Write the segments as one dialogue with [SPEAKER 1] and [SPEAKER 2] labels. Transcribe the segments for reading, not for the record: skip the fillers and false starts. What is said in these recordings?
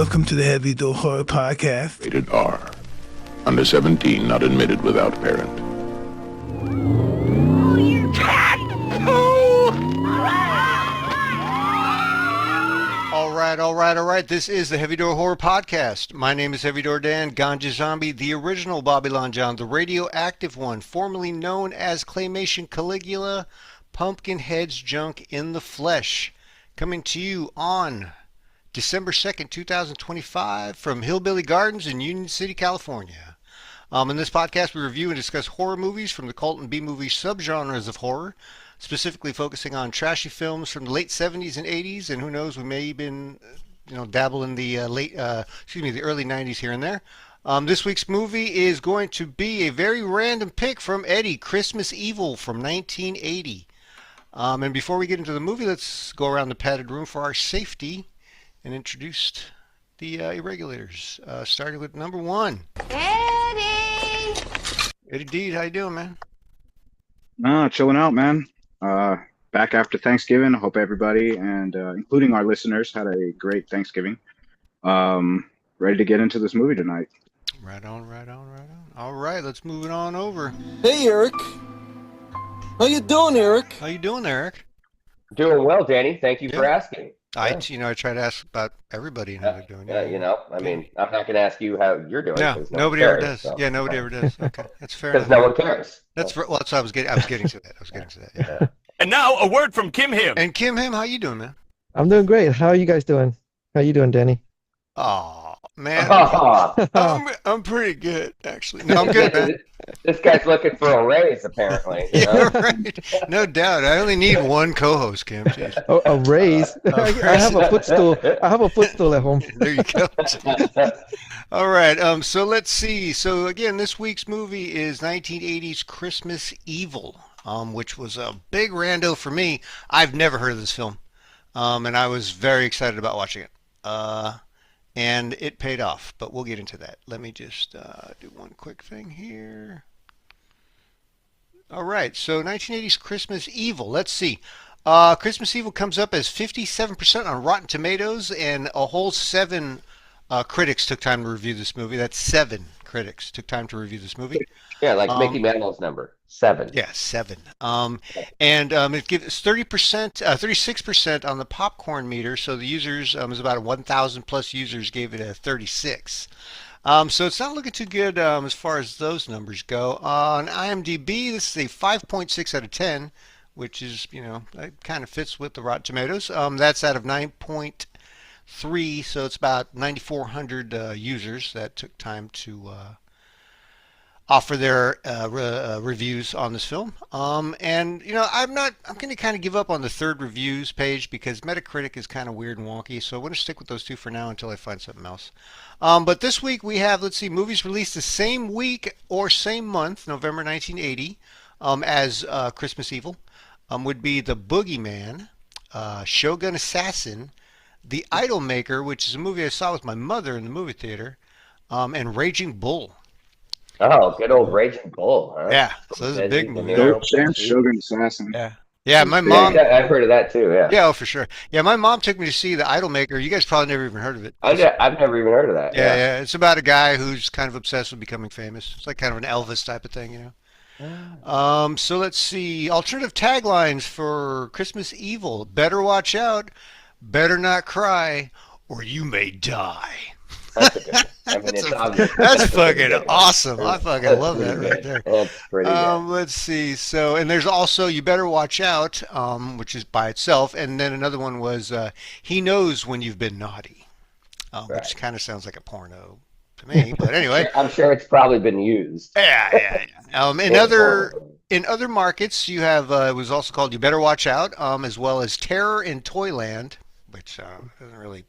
[SPEAKER 1] Welcome to the Heavy Door Horror Podcast.
[SPEAKER 2] Rated R. Under 17, not admitted without parent.
[SPEAKER 3] All right. This is the Heavy Door Horror Podcast. My name is Heavy Door Dan, Ganja Zombie, the original Babylon John, the radioactive one, formerly known as Claymation Caligula, Pumpkinhead's Junk in the Flesh. Coming to you on December 2nd, 2025 from Hillbilly Gardens in Union City, California. In this podcast, we review and discuss horror movies from the cult and B-movie subgenres of horror, specifically focusing on trashy films from the late 70s and 80s, and who knows, we may even, dabble in the the early 90s here and there. This week's movie is going to be a very random pick from Eddie, Christmas Evil from 1980. And before we get into the movie, let's go around the padded room for our safety and introduce the irregulators, starting with number one.
[SPEAKER 4] Eddie!
[SPEAKER 3] Eddie Deed, how you doing, man?
[SPEAKER 5] Chilling out, man. Back after Thanksgiving. I hope everybody, and including our listeners, had a great Thanksgiving. Ready to get into this movie tonight.
[SPEAKER 3] Right on. All right, let's move it on over.
[SPEAKER 6] Hey, Eric. How you doing, Eric?
[SPEAKER 3] How you doing, Eric?
[SPEAKER 4] Doing well, Danny. Thank you for asking.
[SPEAKER 3] I try to ask about everybody and how they're doing.
[SPEAKER 4] I'm not going to ask you how you're doing.
[SPEAKER 3] No, nobody ever does. So. Yeah, nobody ever does. Okay, that's fair.
[SPEAKER 4] Because no one cares.
[SPEAKER 3] That's what I was getting to that. Yeah.
[SPEAKER 7] And now a word from Kim Him.
[SPEAKER 3] And Kim Him, how you doing, man?
[SPEAKER 8] I'm doing great. How are you guys doing? How you doing, Danny?
[SPEAKER 3] Oh man, I'm pretty good actually. No, I'm good, man.
[SPEAKER 4] This guy's looking for a raise, apparently.
[SPEAKER 3] Yeah, right. No doubt. I only need one co-host, Kim. Jeez.
[SPEAKER 8] Oh, a raise. I have a footstool. I have a footstool at home.
[SPEAKER 3] There you go. All right. So let's see. So again, this week's movie is 1980's Christmas Evil, which was a big rando for me. I've never heard of this film, and I was very excited about watching it. And it paid off, but we'll get into that. Let me just do one quick thing here. All right, so 1980's Christmas Evil. Let's see. Christmas Evil comes up as 57% on Rotten Tomatoes, and a whole 7 critics took time to review this movie. That's 7 critics took time to review this movie.
[SPEAKER 4] Yeah, like Mickey Mantle's number. 7.
[SPEAKER 3] Yeah, 7. And it gives 36% on the popcorn meter. So the users, is about 1,000 plus users gave it a 36. So it's not looking too good as far as those numbers go. On IMDb, this is a 5.6 out of 10, which is, it kind of fits with the Rotten Tomatoes. That's out of 9.3, so it's about 9,400 users that took time to offer their reviews on this film. I'm going to kind of give up on the third reviews page because Metacritic is kind of weird and wonky, so I'm going to stick with those 2 for now until I find something else. But this week we have, movies released the same week or same month, November 1980, as Christmas Evil, would be The Boogeyman, Shogun Assassin, The Idolmaker, which is a movie I saw with my mother in the movie theater, and Raging Bull.
[SPEAKER 4] Oh, good old Raging Bull, huh?
[SPEAKER 3] Yeah, so this is a big movie.
[SPEAKER 5] Shogun Assassin.
[SPEAKER 3] Yeah, my mom.
[SPEAKER 4] Yeah, I've heard of that too. Yeah.
[SPEAKER 3] Yeah, for sure. Yeah, my mom took me to see The Idolmaker. You guys probably never even heard of it.
[SPEAKER 4] I've never even heard of that.
[SPEAKER 3] Yeah. It's about a guy who's kind of obsessed with becoming famous. It's like kind of an Elvis type of thing, So let's see. Alternative taglines for Christmas Evil: Better watch out, better not cry, or you may die.
[SPEAKER 4] That's a good one.
[SPEAKER 3] That's fucking awesome. I fucking love that right there.
[SPEAKER 4] That's pretty good.
[SPEAKER 3] Let's see. So, and there's also You Better Watch Out, which is by itself. And then another one was He Knows When You've Been Naughty, which kind of sounds like a porno to me. But anyway.
[SPEAKER 4] I'm sure it's probably been used.
[SPEAKER 3] Yeah. In other markets, you have, it was also called You Better Watch Out, as well as Terror in Toyland, which doesn't really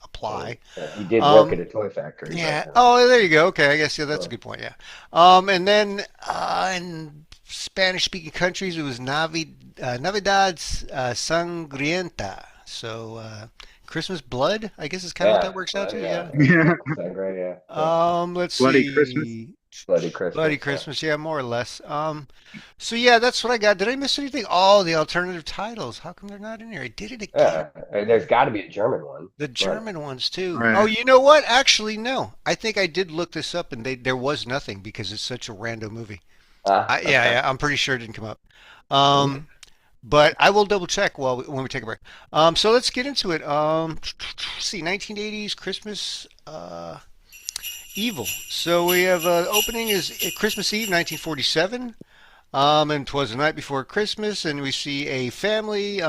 [SPEAKER 3] apply.
[SPEAKER 4] He did work at a toy factory.
[SPEAKER 3] Yeah. Oh, there you go. Okay, I guess that's a good point. Yeah. And then in Spanish-speaking countries, it was Navidad Sangrienta. So Christmas Blood, I guess is kind of what that works out to.
[SPEAKER 4] Yeah.
[SPEAKER 3] Let's
[SPEAKER 5] Bloody
[SPEAKER 3] see.
[SPEAKER 5] Christmas.
[SPEAKER 4] Bloody Christmas.
[SPEAKER 3] Bloody Christmas, yeah, more or less. So yeah, that's what I got. Did I miss anything? Oh, the alternative titles. How come they're not in here? I did it again.
[SPEAKER 4] There's got to be a German one.
[SPEAKER 3] The German ones too.
[SPEAKER 5] Right.
[SPEAKER 3] Oh, you know what? Actually, no. I think I did look this up, and there was nothing because it's such a random movie. Yeah, I'm pretty sure it didn't come up. But I will double check when we take a break. So let's get into it. Let's see, 1980s Christmas Evil. So we have opening is Christmas Eve, 1947. And 'twas the night before Christmas, and we see a family,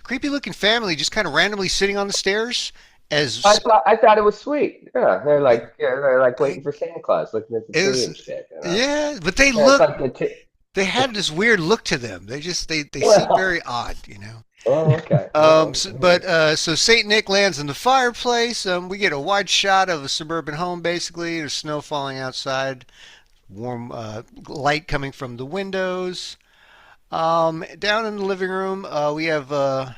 [SPEAKER 3] creepy looking family, just kind of randomly sitting on the stairs.
[SPEAKER 4] I thought it was sweet. Yeah, they're like waiting for Santa Claus, looking at the tree and shit. You know?
[SPEAKER 3] Yeah, but they look. They had this weird look to them. They seem very odd, you know.
[SPEAKER 4] Oh, okay.
[SPEAKER 3] So Saint Nick lands in the fireplace. We get a wide shot of a suburban home, basically. There's snow falling outside, warm light coming from the windows. Down in the living room, we have the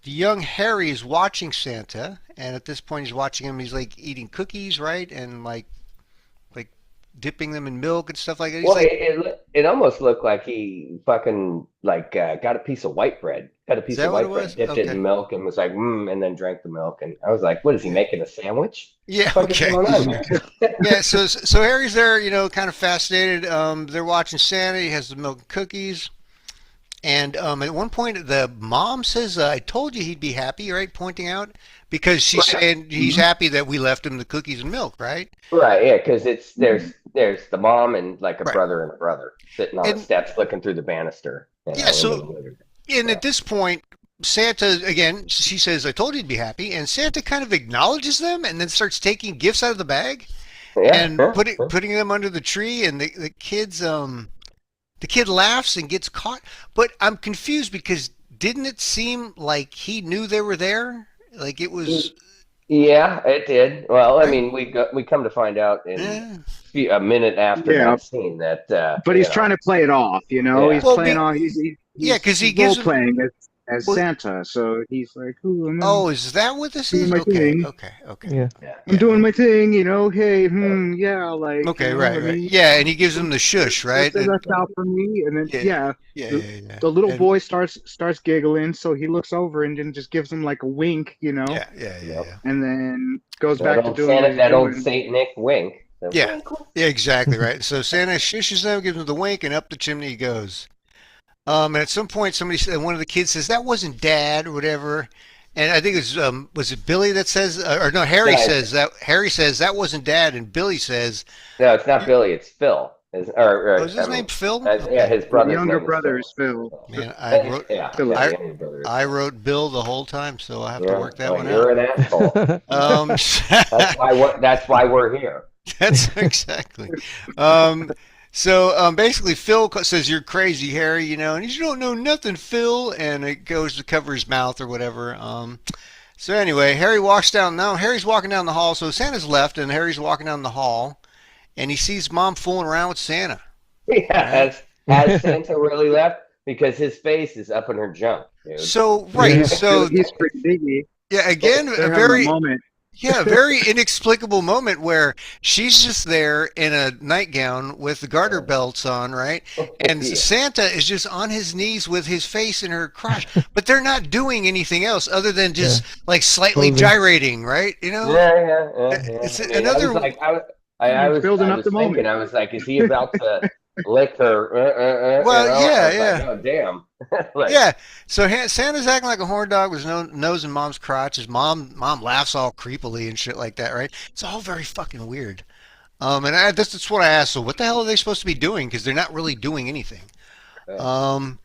[SPEAKER 3] young Harry is watching Santa, and at this point he's watching him. He's like eating cookies, right, and like dipping them in milk and stuff like that.
[SPEAKER 4] It almost looked like he fucking got a piece of white bread, dipped it in milk, and was like, and then drank the milk. And I was like, what is he making, a sandwich?
[SPEAKER 3] Yeah, okay. Yeah, so Harry's there, you know, kind of fascinated. They're watching Santa. He has the milk and cookies. And at one point, the mom says, I told you he'd be happy, right? Pointing out, because she's saying he's happy that we left him the cookies and milk, right? Right,
[SPEAKER 4] yeah, because there's the mom and like a brother and a brother sitting on the steps looking through the banister.
[SPEAKER 3] Yeah, and at this point, Santa, again, she says, I told you he'd be happy. And Santa kind of acknowledges them and then starts taking gifts out of the bag and putting them under the tree. And the kids... The kid laughs and gets caught, but I'm confused because didn't it seem like he knew they were there? Like it was.
[SPEAKER 4] Yeah, it did. Well, I mean, we come to find out in a minute after that scene that.
[SPEAKER 5] But he's trying to play it off, you know. Yeah. He's playing off. He's
[SPEAKER 3] because he gives
[SPEAKER 5] playing as Santa, so he's like, "Who am I?"
[SPEAKER 3] Oh, is that what this is? Okay.
[SPEAKER 5] Yeah. I'm doing my thing, you know. Hey, yeah, like.
[SPEAKER 3] Okay, right. Yeah, and he gives him the shush, right?
[SPEAKER 5] That's out for me, and then the little boy starts giggling, so he looks over and then just gives him like a wink, you know.
[SPEAKER 3] Yeah.
[SPEAKER 5] And then goes back to doing
[SPEAKER 4] that old Saint Nick wink.
[SPEAKER 3] Yeah, exactly right. So Santa shushes them, gives him the wink, and up the chimney he goes. And at some point, one of the kids says, that wasn't Dad or whatever. And I think it was it Billy that says, or no, Harry says that wasn't Dad. And Billy says,
[SPEAKER 4] no, it's not Billy, it's Phil.
[SPEAKER 3] Is his name Phil?
[SPEAKER 4] Yeah, his brother.
[SPEAKER 5] Younger brother is Phil.
[SPEAKER 3] Man, I wrote Bill the whole time, so I have to work that one out.
[SPEAKER 4] You're an asshole. That's why we're here.
[SPEAKER 3] That's exactly. So basically, Phil says, you're crazy, Harry, you know, and you don't know nothing, Phil, and it goes to cover his mouth or whatever. So anyway, Harry walks down. Now Harry's walking down the hall, so Santa's left, and Harry's walking down the hall, and he sees Mom fooling around with Santa.
[SPEAKER 4] Yeah, has Santa really left? Because his face is up in her junk, dude.
[SPEAKER 3] So, right, so...
[SPEAKER 5] He's pretty biggy.
[SPEAKER 3] Yeah, again, a very... Yeah, a very inexplicable moment where she's just there in a nightgown with the garter belts on, right? And Santa is just on his knees with his face in her crotch. But they're not doing anything else other than just like slightly gyrating, right? You know?
[SPEAKER 4] Yeah.
[SPEAKER 3] It's another.
[SPEAKER 4] I was building up the moment. I was like, is he about to lick her?
[SPEAKER 3] Well, yeah.
[SPEAKER 4] Like, oh, damn.
[SPEAKER 3] Yeah. So Santa's acting like a horn dog with nose in Mom's crotch. His mom laughs all creepily and shit like that, right? It's all very fucking weird. And that's what I asked. So what the hell are they supposed to be doing? Because they're not really doing anything. So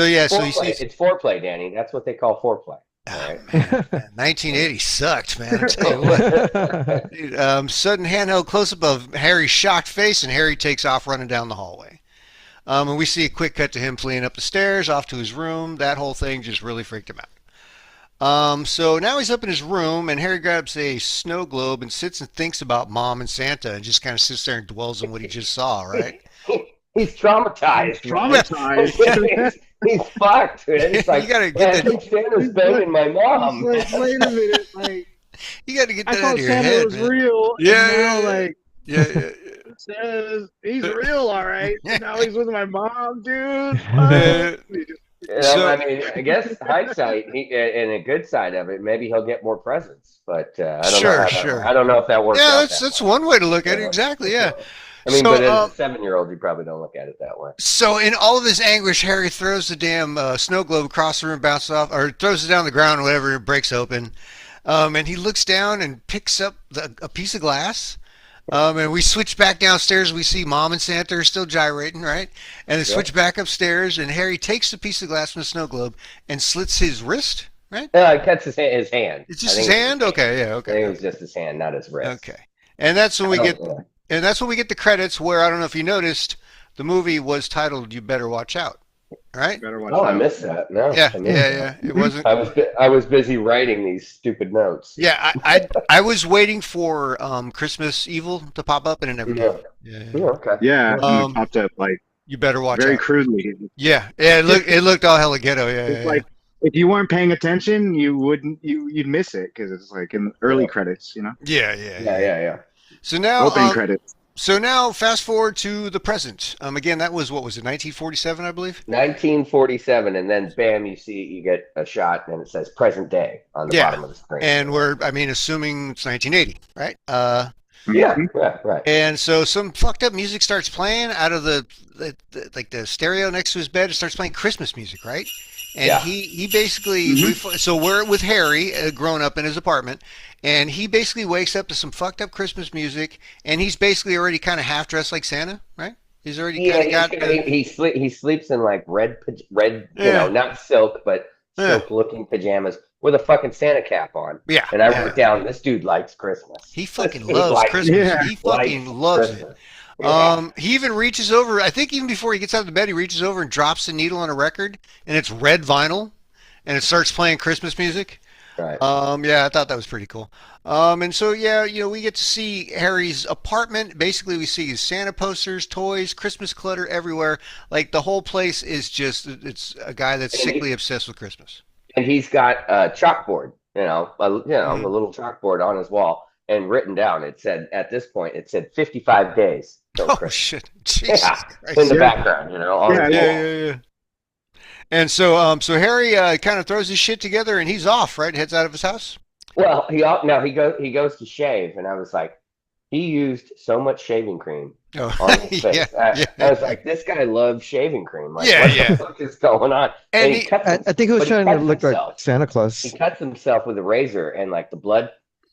[SPEAKER 3] yeah. So you see,
[SPEAKER 4] it's foreplay, Danny. That's what they call foreplay.
[SPEAKER 3] Oh, man, 1980 sucked, man. I'll tell you what. Dude, sudden handheld close-up of Harry's shocked face, and Harry takes off running down the hallway. And we see a quick cut to him fleeing up the stairs, off to his room. That whole thing just really freaked him out. So now he's up in his room, and Harry grabs a snow globe and sits and thinks about Mom and Santa, and just kind of sits there and dwells on what he just saw, right?
[SPEAKER 4] He's traumatized. He's fucked, man. He's like,
[SPEAKER 3] you gotta get that.
[SPEAKER 4] Santa's banging my mom.
[SPEAKER 5] Like, wait a minute, like
[SPEAKER 3] you got to get that
[SPEAKER 5] I
[SPEAKER 3] out
[SPEAKER 5] thought
[SPEAKER 3] of your
[SPEAKER 5] Santa
[SPEAKER 3] head,
[SPEAKER 5] was
[SPEAKER 3] man.
[SPEAKER 5] real.
[SPEAKER 3] Yeah.
[SPEAKER 5] says he's real, all right. Now he's with my mom, dude.
[SPEAKER 3] So-
[SPEAKER 4] I mean, I guess hindsight, and a good side of it, maybe he'll get more presents. But I don't know.
[SPEAKER 3] Sure.
[SPEAKER 4] I don't know if that works.
[SPEAKER 3] Yeah,
[SPEAKER 4] out
[SPEAKER 3] that's one way to look at it. Exactly. Yeah.
[SPEAKER 4] I mean,
[SPEAKER 3] So,
[SPEAKER 4] but as a 7-year-old, you probably don't look at it that way.
[SPEAKER 3] So in all of his anguish, Harry throws the damn snow globe across the room, bounces off, or throws it down the ground, whatever, it breaks open. And he looks down and picks up a piece of glass. And we switch back downstairs. We see Mom and Santa are still gyrating, right? And then switch back upstairs, and Harry takes the piece of glass from the snow globe and slits his wrist, right?
[SPEAKER 4] It cuts his hand.
[SPEAKER 3] It's just his hand? Okay, yeah, okay.
[SPEAKER 4] I think it was just his hand, not his wrist.
[SPEAKER 3] Okay. And that's when we get...
[SPEAKER 4] Yeah.
[SPEAKER 3] And that's when we get the credits where, I don't know if you noticed, the movie was titled "You Better Watch Out," right?
[SPEAKER 5] Better watch
[SPEAKER 4] Oh, I
[SPEAKER 5] out.
[SPEAKER 4] missed that. No,
[SPEAKER 3] Yeah,
[SPEAKER 4] I missed that.
[SPEAKER 3] It wasn't.
[SPEAKER 4] I was busy writing these stupid notes.
[SPEAKER 3] Yeah, I was waiting for Christmas Evil to pop up, and it never did. Yeah.
[SPEAKER 4] Yeah, okay.
[SPEAKER 5] Yeah,
[SPEAKER 3] Um,
[SPEAKER 5] it popped up like
[SPEAKER 3] You better watch
[SPEAKER 5] very
[SPEAKER 3] out.
[SPEAKER 5] crudely.
[SPEAKER 3] Yeah, it looked all hella ghetto. Yeah,
[SPEAKER 5] It's like if you weren't paying attention, you'd miss it because it's like in the early credits, you know,
[SPEAKER 3] yeah. So now,
[SPEAKER 5] opening credits.
[SPEAKER 3] So now, fast forward to the present. Again, that was, what was it, 1947, I believe?
[SPEAKER 4] 1947, and then bam, you get a shot, and it says present day on the bottom of the screen.
[SPEAKER 3] And assuming it's 1980, right?
[SPEAKER 4] Yeah, right.
[SPEAKER 3] And so some fucked up music starts playing out of the stereo next to his bed. It starts playing Christmas music, right? And he basically, so we're with Harry, grown up in his apartment, and he basically wakes up to some fucked up Christmas music, and he's basically already kind of half dressed like Santa, right? He's already kind of got.
[SPEAKER 4] He sleeps in like red, you know, not silk, but silk-looking pajamas with a fucking Santa cap on.
[SPEAKER 3] Yeah.
[SPEAKER 4] And I wrote down, this dude likes Christmas.
[SPEAKER 3] He fucking loves Christmas.
[SPEAKER 5] Yeah.
[SPEAKER 3] He fucking loves it. He even reaches over, I think even before he gets out of the bed, he reaches over and drops the needle on a record, and it's red vinyl, and it starts playing Christmas music.
[SPEAKER 4] Right.
[SPEAKER 3] Yeah, I thought that was pretty cool. And so, yeah, you know, we get to see Harry's apartment. Basically, we see his Santa posters, toys, Christmas clutter everywhere. Like, the whole place is just, it's a guy that's sickly obsessed with Christmas.
[SPEAKER 4] And he's got a chalkboard, a little chalkboard on his wall, and written down, it said, at this point, it said 55 days.
[SPEAKER 3] Oh, shit. Jesus Christ.
[SPEAKER 4] In the background, on the wall.
[SPEAKER 3] Yeah. And so, Harry kind of throws his shit together, and he's off, right? Heads out of his house.
[SPEAKER 4] Well, he goes to shave, and I was like, he used so much shaving cream on his face. I was like, this guy loves shaving cream. Like, what the fuck is going on?
[SPEAKER 8] And I think he was trying to look like Santa Claus.
[SPEAKER 4] He cuts himself with a razor, and like the blood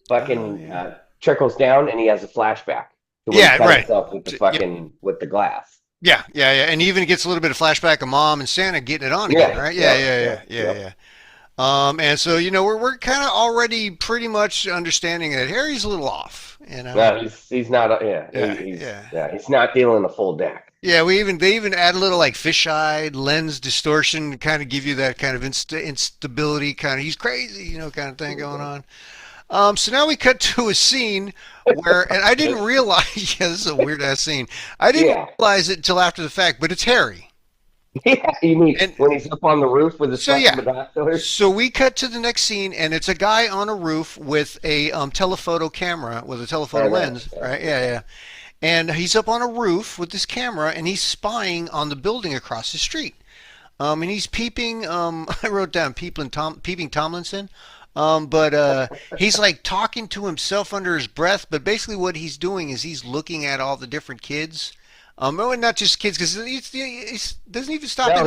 [SPEAKER 4] fucking trickles down, and he has a flashback. To when he cut himself with the fucking with the glass.
[SPEAKER 3] Yeah, and even gets a little bit of flashback of Mom and Santa getting it on again, right? Yeah. And so, we're kind of already pretty much understanding that Harry's a little off.
[SPEAKER 4] No, he's not. He's not dealing a full deck.
[SPEAKER 3] Yeah, they even add a little like fisheye lens distortion to kind of give you that kind of instability, kind of he's crazy, kind of thing going on. So now we cut to a scene where, and I didn't realize, this is a weird ass scene. I didn't realize it until after the fact, but it's Harry.
[SPEAKER 4] Yeah, you mean when he's up on the roof with his binoculars?
[SPEAKER 3] So we cut to the next scene, and it's a guy on a roof with a telephoto camera, with a telephoto lens, right? Yeah. And he's up on a roof with this camera, and he's spying on the building across the street. And he's peeping, I wrote down peeping Tomlinson. But he's like talking to himself under his breath. But basically, what he's doing is he's looking at all the different kids. Not just kids, because he doesn't even stop.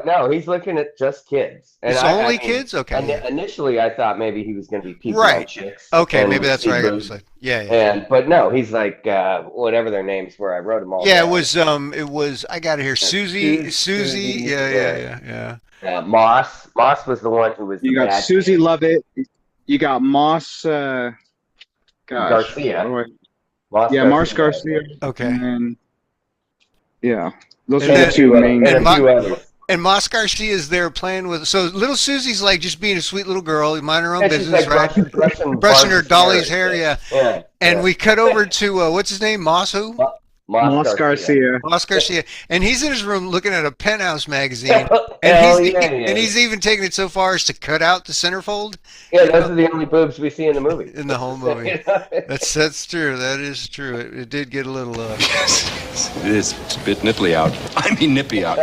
[SPEAKER 4] No, he's looking at just kids. And
[SPEAKER 3] it's only kids. Okay.
[SPEAKER 4] Initially, I thought maybe he was going to be peeping on chicks.
[SPEAKER 3] Okay, maybe that's right.
[SPEAKER 4] But no, he's like whatever their names were. I wrote them all.
[SPEAKER 3] Yeah,
[SPEAKER 4] down.
[SPEAKER 3] it was. I got it here. Susie. Yeah.
[SPEAKER 4] Moss was the one who was.
[SPEAKER 5] You got Susie Lovett. You got Moss.
[SPEAKER 4] Garcia.
[SPEAKER 5] Moss Garcia.
[SPEAKER 3] Okay.
[SPEAKER 5] And those are the two main.
[SPEAKER 3] And Moss Garcia is there playing with. So little Susie's like just being a sweet little girl, minding her own business, right? Brushing her Dolly's hair, yeah. And we cut over to what's his name, Moss who?
[SPEAKER 5] Moss Garcia.
[SPEAKER 3] Moss Garcia, and he's in his room looking at a Penthouse magazine, and he's even taking it so far as to cut out the centerfold.
[SPEAKER 4] Yeah, those are the only boobs we see in the movie.
[SPEAKER 3] In the whole movie. That's true. That is true. It did get a little.
[SPEAKER 2] It is. It's a bit nipply out. I mean nippy out.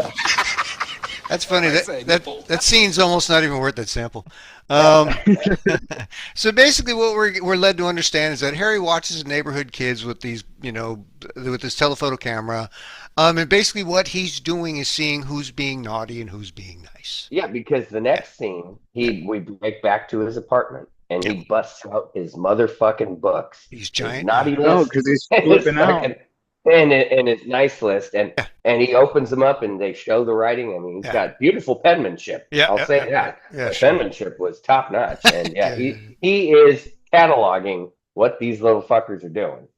[SPEAKER 3] That's funny. That scene's almost not even worth that sample. So basically, what we're led to understand is that Harry watches neighborhood kids with these, with this telephoto camera, and basically what he's doing is seeing who's being naughty and who's being nice.
[SPEAKER 4] Yeah, because the next scene, we break back to his apartment, and he busts out his motherfucking books.
[SPEAKER 3] He's giant.
[SPEAKER 4] Naughty list.
[SPEAKER 5] No, because he's flipping out.
[SPEAKER 4] And his nice list, and he opens them up, and they show the writing. I mean, he's got beautiful penmanship. I'll say that.
[SPEAKER 3] Yeah,
[SPEAKER 4] the
[SPEAKER 3] sure.
[SPEAKER 4] penmanship was top notch, and he is cataloging what these little fuckers are doing.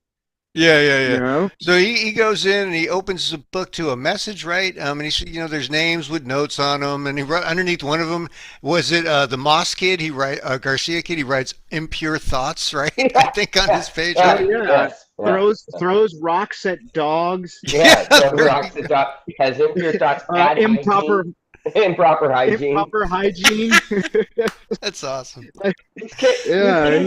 [SPEAKER 3] Yeah. So he goes in and he opens the book to a message, right? And he said, there's names with notes on them, and he wrote underneath one of them, was it the Moss kid? Garcia kid. He writes impure thoughts, right? I think on his page.
[SPEAKER 5] Throws rocks at dogs.
[SPEAKER 4] Yeah, throws rocks at dogs. Has impure thoughts. Improper hygiene.
[SPEAKER 3] That's awesome.
[SPEAKER 4] These kids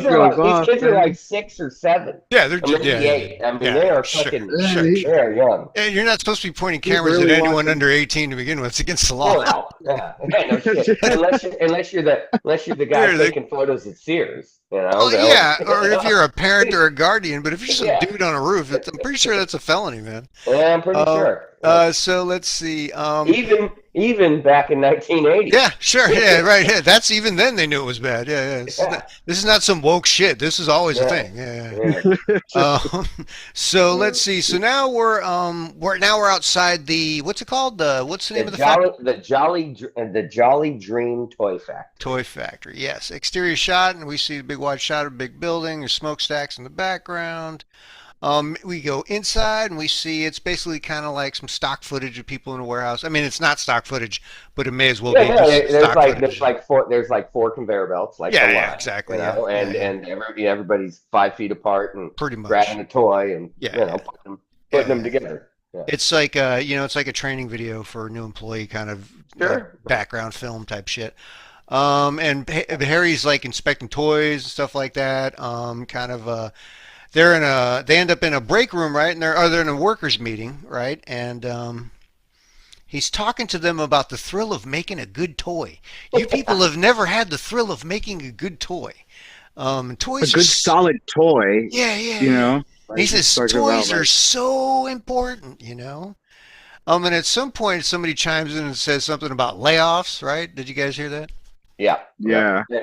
[SPEAKER 4] are like 6 or 7.
[SPEAKER 3] Yeah, they're
[SPEAKER 4] maybe 8. I mean, they are fucking. They're young.
[SPEAKER 3] Yeah, you're not supposed to be pointing cameras at anyone under 18 to begin with. It's against the law.
[SPEAKER 4] Oh, no. No shit. Unless you're the guy taking photos at Sears.
[SPEAKER 3] Or if you're a parent or a guardian. But if you're just a dude on a roof, I'm pretty sure that's a felony, man.
[SPEAKER 4] Yeah, I'm pretty sure.
[SPEAKER 3] So let's see.
[SPEAKER 4] Even back in 1980.
[SPEAKER 3] Yeah, sure. Yeah, right. Yeah, that's even then they knew it was bad. Yeah. This is not some woke shit. This is always a thing. Yeah. So let's see. So now we're outside the what's it called? What's the name of the factory?
[SPEAKER 4] The Jolly Dream Toy Factory.
[SPEAKER 3] Toy Factory. Yes. Exterior shot, and we see a big wide shot of a big building. There's smokestacks in the background. We go inside and we see it's basically kind of like some stock footage of people in a warehouse. I mean, it's not stock footage, but it may as well be stock footage.
[SPEAKER 4] There's like 4 conveyor belts, like
[SPEAKER 3] exactly.
[SPEAKER 4] And everybody's 5 feet apart and
[SPEAKER 3] pretty much
[SPEAKER 4] grabbing a toy and putting them together. Yeah.
[SPEAKER 3] It's like it's like a training video for a new employee, kind of background film type shit. And Harry's like inspecting toys and stuff like that. They end up in a break room, right? And they're in a workers meeting, right? And he's talking to them about the thrill of making a good toy. You people have never had the thrill of making a good toy. Toys,
[SPEAKER 5] a good solid toy.
[SPEAKER 3] Yeah. He says toys are so important, And at some point somebody chimes in and says something about layoffs, right? Did you guys hear that?
[SPEAKER 4] Yeah.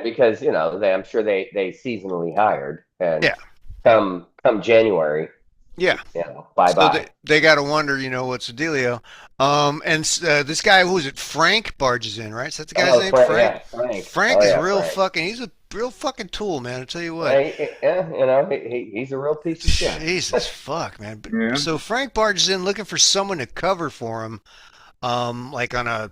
[SPEAKER 4] Because I'm sure they seasonally hired and come January. Bye.
[SPEAKER 3] So they got to wonder, what's the dealio? This guy, who is it? Frank barges in, right? So that's the guy's name, Frank.
[SPEAKER 4] Yeah,
[SPEAKER 3] Frank is he's a real fucking tool, man. I tell you what.
[SPEAKER 4] He's a real piece of shit.
[SPEAKER 3] Jesus fuck, man. So Frank barges in looking for someone to cover for him. Like on a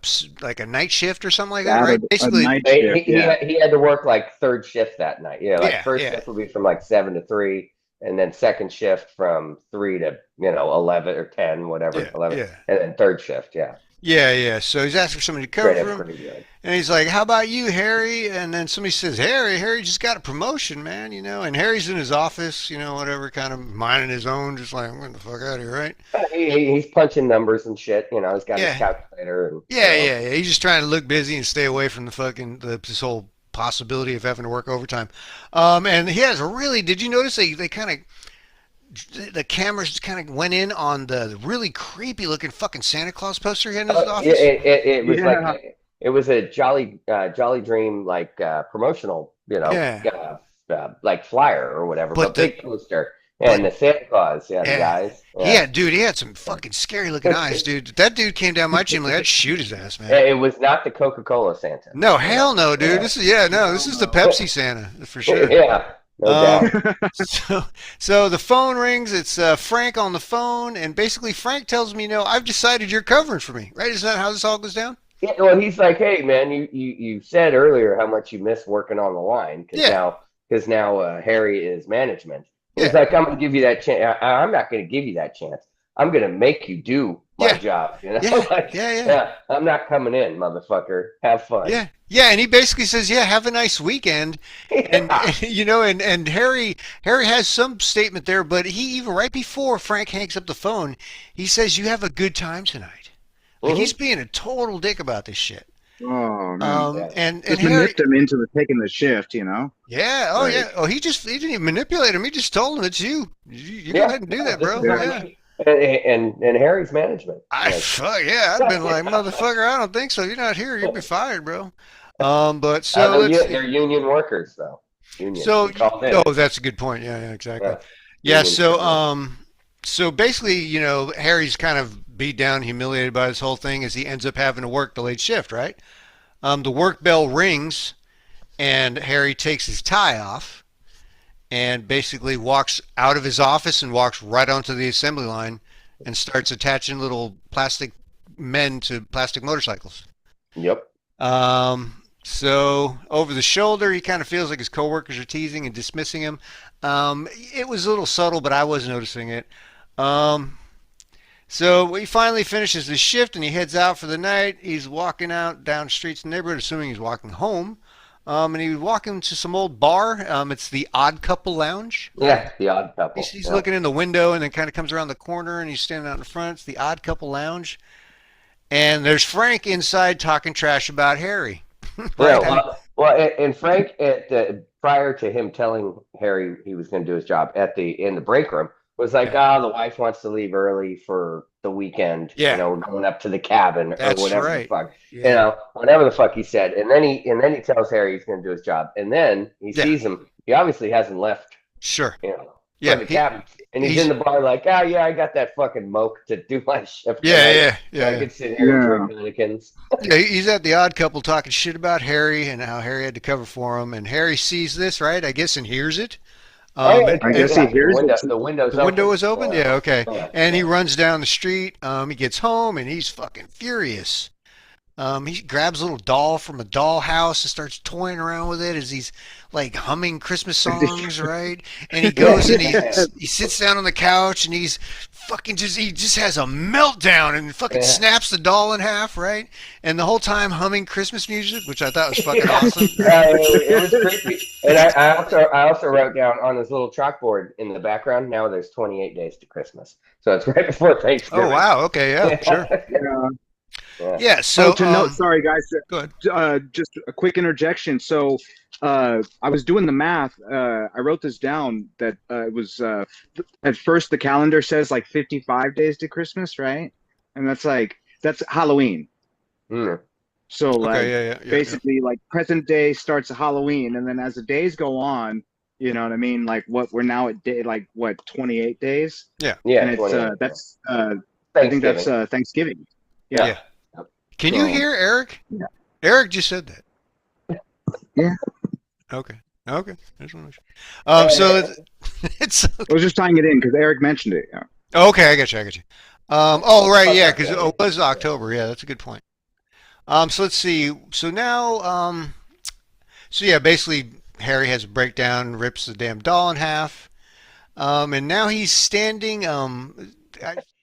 [SPEAKER 3] night shift or something like that, right? Basically,
[SPEAKER 4] he had to work like 3rd shift that night. First shift would be from like 7 to 3, and then 2nd shift from 3 to 11 or 10, whatever, 11, and then 3rd shift.
[SPEAKER 3] Yeah. So he's asking for somebody to cover for him, and he's like, "How about you, Harry?" And then somebody says, "Harry just got a promotion, man, And Harry's in his office, whatever, kind of minding his own, just like, "I'm getting the fuck out of here," right?
[SPEAKER 4] He's punching numbers and shit. He's got his calculator. And,
[SPEAKER 3] He's just trying to look busy and stay away from this whole possibility of having to work overtime. And he has did you notice they kind of. The cameras kind of went in on the really creepy looking fucking Santa Claus poster he had in his office.
[SPEAKER 4] It was like it was a Jolly Dream promotional, like flyer or whatever, but big poster. And the Santa Claus, the guys.
[SPEAKER 3] Yeah, dude, he had some fucking scary looking eyes, dude. That dude came down my gym like I'd shoot his ass, man.
[SPEAKER 4] It was not the Coca-Cola Santa.
[SPEAKER 3] No, hell no, dude. This is the Pepsi Santa for sure.
[SPEAKER 4] No doubt.
[SPEAKER 3] So the phone rings. It's Frank on the phone, and basically Frank tells me, I've decided you're covering for me, right? Isn't that how this all goes down?
[SPEAKER 4] Yeah, well, he's like, hey, man, you said earlier how much you miss working on the line because now Harry is management. He's like, I'm going to give you that chance. I'm not going to give you that chance. I'm gonna make you do my job. You know,
[SPEAKER 3] Yeah.
[SPEAKER 4] I'm not coming in, motherfucker. Have fun.
[SPEAKER 3] Yeah, and he basically says, "Yeah, have a nice weekend," and you know, and Harry has some statement there, but he even right before Frank hangs up the phone, he says, "You have a good time tonight." Like he's being a total dick about this shit.
[SPEAKER 5] Oh man.
[SPEAKER 3] And
[SPEAKER 5] just
[SPEAKER 3] Harry
[SPEAKER 5] manipulated him into taking the shift, you know.
[SPEAKER 3] Yeah. Oh yeah. Oh, he didn't even manipulate him. He just told him it's you. You go ahead and do that, bro.
[SPEAKER 4] And Harry's management.
[SPEAKER 3] Fuck yeah, I'd been like, motherfucker, I don't think so. You're not here. You'd be fired, bro. But so
[SPEAKER 4] they're union workers though. Union.
[SPEAKER 3] So that's a good point. Yeah, exactly. Yeah. So basically, you know, Harry's kind of beat down, humiliated by this whole thing as he ends up having to work the late shift, right? The work bell rings, and Harry takes his tie off and basically walks out of his office and walks right onto the assembly line and starts attaching little plastic men to plastic motorcycles.
[SPEAKER 4] Yep.
[SPEAKER 3] So over the shoulder, he kind of feels like his coworkers are teasing and dismissing him. It was a little subtle, but I was noticing it. So he finally finishes his shift and he heads out for the night. He's walking out down streets in the neighborhood, assuming he's walking home. And he was walking to some old bar. It's the Odd Couple Lounge.
[SPEAKER 4] Yeah, the Odd Couple.
[SPEAKER 3] He's looking in the window and then kind of comes around the corner and he's standing out in front. It's the Odd Couple Lounge. And there's Frank inside talking trash about Harry.
[SPEAKER 4] And Frank, prior to him telling Harry he was going to do his job in the break room, was like, the wife wants to leave early for the weekend.
[SPEAKER 3] Yeah.
[SPEAKER 4] You know, going up to the cabin or whatever the fuck.
[SPEAKER 3] Yeah.
[SPEAKER 4] You know, whatever the fuck he said. And then he tells Harry he's going to do his job. And then he sees him. He obviously hasn't left.
[SPEAKER 3] Sure.
[SPEAKER 4] You know,
[SPEAKER 3] from
[SPEAKER 4] the cabin. And he's in the bar like, I got that fucking moke to do my shift.
[SPEAKER 3] Yeah.
[SPEAKER 4] I could sit here and drink Dominicans.
[SPEAKER 3] Yeah, he's at the Odd Couple talking shit about Harry and how Harry had to cover for him. And Harry sees this, right? I guess, and hears it.
[SPEAKER 5] I guess he hears it.
[SPEAKER 4] The
[SPEAKER 3] window was open? Yeah, okay. And he runs down the street. He gets home and he's fucking furious. He grabs a little doll from a doll house and starts toying around with it as he's like humming Christmas songs, right? And he goes and he sits down on the couch and he's fucking he just has a meltdown and fucking snaps the doll in half, right? And the whole time humming Christmas music, which I thought was fucking awesome.
[SPEAKER 4] It was creepy. And I also wrote down on this little chalkboard in the background, now there's 28 days to Christmas. So it's right before Thanksgiving.
[SPEAKER 3] Oh, wow. Okay, yeah, sure. Yeah. So
[SPEAKER 5] sorry guys.
[SPEAKER 3] Go ahead.
[SPEAKER 5] Just a quick interjection. So I was doing the math. I wrote this down that it was at first the calendar says like 55 days to Christmas, right? And that's Halloween.
[SPEAKER 4] Mm.
[SPEAKER 5] So basically like present day starts Halloween, and then as the days go on, you know what I mean? Like we're now at day 28 days.
[SPEAKER 3] Yeah.
[SPEAKER 5] And it's that's I think that's Thanksgiving. Yeah.
[SPEAKER 3] Can you hear Eric?
[SPEAKER 5] Yeah.
[SPEAKER 3] Eric just said that.
[SPEAKER 5] Yeah.
[SPEAKER 3] Okay. I just want to so it's
[SPEAKER 5] I was just tying it in because Eric mentioned it. Yeah.
[SPEAKER 3] Okay, I got you. Right, yeah, because it was October. Yeah, that's a good point. So let's see. So now, basically Harry has a breakdown, rips the damn doll in half, and now he's standing.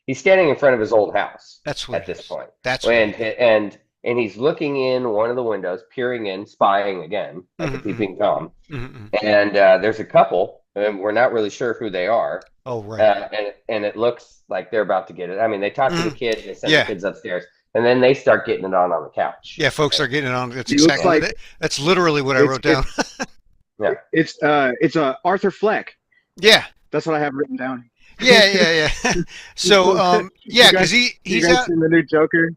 [SPEAKER 4] He's standing in front of his old house.
[SPEAKER 3] That's what
[SPEAKER 4] at this point.
[SPEAKER 3] That's
[SPEAKER 4] and he's looking in one of the windows, peering in, spying again, like a peeping Tom.
[SPEAKER 3] Mm-hmm.
[SPEAKER 4] And there's a couple, and we're not really sure who they are.
[SPEAKER 3] Oh, right.
[SPEAKER 4] And it looks like they're about to get it. I mean, they talk to the kids, they send the kids upstairs, and then they start getting it on the couch.
[SPEAKER 3] Yeah, folks are getting it on. That's exactly that's literally what I wrote down.
[SPEAKER 4] Yeah,
[SPEAKER 5] it's Arthur Fleck.
[SPEAKER 3] Yeah,
[SPEAKER 5] that's what I have written down.
[SPEAKER 3] Yeah. So because he's out
[SPEAKER 5] in the new Joker.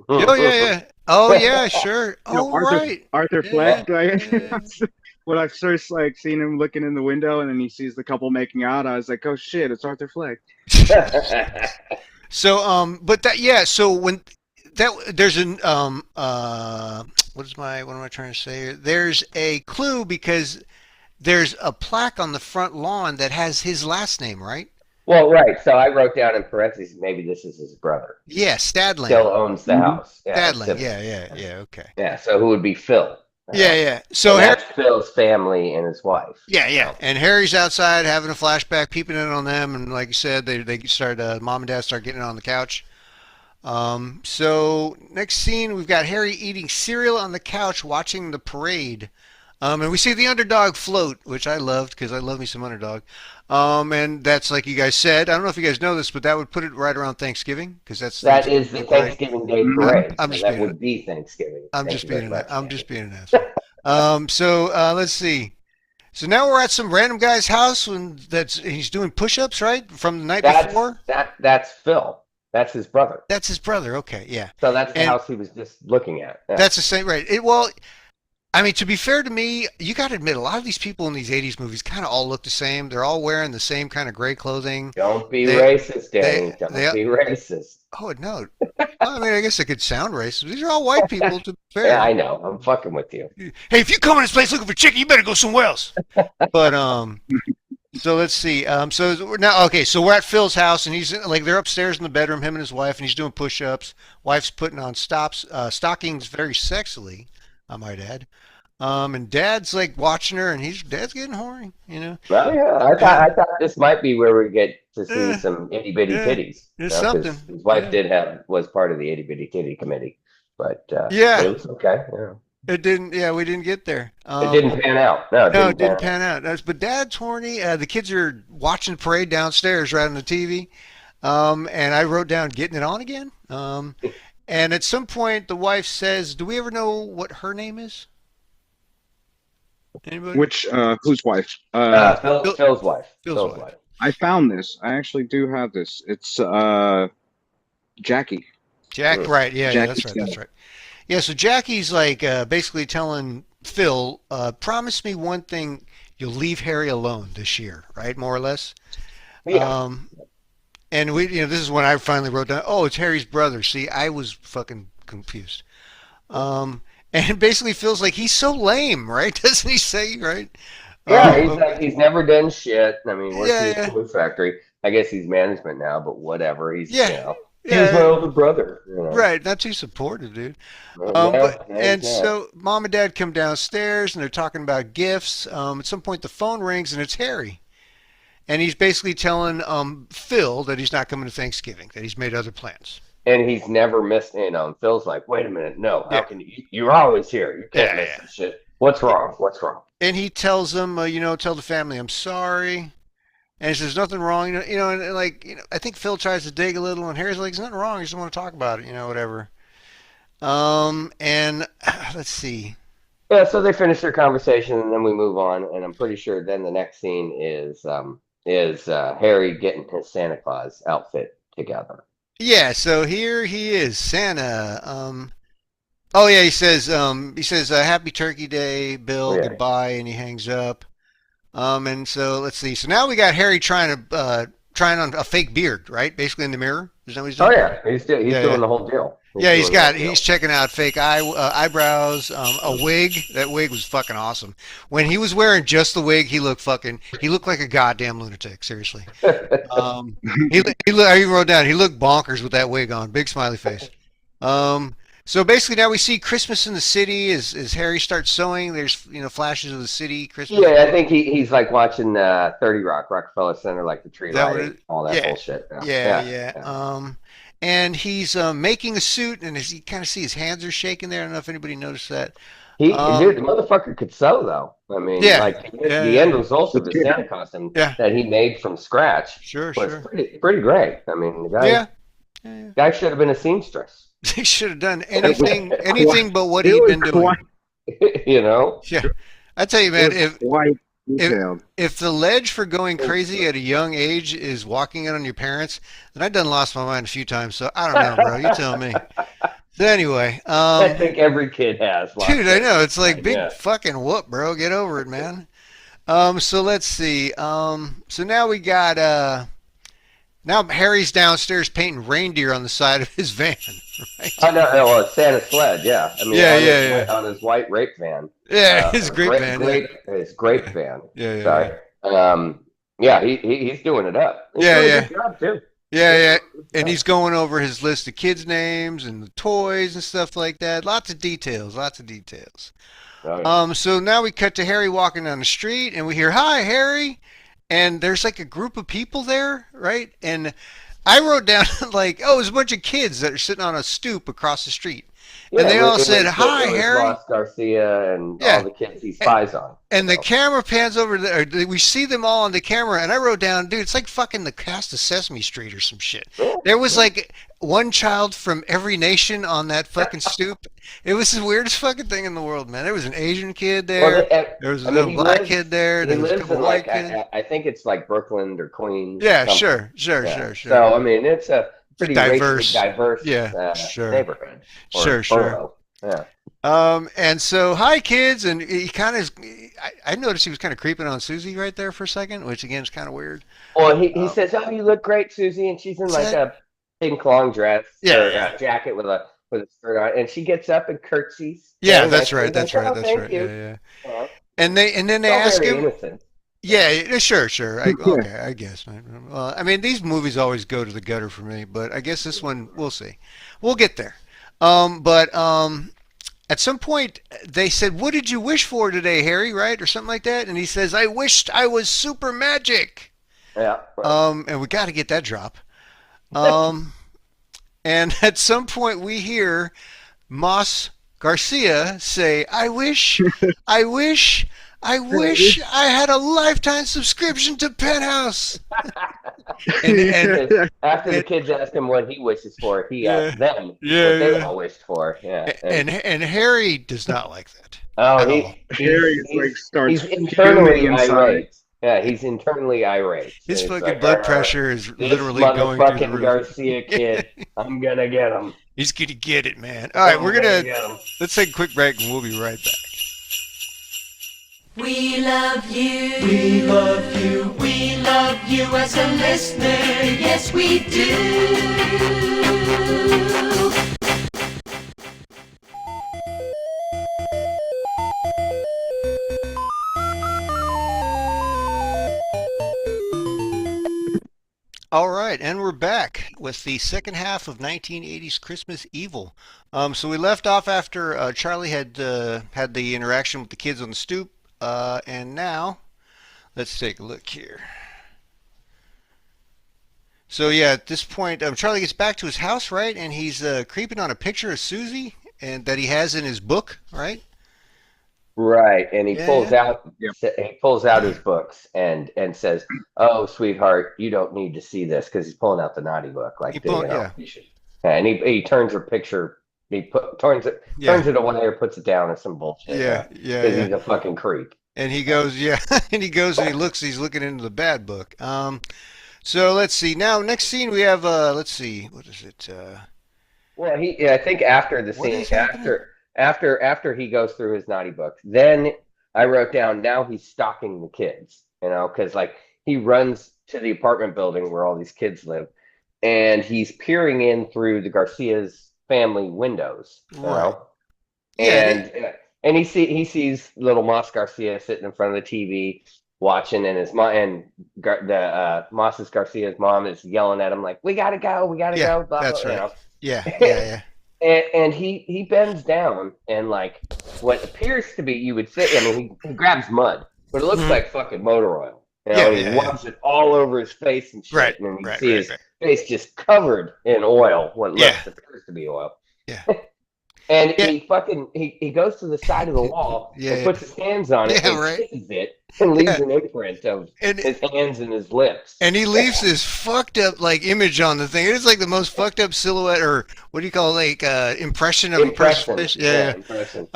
[SPEAKER 3] Oh yeah. Oh yeah, sure. Oh
[SPEAKER 5] Arthur Fleck. When I first seeing him looking in the window and then he sees the couple making out, I was like, oh shit, it's Arthur Fleck.
[SPEAKER 3] So so when there's an what am I trying to say here? There's a clue because there's a plaque on the front lawn that has his last name, right?
[SPEAKER 4] Well, right. So I wrote down in parentheses, maybe this is his brother.
[SPEAKER 3] Yeah, Stadling.
[SPEAKER 4] Still owns the house.
[SPEAKER 3] Yeah, Stadling. Yeah. Okay.
[SPEAKER 4] Yeah. So who would be Phil?
[SPEAKER 3] Yeah. So
[SPEAKER 4] that's Phil's family and his wife.
[SPEAKER 3] Yeah. And Harry's outside having a flashback, peeping in on them, and like you said, they start mom and dad start getting on the couch. So next scene, we've got Harry eating cereal on the couch, watching the parade. And we see the underdog float, which I loved because I love me some underdog. And that's like you guys said. I don't know if you guys know this, but that would put it right around Thanksgiving because
[SPEAKER 4] that is the Thanksgiving Day parade. That would be Thanksgiving.
[SPEAKER 3] I'm just being an asshole. So let's see. So now we're at some random guy's house he's doing push-ups, right, from the night before.
[SPEAKER 4] That's Phil. That's his brother.
[SPEAKER 3] That's his brother. Okay, yeah.
[SPEAKER 4] So that's the house he was just looking at. Yeah.
[SPEAKER 3] That's the same, right? Well, I mean, to be fair to me, you got to admit, a lot of these people in these 80s movies kind of all look the same. They're all wearing the same kind of gray clothing.
[SPEAKER 4] Don't be racist, Danny. Don't be racist.
[SPEAKER 3] Oh, no. Well, I mean, I guess it could sound racist. These are all white people, to be fair.
[SPEAKER 4] Yeah, I know. I'm fucking with you.
[SPEAKER 3] Hey, if you come in this place looking for chicken, you better go somewhere else. But, so let's see. So we're at Phil's house, and he's like, they're upstairs in the bedroom, him and his wife, and he's doing push-ups. Wife's putting on stockings very sexily, I might add. And Dad's like watching her, and Dad's getting horny, you know.
[SPEAKER 4] Well, yeah, I thought this might be where we get to see some itty bitty titties.
[SPEAKER 3] There's something.
[SPEAKER 4] His wife was part of the itty bitty titty committee, but but it was okay. Yeah.
[SPEAKER 3] It didn't. Yeah, we didn't get there.
[SPEAKER 4] It didn't pan out. No,
[SPEAKER 3] it didn't pan out. But Dad's horny. The kids are watching the parade downstairs, right on the TV. And I wrote down getting it on again. And at some point, the wife says, "Do we ever know what her name is?" Anybody?
[SPEAKER 5] Whose wife?
[SPEAKER 4] Phil's wife. Phil's wife.
[SPEAKER 5] I found this. I actually do have this. It's Jackie.
[SPEAKER 3] Right? Yeah, that's right. That's right. Yeah, so Jackie's like basically telling Phil, promise me one thing, you'll leave Harry alone this year, right? More or less. Yeah. And this is when I finally wrote down, oh, it's Harry's brother. See, I was fucking confused. And it basically feels like he's so lame, right? Doesn't he say, right?
[SPEAKER 4] Yeah, he's never done shit. I mean, working at the food factory. I guess he's management now, but whatever. He's he's my older brother. You know.
[SPEAKER 3] Right, not too supportive, dude. So mom and dad come downstairs and they're talking about gifts. At some point the phone rings and it's Harry. And he's basically telling Phil that he's not coming to Thanksgiving, that he's made other plans.
[SPEAKER 4] And he's never missed in on. Phil's like, wait a minute, no, how can you're always here. You can't miss this shit. What's wrong?
[SPEAKER 3] And he tells them, tell the family I'm sorry. And he says, nothing wrong, I think Phil tries to dig a little, and Harry's like, there's nothing wrong, I just want to talk about it, whatever. And let's see.
[SPEAKER 4] Yeah, so they finish their conversation, and then we move on, and I'm pretty sure then the next scene is Harry getting his Santa Claus outfit together.
[SPEAKER 3] Yeah, so here he is, Santa. He says, Happy Turkey Day, Bill, goodbye, and he hangs up. And so let's see. So now we got Harry trying on a fake beard, right? Basically in the mirror. Is that what he's doing?
[SPEAKER 4] Oh yeah, he's doing the whole deal.
[SPEAKER 3] He's checking out fake eyebrows, a wig. That wig was fucking awesome. When he was wearing just the wig, he looked like a goddamn lunatic. Seriously. I even wrote down he looked bonkers with that wig on. Big smiley face. So basically now we see Christmas in the city as Harry starts sewing. There's flashes of the city Christmas.
[SPEAKER 4] Yeah, I think he's like watching 30 Rock, Rockefeller Center, like the tree lighting, all that bullshit.
[SPEAKER 3] Yeah. And he's making a suit, and as you kind of see his hands are shaking there. I don't know if anybody noticed that.
[SPEAKER 4] Dude, the motherfucker could sew though. I mean, the end result of the Santa costume that he made from scratch was pretty great. I mean, the guy should have been a seamstress.
[SPEAKER 3] He should have done anything but what he'd been doing.
[SPEAKER 4] Yeah.
[SPEAKER 3] I tell you, man, if the ledge for going crazy at a young age is walking in on your parents, then I've done lost my mind a few times. So I don't know, bro. You tell me. So anyway,
[SPEAKER 4] I think every kid has.
[SPEAKER 3] Dude, I know it's like big fucking whoop, bro. Get over it, man. So let's see. So now we got now Harry's downstairs painting reindeer on the side of his van. Right?
[SPEAKER 4] I know. Well, it's Santa's sled. Yeah. I mean, on his white rape van.
[SPEAKER 3] Yeah, his grape van.
[SPEAKER 4] His grape van.
[SPEAKER 3] Yeah.
[SPEAKER 4] Sorry. He's doing it up. He's doing a good job too.
[SPEAKER 3] Yeah. And he's going over his list of kids' names and the toys and stuff like that. Lots of details.
[SPEAKER 4] Oh, yeah.
[SPEAKER 3] So now we cut to Harry walking down the street, and we hear, "Hi, Harry," and there's like a group of people there, right? And I wrote down like, "Oh, it's a bunch of kids that are sitting on a stoop across the street," and they all said, "Hi, Harry."
[SPEAKER 4] Ross Garcia and all the kids he spies on.
[SPEAKER 3] And the camera pans over there. We see them all on the camera, and I wrote down, dude, it's like fucking the cast of Sesame Street or some shit. There was like one child from every nation on that fucking stoop. It was the weirdest fucking thing in the world, man. There was an Asian kid there. There was a little black kid there. There was a couple white kids.
[SPEAKER 4] I think it's like Brooklyn or Queens.
[SPEAKER 3] Yeah, sure.
[SPEAKER 4] So I mean, it's a pretty diverse neighborhood.
[SPEAKER 3] Sure.
[SPEAKER 4] Yeah.
[SPEAKER 3] And so, hi kids, and he kind of, I noticed he was kind of creeping on Susie right there for a second, which again is kind of weird.
[SPEAKER 4] Well, he says, "Oh, you look great, Susie," and she's in like a pink long dress, jacket with a skirt on, and she gets up and curtsies.
[SPEAKER 3] Yeah, that's right. Yeah. And then they ask him.
[SPEAKER 4] Innocent.
[SPEAKER 3] Yeah, sure. Okay, I guess. Well, I mean, these movies always go to the gutter for me, but I guess this one, we'll see. We'll get there. But at some point, they said, "What did you wish for today, Harry?" Right, or something like that. And he says, "I wished I was super magic."
[SPEAKER 4] Yeah. Right.
[SPEAKER 3] And we got to get that drop. And at some point, we hear Moss Garcia say, "I wish I had a lifetime subscription to Penthouse."
[SPEAKER 4] and after the kids ask him what he wishes for, he asked them what they all wished for. Yeah.
[SPEAKER 3] And Harry does not like that.
[SPEAKER 4] Oh,
[SPEAKER 5] he's
[SPEAKER 4] internally irate. Yeah, he's internally irate.
[SPEAKER 3] His fucking blood pressure is literally going through the roof.
[SPEAKER 4] Garcia kid, I'm gonna get him.
[SPEAKER 3] He's gonna get it, man. All right, let's take a quick break and we'll be right back.
[SPEAKER 9] We love you. We love you. We love you as a listener. Yes, we do.
[SPEAKER 3] All right, and we're back with the second half of 1980's Christmas Evil. So we left off after Charlie had had the interaction with the kids on the stoop. And now, let's take a look here. So yeah, at this point, Charlie gets back to his house, right? And he's creeping on a picture of Susie and that he has in his book, right?
[SPEAKER 4] Right, and he pulls out his books and says, "Oh, sweetheart, you don't need to see this," because he's pulling out the naughty book, like you should. And he turns her picture. He turns it away or puts it down or some bullshit. Because he's a fucking creep.
[SPEAKER 3] And he goes, and he goes and he's looking into the bad book. So let's see. Now, next scene we have, let's see, what is it?
[SPEAKER 4] Well, I think after the scene, after he goes through his naughty books, then I wrote down, now he's stalking the kids, because like he runs to the apartment building where all these kids live, and he's peering in through the Garcia's family windows, and he sees little Moss Garcia sitting in front of the TV watching, and his mom and Moss Garcia's mom is yelling at him like, "We gotta go, blah,
[SPEAKER 3] that's
[SPEAKER 4] blah,"
[SPEAKER 3] right. Yeah.
[SPEAKER 4] And he bends down and like what appears to be, you would say, he grabs mud, but it looks like fucking motor oil. He wipes it all over his face and shit, and you see his face just covered in oil, what appears to be oil.
[SPEAKER 3] Yeah.
[SPEAKER 4] And he goes to the side of the wall and puts his hands on it and kisses it and leaves an imprint of his hands and his lips.
[SPEAKER 3] And he leaves this fucked up like image on the thing. It's like the most fucked up silhouette, or what do you call it, like impression of a person.
[SPEAKER 4] Impression.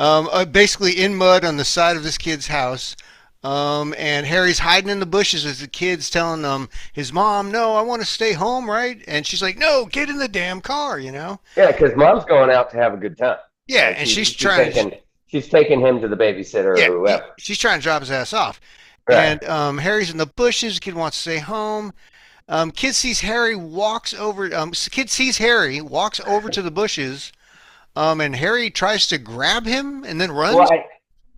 [SPEAKER 3] Basically in mud on the side of this kid's house. And Harry's hiding in the bushes as the kid's telling his mom, "No, I want to stay home," right? And she's like, "No, get in the damn car," Yeah,
[SPEAKER 4] because mom's going out to have a good time.
[SPEAKER 3] Yeah, and she's trying.
[SPEAKER 4] She's taking him to the babysitter or whoever.
[SPEAKER 3] She's trying to drop his ass off.
[SPEAKER 4] Right.
[SPEAKER 3] And Harry's in the bushes. Kid wants to stay home. Kid sees Harry, walks over. Kid sees Harry, walks over to the bushes, and Harry tries to grab him and then runs.
[SPEAKER 4] Well,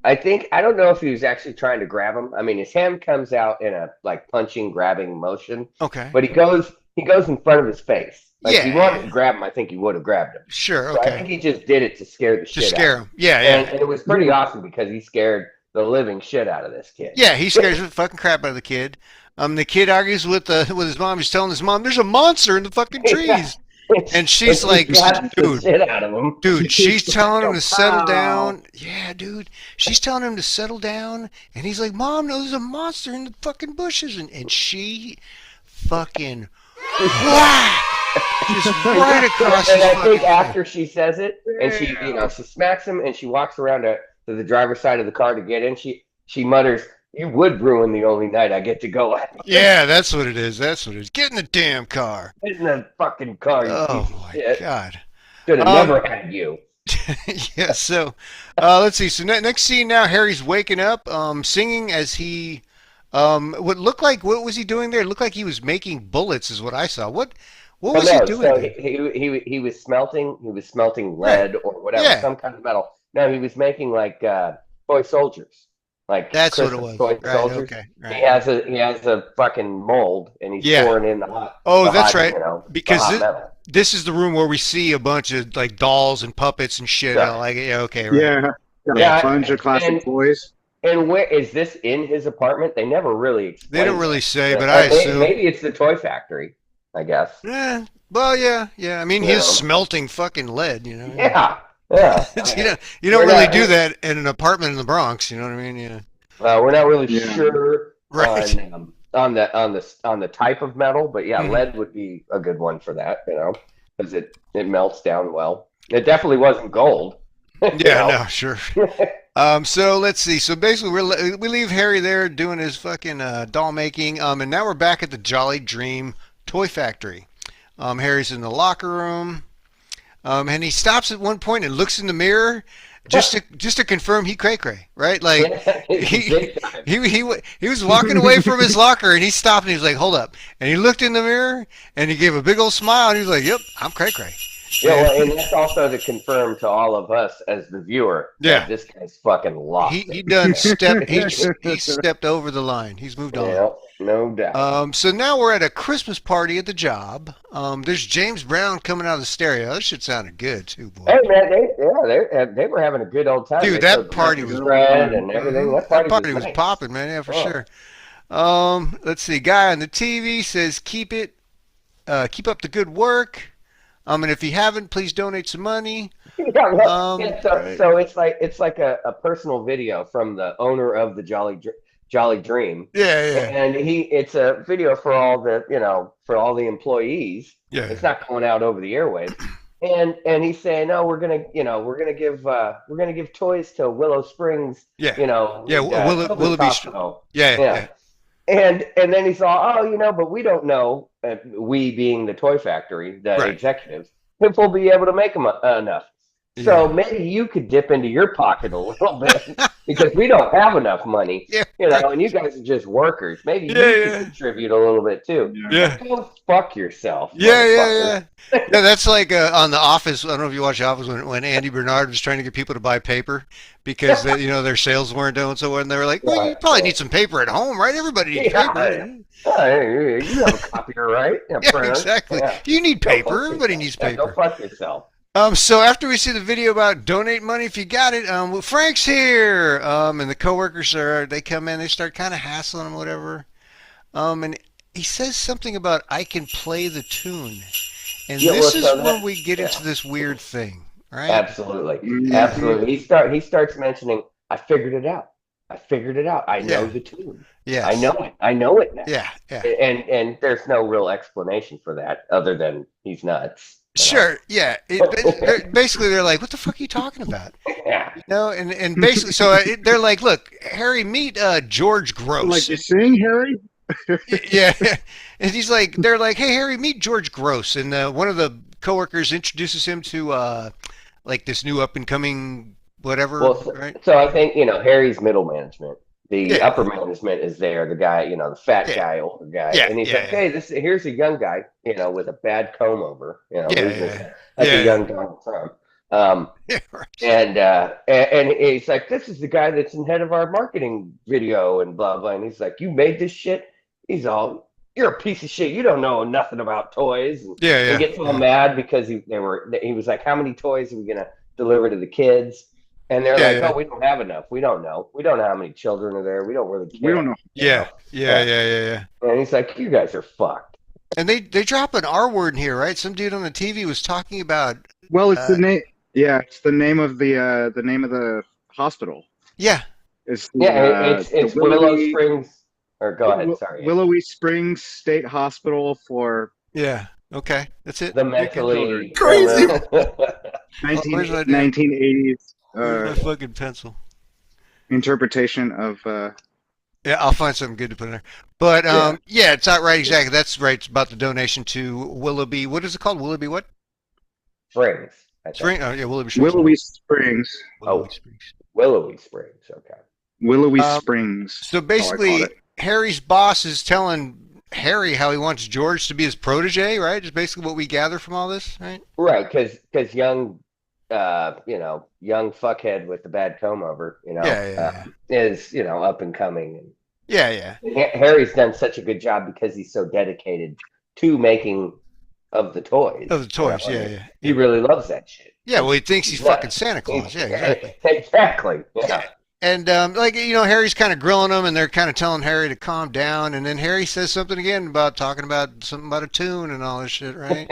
[SPEAKER 4] I don't know if he was actually trying to grab him. His hand comes out in a like punching, grabbing motion.
[SPEAKER 3] Okay.
[SPEAKER 4] But he goes he goes in front of his face. Like,
[SPEAKER 3] Yeah,
[SPEAKER 4] he wanted to grab him, I think he would have grabbed him.
[SPEAKER 3] Sure,
[SPEAKER 4] So
[SPEAKER 3] okay.
[SPEAKER 4] I think he just did it to scare the shit out of him.
[SPEAKER 3] Yeah,
[SPEAKER 4] And it was pretty awesome because he scared the living shit out of this kid.
[SPEAKER 3] Yeah, he scares the fucking crap out of the kid. The kid argues with his mom. He's telling his mom, "There's a monster in the fucking trees," and she's like, "Dude,
[SPEAKER 4] shit out of him.
[SPEAKER 3] Dude, she's telling him to settle down. Yeah, dude, she's telling him to settle down, and he's like, "Mom, no, there's a monster in the fucking bushes," and she fucking whack, just right across his
[SPEAKER 4] And I think
[SPEAKER 3] fucking
[SPEAKER 4] after she says it, and she, she smacks him, and she walks around to the driver's side of the car to get in. She mutters, "You would ruin the only night I get to go out."
[SPEAKER 3] Yeah, that's what it is. That's what it is. Get in the damn car.
[SPEAKER 4] Get in the fucking car.
[SPEAKER 3] Oh my God.
[SPEAKER 4] Should have never had you.
[SPEAKER 3] Yeah. So, let's see. So next scene now, Harry's waking up, singing as he, what was he doing there? It looked like he was making bullets, is what I saw. What was he doing?
[SPEAKER 4] So
[SPEAKER 3] there?
[SPEAKER 4] he was smelting lead or whatever, some kind of metal. No, he was making like toy soldiers. Like
[SPEAKER 3] that's
[SPEAKER 4] Christmas
[SPEAKER 3] what it was.
[SPEAKER 4] Toy soldiers.
[SPEAKER 3] Okay. Right.
[SPEAKER 4] He has a fucking mold, and he's pouring in the hot.
[SPEAKER 3] Oh, that's
[SPEAKER 4] hot,
[SPEAKER 3] right. Because this is the room where we see a bunch of like dolls and puppets and shit.
[SPEAKER 4] Yeah.
[SPEAKER 3] Like, okay, right.
[SPEAKER 5] Yeah, a bunch of classic toys.
[SPEAKER 4] And where is this in his apartment? They never really explain.
[SPEAKER 3] They don't really say, but I assume
[SPEAKER 4] maybe it's the toy factory. I guess.
[SPEAKER 3] Yeah. Well, yeah. I mean, he's smelting fucking lead.
[SPEAKER 4] Yeah.
[SPEAKER 3] you don't really do that in an apartment in the Bronx. You know what I mean? Yeah.
[SPEAKER 4] We're not really sure
[SPEAKER 3] right.
[SPEAKER 4] on the type of metal, but lead would be a good one for that. Because it melts down well. It definitely wasn't gold.
[SPEAKER 3] No, sure. So let's see. So basically, we leave Harry there doing his fucking doll making. And now we're back at the Jolly Dream toy factory. Harry's in the locker room. And he stops at one point and looks in the mirror just to confirm he cray-cray, right? Like he was walking away from his locker and he stopped and he was like, "Hold up." And he looked in the mirror and he gave a big old smile and he was like, "Yep, I'm cray-cray."
[SPEAKER 4] Yeah, well, and that's also to confirm to all of us as the viewer that this guy's fucking lost.
[SPEAKER 3] He stepped over the line. He's moved on.
[SPEAKER 4] Yeah, no doubt.
[SPEAKER 3] So now we're at a Christmas party at the job. There's James Brown coming out of the stereo. That shit sounded good too, boy.
[SPEAKER 4] Hey man, they were having a good old time.
[SPEAKER 3] Dude, that party was
[SPEAKER 4] red and everything. That party was
[SPEAKER 3] popping, man. Yeah, for sure. Let's see. Guy on the TV says, "Keep up the good work. And if you haven't, please donate some money."
[SPEAKER 4] So it's like a personal video from the owner of the Jolly Dream.
[SPEAKER 3] Yeah.
[SPEAKER 4] And it's a video for all the employees.
[SPEAKER 3] Yeah.
[SPEAKER 4] It's not going out over the airwaves. And he's saying, "No, we're gonna give toys to Willow Springs."
[SPEAKER 3] Yeah.
[SPEAKER 4] Willoughby.
[SPEAKER 3] Yeah.
[SPEAKER 4] And then he saw, but we don't know, we being the toy factory, the executives, if we'll be able to make them enough. So maybe you could dip into your pocket a little bit because we don't have enough money, and you guys are just workers. Maybe you could contribute a little bit too.
[SPEAKER 3] Yeah.
[SPEAKER 4] Go fuck yourself.
[SPEAKER 3] Yeah. That's like on The Office. I don't know if you watch The Office when Andy Bernard was trying to get people to buy paper because their sales weren't doing so well, and they were like, "Well, you probably need some paper at home, right? Everybody needs paper."
[SPEAKER 4] You have a copier, right?
[SPEAKER 3] Exactly.
[SPEAKER 4] Yeah.
[SPEAKER 3] You need paper. Everybody needs paper.
[SPEAKER 4] Go fuck yourself.
[SPEAKER 3] So after we see the video about donate money if you got it, Frank's here, and the coworkers they come in, they start kind of hassling him, whatever, and he says something about "I can play the tune," and this is when we get into this weird thing, right?
[SPEAKER 4] Absolutely. He starts mentioning, "I figured it out. I know the tune.
[SPEAKER 3] Yeah,
[SPEAKER 4] I know it now."
[SPEAKER 3] Yeah.
[SPEAKER 4] And there's no real explanation for that other than he's nuts.
[SPEAKER 3] Sure, yeah. Basically, they're like, "What the fuck are you talking about?"
[SPEAKER 4] Yeah.
[SPEAKER 3] And basically, so they're like, "Look, Harry, meet George Gross."
[SPEAKER 5] Like you sing, Harry?
[SPEAKER 3] Yeah. And they're like, "Hey, Harry, meet George Gross." And one of the coworkers introduces him to like this new up and coming whatever.
[SPEAKER 4] Well,
[SPEAKER 3] right?
[SPEAKER 4] So I think Harry's middle management. The upper management is there, the guy, the fat guy, older guy. And he's like, "Hey, here's a young guy, with a bad comb over, like a young Donald Trump." And he's like, "This is the guy that's in head of our marketing video and blah, blah." And he's like, "You made this shit?" He's all, you're a piece of shit. You don't know nothing about toys. And
[SPEAKER 3] Yeah.
[SPEAKER 4] He gets all mad because he was like, how many toys are we gonna deliver to the kids? And they're like, oh, we don't have enough. We don't know. We don't know how many children are there. We don't really care.
[SPEAKER 5] We don't know.
[SPEAKER 3] Yeah.
[SPEAKER 4] And he's like, you guys are fucked.
[SPEAKER 3] And they drop an R word in here, right? Some dude on the TV was talking about.
[SPEAKER 5] Well, it's the name. Yeah, it's the name of the hospital.
[SPEAKER 3] Yeah.
[SPEAKER 4] It's Willow Springs. Or go ahead. Sorry.
[SPEAKER 5] Willowy Springs State Hospital for.
[SPEAKER 3] Yeah. Okay, that's it.
[SPEAKER 4] The mentally
[SPEAKER 1] crazy.
[SPEAKER 5] 1980s.
[SPEAKER 3] My fucking pencil.
[SPEAKER 5] Interpretation of.
[SPEAKER 3] Yeah, I'll find something good to put in there. But it's not right exactly. That's right. It's about the donation to Willoughby. What is it called? Willoughby what?
[SPEAKER 4] Springs.
[SPEAKER 3] Oh yeah, Willoughby Springs.
[SPEAKER 5] Willowy Springs.
[SPEAKER 4] Willowy Springs. Okay.
[SPEAKER 5] Willowy Springs.
[SPEAKER 3] So basically, Harry's boss is telling Harry how he wants George to be his protege, right? Is basically what we gather from all this, right?
[SPEAKER 4] Right, because young fuckhead with the bad comb over, is up and coming. And Harry's done such a good job because he's so dedicated to making of the toys. He really loves that shit.
[SPEAKER 3] Yeah, well, he thinks he's fucking Santa Claus. Yeah, exactly.
[SPEAKER 4] Exactly. Yeah.
[SPEAKER 3] And Harry's kind of grilling him, and they're kind of telling Harry to calm down. And then Harry says something again about talking about something about a tune and all this shit, right?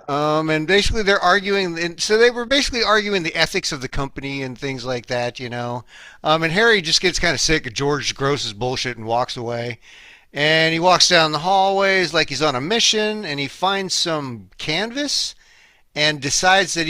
[SPEAKER 3] And basically they're arguing, and so they were basically arguing the ethics of the company and things like that, And Harry just gets kind of sick of George Gross's bullshit and walks away. And he walks down the hallways like he's on a mission, and he finds some canvas, and decides that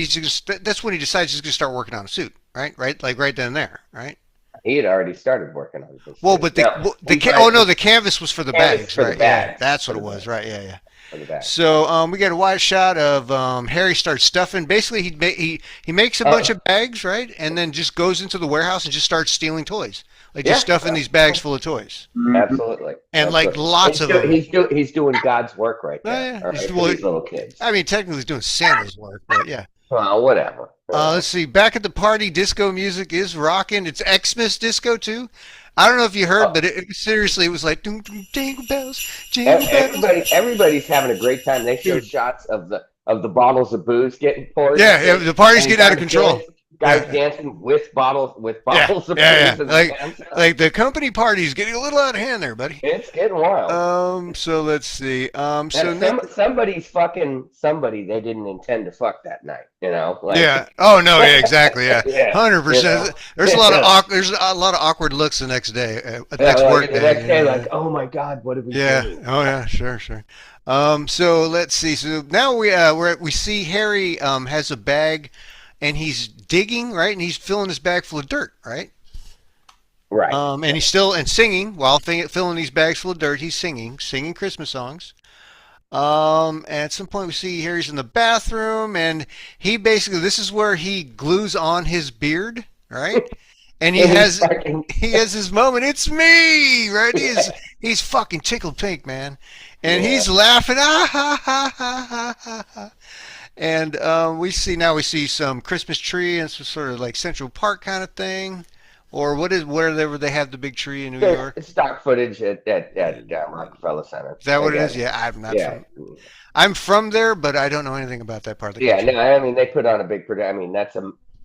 [SPEAKER 3] that's when he decides he's going to start working on a suit. Right, like right then and there, right?
[SPEAKER 4] He had already started working on this.
[SPEAKER 3] Well, but the canvas was for the bags, right? Yeah, that's what it was, right? Yeah. For the bags. So we get a wide shot of Harry starts stuffing. Basically, he makes a bunch of bags, right, and then just goes into the warehouse and just starts stealing toys, just stuffing these bags full of toys.
[SPEAKER 4] Absolutely.
[SPEAKER 3] And lots of them.
[SPEAKER 4] He's doing God's work right there.
[SPEAKER 3] Yeah. For these little kids. I mean, technically, he's doing Santa's work, but yeah.
[SPEAKER 4] Well, whatever.
[SPEAKER 3] Let's see. Back at the party, disco music is rocking. It's Xmas disco too. I don't know if you heard, but seriously, it was like jingle bells, jingle bells.
[SPEAKER 4] Everybody's having a great time. They show shots of the bottles of booze getting poured.
[SPEAKER 3] Yeah, the party's getting out of control.
[SPEAKER 4] Guys dancing with bottles of booze.
[SPEAKER 3] Like the company party's getting a little out of hand there, buddy.
[SPEAKER 4] It's getting wild.
[SPEAKER 3] So let's see.
[SPEAKER 4] Somebody's fucking somebody they didn't intend to fuck that night.
[SPEAKER 3] Oh no. Yeah. Exactly. Yeah. 100%. There's a lot of awkward looks the next day. Next work day.
[SPEAKER 4] The next day, like, oh my God, what did we do?
[SPEAKER 3] Oh yeah. Sure. So let's see. So now we see Harry has a bag. And he's digging, right? And he's filling his bag full of dirt, right?
[SPEAKER 4] Right.
[SPEAKER 3] And he's still singing while filling these bags full of dirt. He's singing Christmas songs. And at some point we see Harry's in the bathroom, and this is where he glues on his beard, right? And he has his moment. It's me, right? He's fucking tickled pink, man, and he's laughing. And we see some Christmas tree and some sort of like Central Park kind of thing, or wherever they have the big tree in New York.
[SPEAKER 4] It's stock footage at Rockefeller Center.
[SPEAKER 3] Is that what it is? Yeah, I'm not. I'm from there, but I don't know anything about that part of the country.
[SPEAKER 4] I mean they put on a big production.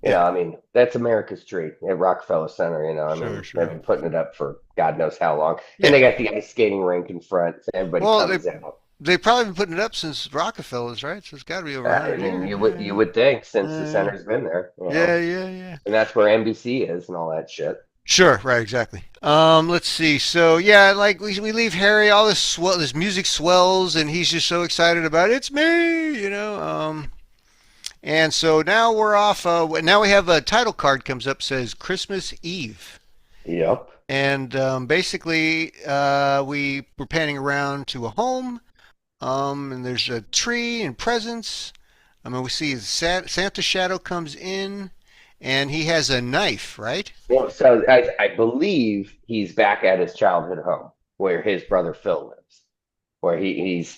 [SPEAKER 4] I mean that's America's tree at Rockefeller Center. Sure. They've been putting it up for God knows how long, and they got the ice skating rink in front. So everybody comes out.
[SPEAKER 3] They've probably been putting it up since Rockefeller's, right? So it's got to be over 100 years.
[SPEAKER 4] You would think, since the center's been there.
[SPEAKER 3] Yeah.
[SPEAKER 4] And that's where NBC is and all that shit.
[SPEAKER 3] Sure, right, exactly. Let's see. So we leave Harry. All this music swells, and he's just so excited about it. It's me, And so now we're off. Now we have a title card comes up, says Christmas Eve.
[SPEAKER 4] Yep.
[SPEAKER 3] And basically, we're panning around to a home. And there's a tree and presents. We see Santa Shadow comes in, and he has a knife, right?
[SPEAKER 4] Well, so I believe he's back at his childhood home where his brother Phil lives, where he's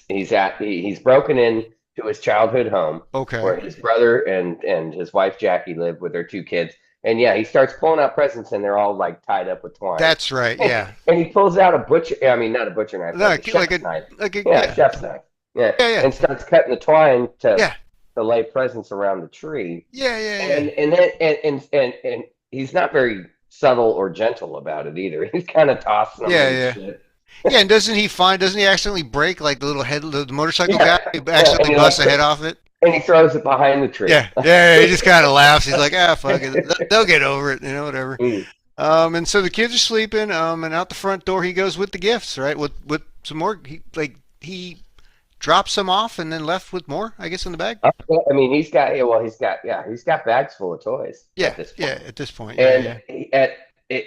[SPEAKER 4] broken in to his childhood home,
[SPEAKER 3] okay,
[SPEAKER 4] where his brother and his wife Jackie live with their two kids. And yeah, he starts pulling out presents, and they're all like tied up with twine.
[SPEAKER 3] That's right. Yeah.
[SPEAKER 4] And he pulls out a butcher. I mean, not a butcher knife,
[SPEAKER 3] No,
[SPEAKER 4] like a chef's knife.
[SPEAKER 3] yeah,
[SPEAKER 4] chef's knife. Yeah.
[SPEAKER 3] Yeah.
[SPEAKER 4] And starts cutting the twine
[SPEAKER 3] Yeah.
[SPEAKER 4] to lay presents around the tree.
[SPEAKER 3] Yeah.
[SPEAKER 4] And then he's not very subtle or gentle about it either. He's kind of tossing them.
[SPEAKER 3] Yeah.
[SPEAKER 4] Shit.
[SPEAKER 3] Yeah, and doesn't he accidentally break like the little head, the motorcycle guy? He accidentally busts the head off it.
[SPEAKER 4] And he throws it behind the tree.
[SPEAKER 3] Yeah. He just kind of laughs. He's like, fuck it, they'll get over it, whatever. And so the kids are sleeping. And out the front door he goes with the gifts, right? With some more. He dropped some off and then left with more, I guess, in the bag.
[SPEAKER 4] I mean, he's got bags full of toys.
[SPEAKER 3] Yeah, at this point.
[SPEAKER 4] And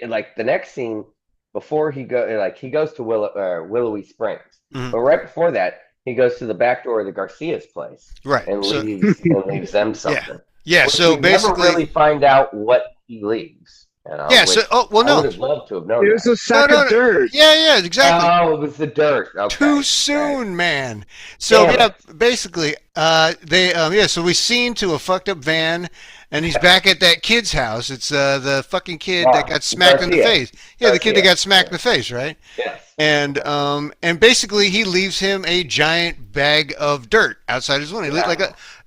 [SPEAKER 4] like the next scene, before he goes to Willowy Springs, but right before that, he goes to the back door of the Garcia's place,
[SPEAKER 3] right,
[SPEAKER 4] and leaves them something.
[SPEAKER 3] Yeah. So basically,
[SPEAKER 4] never really find out what he leaves.
[SPEAKER 3] No.
[SPEAKER 4] I would have loved to have known.
[SPEAKER 5] It was a sack of dirt.
[SPEAKER 3] Yeah, exactly.
[SPEAKER 4] Oh, it was the dirt. Okay.
[SPEAKER 3] Too soon, man. So basically, so we seen to a fucked up van, and he's back at that kid's house. It's the fucking kid that got smacked in the face. Yeah, the kid that got smacked in the face, right?
[SPEAKER 4] Yes.
[SPEAKER 3] And basically he leaves him a giant bag of dirt outside his window.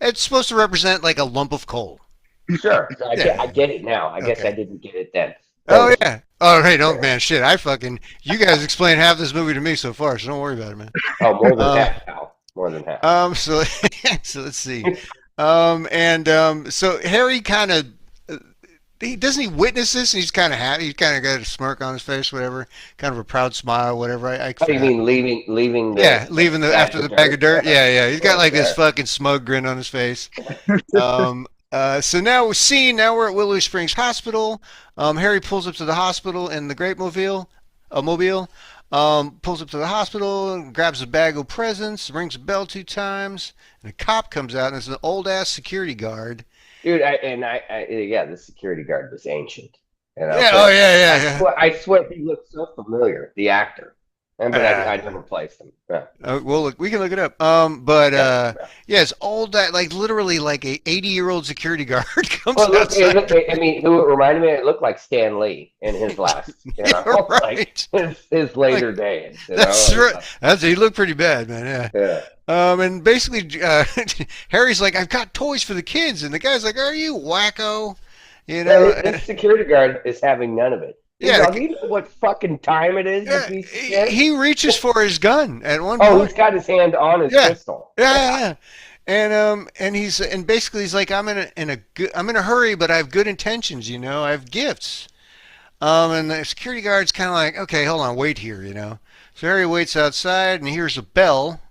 [SPEAKER 3] It's supposed to represent like a lump of coal.
[SPEAKER 4] Sure. I get it now. I guess I didn't get it then.
[SPEAKER 3] Oh, yeah. All right. Oh, man, shit. You guys explained half this movie to me so far, so don't worry about it, man.
[SPEAKER 4] Oh, more than half, pal. More than half.
[SPEAKER 3] So let's see. So Harry kind of, doesn't he witness this, and he's kind of happy. He's kind of got a smirk on his face, whatever, kind of a proud smile, whatever.
[SPEAKER 4] What do you mean leaving? Leaving
[SPEAKER 3] after the bag of dirt. Yeah. He's got like this fucking smug grin on his face. So now we're at Willow Springs Hospital. Harry pulls up to the hospital in the Great Mobile. Pulls up to the hospital, grabs a bag of presents, rings a bell 2 times, and a cop comes out, and it's an old ass security guard.
[SPEAKER 4] Dude, the security guard was ancient.
[SPEAKER 3] Yeah.
[SPEAKER 4] I swear he looked so familiar, the actor. But I never placed him. Yeah.
[SPEAKER 3] Well, we can look it up. It's old, that like literally like a 80-year-old security guard comes outside.
[SPEAKER 4] I mean, who it reminded me? It looked like Stan Lee in his last,
[SPEAKER 3] right.
[SPEAKER 4] Like his later days.
[SPEAKER 3] That's right. He looked pretty bad, man. Yeah. And basically, Harry's like, "I've got toys for the kids," and the guy's like, "Are you wacko?"
[SPEAKER 4] This security guard is having none of it.
[SPEAKER 3] Yeah,
[SPEAKER 4] you know what fucking time it is?
[SPEAKER 3] He reaches for his gun at one point.
[SPEAKER 4] Oh, he's got his hand on his pistol.
[SPEAKER 3] Yeah. And basically he's like, I'm in a hurry, but I have good intentions. I have gifts. And the security guard's kind of like, okay, hold on, wait here. So Harry waits outside and he hears a bell,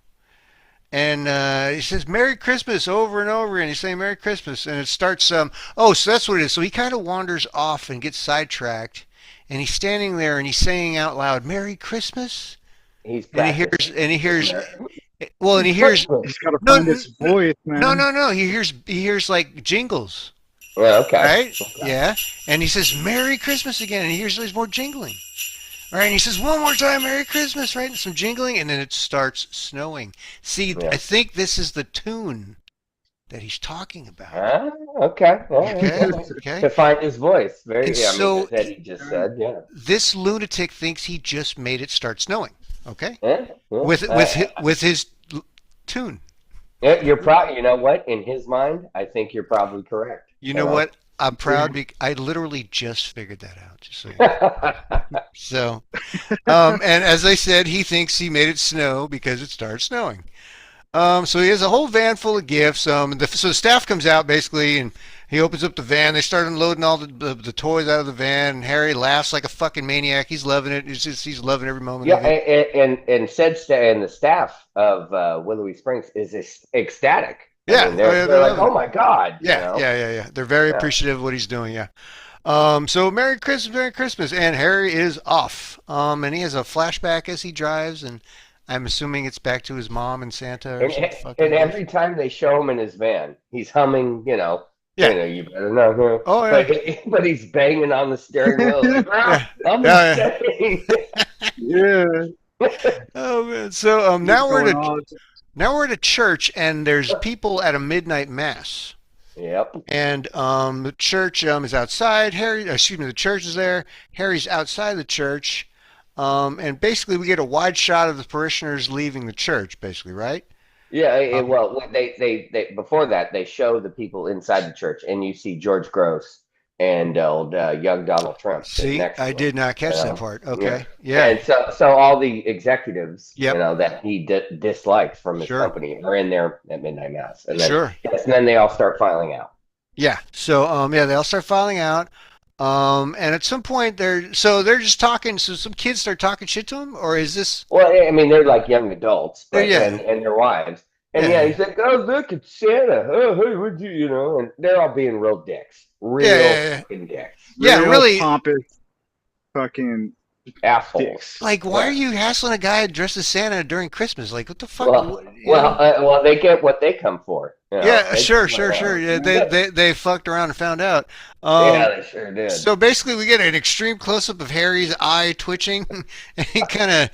[SPEAKER 3] and he says Merry Christmas over and over, and he's saying Merry Christmas, and it starts. So that's what it is. So he kind of wanders off and gets sidetracked. And he's standing there and he's saying out loud, "Merry Christmas."
[SPEAKER 4] He's
[SPEAKER 3] got to
[SPEAKER 5] find his voice, man.
[SPEAKER 3] No. He hears like jingles.
[SPEAKER 4] Well, okay.
[SPEAKER 3] Right?
[SPEAKER 4] Okay.
[SPEAKER 3] Yeah. And he says, "Merry Christmas" again, and he hears there's more jingling. All right, and he says one more time, "Merry Christmas," right? And some jingling, and then it starts snowing. See, I think this is the tune that he's talking about.
[SPEAKER 4] Okay.
[SPEAKER 3] Okay.
[SPEAKER 4] To find his voice.
[SPEAKER 3] That
[SPEAKER 4] he just said, yeah.
[SPEAKER 3] This lunatic thinks he just made it start snowing. Okay. With his tune.
[SPEAKER 4] Yeah, you're probably. You know what? In his mind, I think you're probably correct.
[SPEAKER 3] You know what? I'm proud. I literally just figured that out. Just so you know. So, and as I said, he thinks he made it snow because it started snowing. So he has a whole van full of gifts. So the staff comes out basically, and he opens up the van. They start unloading all the toys out of the van. And Harry laughs like a fucking maniac. He's loving it. He's loving every moment.
[SPEAKER 4] Yeah,
[SPEAKER 3] of it.
[SPEAKER 4] and the staff of Willowy Springs is ecstatic.
[SPEAKER 3] Yeah,
[SPEAKER 4] I mean, they're like, "Oh my god!"
[SPEAKER 3] Yeah. They're very appreciative of what he's doing. Yeah. So Merry Christmas, and Harry is off. And he has a flashback as he drives, and I'm assuming it's back to his mom and Santa.
[SPEAKER 4] And every time they show him in his van, he's humming, you better know.
[SPEAKER 3] Oh, yeah.
[SPEAKER 4] But he's banging on the steering wheel. Like,
[SPEAKER 3] Yeah. Oh, man. So now we're at a church, and there's people at a midnight mass.
[SPEAKER 4] Yep.
[SPEAKER 3] And the church is outside. The church is there. Harry's outside the church. And basically, we get a wide shot of the parishioners leaving the church, basically, right?
[SPEAKER 4] Yeah, well, they before that they show the people inside the church, and you see George Gross and old young Donald Trump sitting
[SPEAKER 3] See,
[SPEAKER 4] next to
[SPEAKER 3] I
[SPEAKER 4] him,
[SPEAKER 3] did not catch
[SPEAKER 4] you
[SPEAKER 3] that
[SPEAKER 4] know?
[SPEAKER 3] part.
[SPEAKER 4] Yeah.
[SPEAKER 3] Okay, yeah,
[SPEAKER 4] And so all the executives,
[SPEAKER 3] Yep.
[SPEAKER 4] that he disliked from his
[SPEAKER 3] Sure.
[SPEAKER 4] company are in there at midnight mass, and then
[SPEAKER 3] Sure.
[SPEAKER 4] yes, and then they all start filing out.
[SPEAKER 3] yeah. So, they all start filing out. And at some point, they're just talking. So some kids start talking shit to him, or is this?
[SPEAKER 4] Well, I mean, they're like young adults, but
[SPEAKER 3] Yeah.
[SPEAKER 4] and their wives. And
[SPEAKER 3] Yeah.
[SPEAKER 4] he's like, "Oh, look, it's Santa. Oh, hey, would you, and they're all being real dicks, real
[SPEAKER 3] Yeah.
[SPEAKER 4] fucking dicks,
[SPEAKER 3] Yeah,
[SPEAKER 5] Real
[SPEAKER 3] really.
[SPEAKER 5] pompous, fucking
[SPEAKER 4] assholes."
[SPEAKER 5] dicks.
[SPEAKER 3] Like, why
[SPEAKER 4] Yeah.
[SPEAKER 3] are you hassling a guy dressed as Santa during Christmas? Like, what the fuck?
[SPEAKER 4] Well, they get what they come for.
[SPEAKER 3] Yeah,
[SPEAKER 4] They
[SPEAKER 3] sure.
[SPEAKER 4] come around.
[SPEAKER 3] Yeah, they fucked around and found out.
[SPEAKER 4] Yeah, they sure did.
[SPEAKER 3] So basically, we get an extreme close up of Harry's eye twitching, and he kind of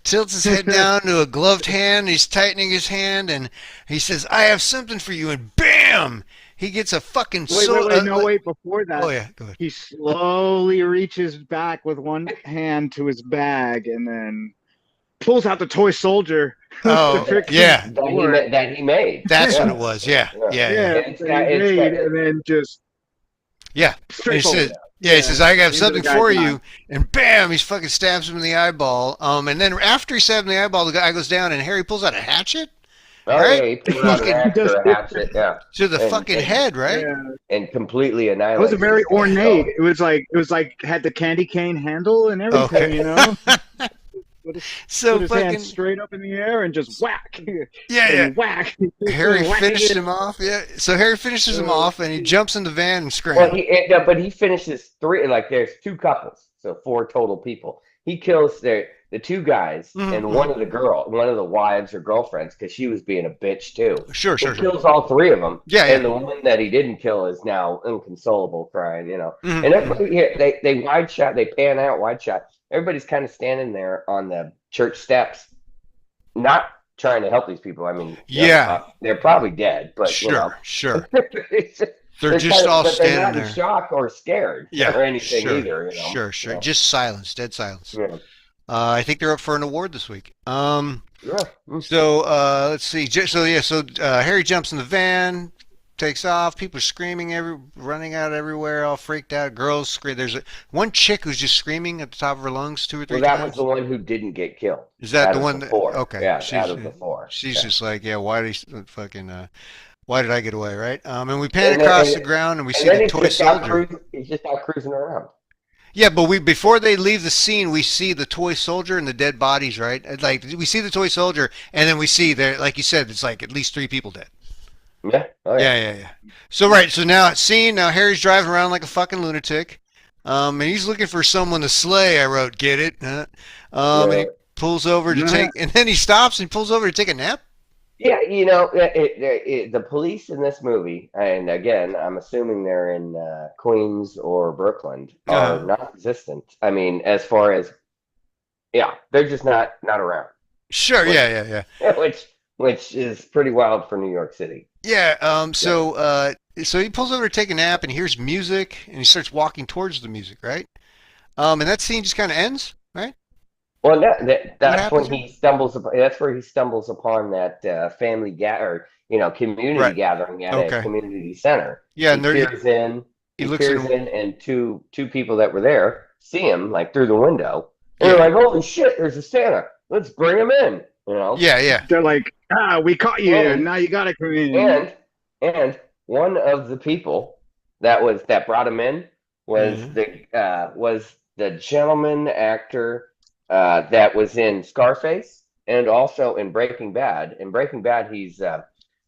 [SPEAKER 3] tilts his head down to a gloved hand. He's tightening his hand, and he says, "I have something for you," and bam, he gets a fucking
[SPEAKER 5] Wait, before that.
[SPEAKER 3] Oh yeah, go ahead.
[SPEAKER 5] He slowly reaches back with one hand to his bag and then pulls out the toy soldier.
[SPEAKER 3] Oh, yeah.
[SPEAKER 4] That he made.
[SPEAKER 3] That's
[SPEAKER 4] Yeah.
[SPEAKER 3] what it was. Yeah.
[SPEAKER 5] And then just
[SPEAKER 3] Yeah.
[SPEAKER 5] straight
[SPEAKER 3] He says,
[SPEAKER 5] forward.
[SPEAKER 3] he says, "I have
[SPEAKER 5] Into
[SPEAKER 3] something
[SPEAKER 5] the guy's
[SPEAKER 3] for
[SPEAKER 5] eye.
[SPEAKER 3] you," and bam, he fucking stabs him in the eyeball. And then after he stabs him in the eyeball, the guy goes down, and Harry pulls out a hatchet.
[SPEAKER 4] Oh,
[SPEAKER 3] Right?
[SPEAKER 4] yeah, he pulled out an axe or a hatchet, yeah,
[SPEAKER 3] To the
[SPEAKER 4] And-
[SPEAKER 3] fucking
[SPEAKER 4] and-
[SPEAKER 3] head, right?
[SPEAKER 5] Yeah.
[SPEAKER 4] and completely
[SPEAKER 5] It
[SPEAKER 4] annihilated.
[SPEAKER 5] was a very
[SPEAKER 4] this guy's
[SPEAKER 5] ornate.
[SPEAKER 4] skull.
[SPEAKER 5] It was like had the candy cane handle and everything,
[SPEAKER 3] Okay.
[SPEAKER 5] you know. Put
[SPEAKER 3] So
[SPEAKER 5] his
[SPEAKER 3] fucking
[SPEAKER 5] hand straight up in the air and just whack.
[SPEAKER 3] yeah.
[SPEAKER 5] And whack.
[SPEAKER 3] Harry
[SPEAKER 5] Whack
[SPEAKER 3] finished
[SPEAKER 5] it.
[SPEAKER 3] him off. Yeah. So Harry finishes him off, and he jumps in the van and screams.
[SPEAKER 4] Well, but he finishes three. Like there's two couples, so four total people. He kills the two guys
[SPEAKER 3] Mhm.
[SPEAKER 4] and one of the wives or girlfriends, because she was being a bitch too.
[SPEAKER 3] Sure.
[SPEAKER 4] He kills all three of them.
[SPEAKER 3] Yeah,
[SPEAKER 4] And
[SPEAKER 3] yeah.
[SPEAKER 4] the one that he didn't kill is now inconsolable, crying.
[SPEAKER 3] Mhm.
[SPEAKER 4] And everybody, they wide shot, they pan out wide shot. Everybody's kind of standing there on the church steps, not trying to help these people. I mean, they're probably dead, but
[SPEAKER 3] Sure.
[SPEAKER 4] it's just-
[SPEAKER 3] They're just all
[SPEAKER 4] but they're
[SPEAKER 3] standing
[SPEAKER 4] not in
[SPEAKER 3] there.
[SPEAKER 4] shock or scared or anything either.
[SPEAKER 3] Sure.
[SPEAKER 4] Yeah.
[SPEAKER 3] Just silence, dead silence.
[SPEAKER 4] Yeah.
[SPEAKER 3] I think they're up for an award this week.
[SPEAKER 4] Yeah.
[SPEAKER 3] So let's see. So Harry jumps in the van, takes off. People are screaming, running out everywhere, all freaked out. Girls scream. There's one chick who's just screaming at the top of her lungs 2 or 3
[SPEAKER 4] Well, that
[SPEAKER 3] times.
[SPEAKER 4] was the one who didn't get killed.
[SPEAKER 3] Is that
[SPEAKER 4] out
[SPEAKER 3] the
[SPEAKER 4] of
[SPEAKER 3] one?
[SPEAKER 4] four.
[SPEAKER 3] Okay.
[SPEAKER 4] Yeah,
[SPEAKER 3] She's,
[SPEAKER 4] out of the four.
[SPEAKER 3] She's
[SPEAKER 4] Yeah.
[SPEAKER 3] just like, yeah. Why did I get away? Right. And we pan across the ground and we see the toy soldier.
[SPEAKER 4] He's just out cruising around.
[SPEAKER 3] Yeah, but before they leave the scene, we see the toy soldier and the dead bodies, right? Like we see the toy soldier, and then we see there, like you said, it's like at least 3 people dead.
[SPEAKER 4] Yeah. Oh, yeah.
[SPEAKER 3] Yeah. So now Harry's driving around like a fucking lunatic, and he's looking for someone to slay. I wrote, get it? And he pulls over to take, and then he stops and pulls over to take a nap.
[SPEAKER 4] Yeah, the police in this movie, and again, I'm assuming they're in Queens or Brooklyn, are non-existent. I mean, as far as, they're just not around.
[SPEAKER 3] Sure, yeah.
[SPEAKER 4] Which is pretty wild for New York City.
[SPEAKER 3] Yeah. So he pulls over to take a nap and hears music, and he starts walking towards the music, right? And that scene just kind of ends, right?
[SPEAKER 4] Well, that's when
[SPEAKER 3] happens?
[SPEAKER 4] he stumbles upon. That's where he stumbles upon that family community
[SPEAKER 3] Right.
[SPEAKER 4] gathering at
[SPEAKER 3] Okay.
[SPEAKER 4] a community center.
[SPEAKER 3] Yeah,
[SPEAKER 4] he
[SPEAKER 3] and
[SPEAKER 4] peers in.
[SPEAKER 3] he
[SPEAKER 4] He
[SPEAKER 3] looks
[SPEAKER 4] peers
[SPEAKER 3] in-
[SPEAKER 4] in, and two people that were there see him like through the window, and they're like, "Holy shit! There's a Santa. Let's bring him in."
[SPEAKER 3] Yeah.
[SPEAKER 5] They're like, we caught you.
[SPEAKER 4] And-
[SPEAKER 5] now you gotta come in.
[SPEAKER 4] And one of the people that brought him in was the gentleman actor that was in Scarface and also in Breaking Bad. In Breaking Bad, he's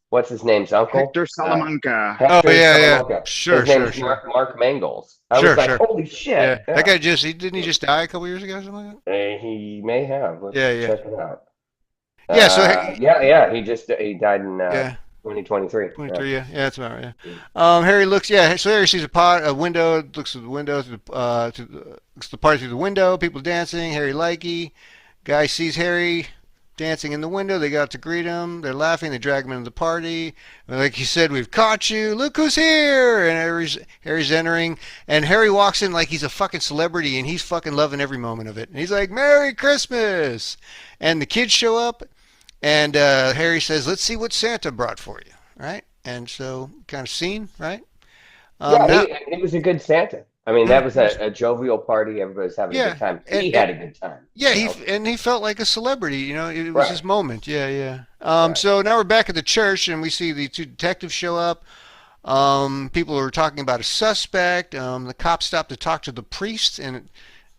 [SPEAKER 4] what's his name's uncle?
[SPEAKER 5] Hector Salamanca.
[SPEAKER 4] Hector Salamanca.
[SPEAKER 3] Yeah. Sure.
[SPEAKER 4] His name's Mark Mangles. I
[SPEAKER 3] Sure,
[SPEAKER 4] was like,
[SPEAKER 3] sure.
[SPEAKER 4] holy shit!
[SPEAKER 3] Yeah.
[SPEAKER 4] Yeah.
[SPEAKER 3] That guy didn't he just die a couple years ago or something like that?
[SPEAKER 4] He may have. Let's
[SPEAKER 3] Yeah.
[SPEAKER 4] check it out.
[SPEAKER 3] Yeah, so
[SPEAKER 4] he died in 2023.
[SPEAKER 3] 23, yeah, that's about right. Yeah. Harry looks. Yeah, so Harry sees a window. Looks through the window looks the party through the window. People dancing. Harry likey. Guy sees Harry, dancing in the window. They go out to greet him. They're laughing. They drag him into the party. And like he said, we've caught you. Look who's here. And Harry's entering. And Harry walks in like he's a fucking celebrity, and he's fucking loving every moment of it. And he's like, Merry Christmas. And the kids show up, and Harry says, let's see what Santa brought for you, right? And so kind of scene, right?
[SPEAKER 4] It was a good Santa. I mean, that was a jovial party. Everybody was having a good time. He had a good time.
[SPEAKER 3] Yeah, he felt like a celebrity. You know, it was his moment. Yeah. So now we're back at the church, and we see the two detectives show up. People are talking about a suspect. The cops stop to talk to the priest, and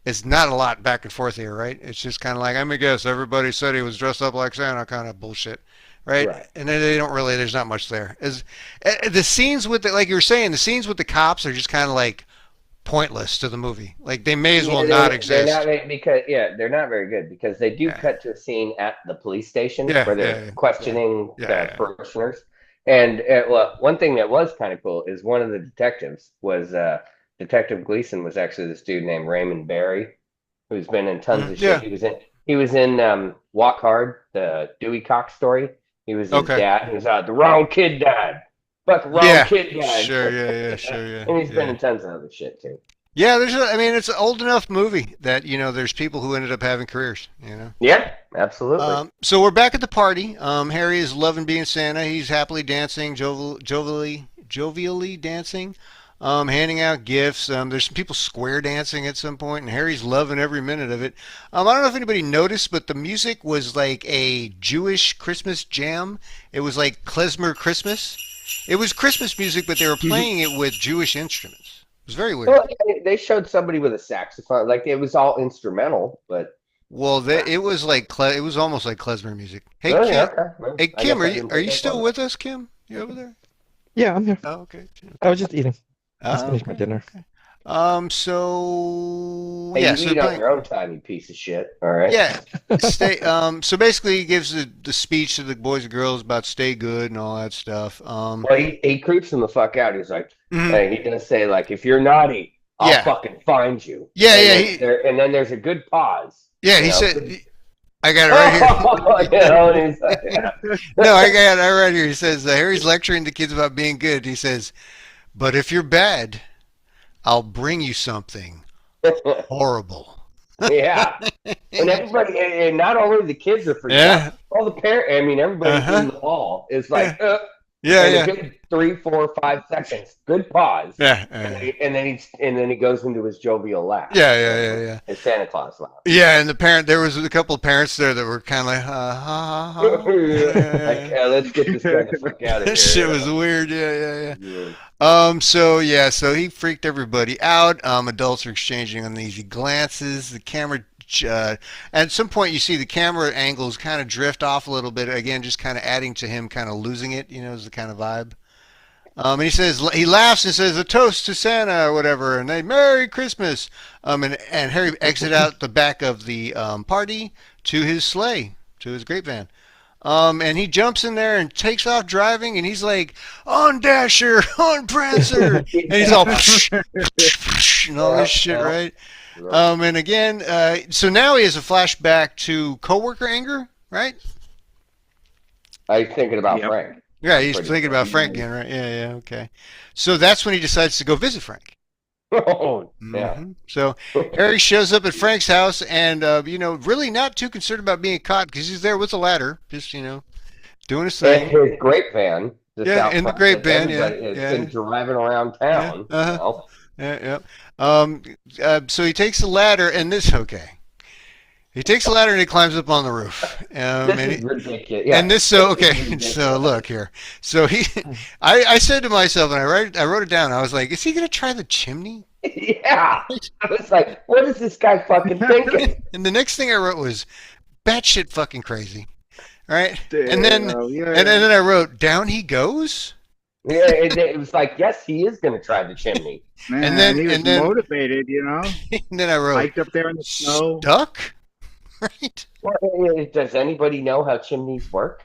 [SPEAKER 3] it's not a lot back and forth here, right? It's just kind of like, I'm gonna guess everybody said he was dressed up like Santa, kind of bullshit. Right? And then they don't really. There's not much there. The scenes with like you were saying, the scenes with the cops are just kind of like pointless to the movie. Like they may as well not exist.
[SPEAKER 4] They're not very good because they do cut to a scene at the police station where they're questioning the parishioners. And one thing that was kind of cool is one of the detectives was Detective Gleason was actually this dude named Raymond Barry, who's been in tons of shit. He was in Walk Hard, the Dewey Cox story. He was his dad. He was the wrong kid died. But the wrong kid died.
[SPEAKER 3] Sure, yeah.
[SPEAKER 4] And he's been in tons of other shit too.
[SPEAKER 3] Yeah, it's an old enough movie that, there's people who ended up having careers,
[SPEAKER 4] Yeah, absolutely.
[SPEAKER 3] So we're back at the party. Harry is loving being Santa. He's happily dancing, jovially dancing, handing out gifts. There's some people square dancing at some point, and Harry's loving every minute of it. I don't know if anybody noticed, but the music was like a Jewish Christmas jam. It was like klezmer Christmas. It was Christmas music, but they were playing it with Jewish instruments. It was very weird.
[SPEAKER 4] Well, they showed somebody with a saxophone. Like it was all instrumental, but
[SPEAKER 3] it was like it was almost like klezmer music. Hey, Kim, are you still with us, Kim? You over there?
[SPEAKER 8] Yeah, I'm here.
[SPEAKER 3] Oh, okay.
[SPEAKER 8] I was just eating. Just finished my dinner.
[SPEAKER 3] So
[SPEAKER 4] you eat on your own time, you piece of shit. All right.
[SPEAKER 3] Yeah. So basically, he gives the speech to the boys and girls about stay good and all that stuff.
[SPEAKER 4] Well, he creeps them the fuck out. He's like, hey, he does say like, if you're naughty, I'll fucking find you.
[SPEAKER 3] Yeah,
[SPEAKER 4] and then there's a good pause.
[SPEAKER 3] Yeah, he said. I got it right here. No, I got it right here. He says, Harry's lecturing the kids about being good. He says, but if you're bad, I'll bring you something horrible.
[SPEAKER 4] Yeah. And everybody, and not only the kids are forgetting, all the parents, everybody in the hall is like, a good 3, 4, 5 seconds. Good pause.
[SPEAKER 3] Yeah.
[SPEAKER 4] And then he goes into his jovial laugh.
[SPEAKER 3] Yeah.
[SPEAKER 4] His Santa Claus laugh.
[SPEAKER 3] Yeah, and there was a couple of parents there that were kind of like, ha ha ha.
[SPEAKER 4] Let's get this guy the fuck out of here.
[SPEAKER 3] This shit was weird. Yeah. So he freaked everybody out. Adults are exchanging uneasy glances. The camera. At some point, you see the camera angles kind of drift off a little bit. Again, just kind of adding to him kind of losing it. Is the kind of vibe. And he laughs and says a toast to Santa or whatever, and they Merry Christmas. And Harry exits out the back of the party to his sleigh, to his grape van. And he jumps in there and takes off driving, and he's like, on Dasher, on Prancer, and he's all and all this shit, right? And again, so now he has a flashback to coworker anger, right?
[SPEAKER 4] I'm thinking about Frank.
[SPEAKER 3] Yeah, he's thinking about Frank again, right? Yeah, okay. So that's when he decides to go visit Frank.
[SPEAKER 4] Oh, yeah.
[SPEAKER 3] So Harry shows up at Frank's house and, really not too concerned about being caught because he's there with a ladder, just, doing his thing.
[SPEAKER 4] And his grape van.
[SPEAKER 3] Yeah, in the grape van,
[SPEAKER 4] It's been driving around town.
[SPEAKER 3] So he takes the ladder and he takes the ladder and he climbs up on the roof.
[SPEAKER 4] This is ridiculous. Yeah.
[SPEAKER 3] And so look here. So I said to myself, and I wrote it down. I was like, is he gonna try the chimney?
[SPEAKER 4] Yeah. I was like, what is this guy fucking thinking?
[SPEAKER 3] And the next thing I wrote was, batshit fucking crazy, right? And then I wrote, down he goes.
[SPEAKER 4] Yeah, it was like, yes, he is going to try the chimney.
[SPEAKER 5] Man, and then he was motivated,
[SPEAKER 3] And then I wrote,
[SPEAKER 5] hiked up there in the snow.
[SPEAKER 3] Stuck? Right?
[SPEAKER 4] Well, does anybody know how chimneys work?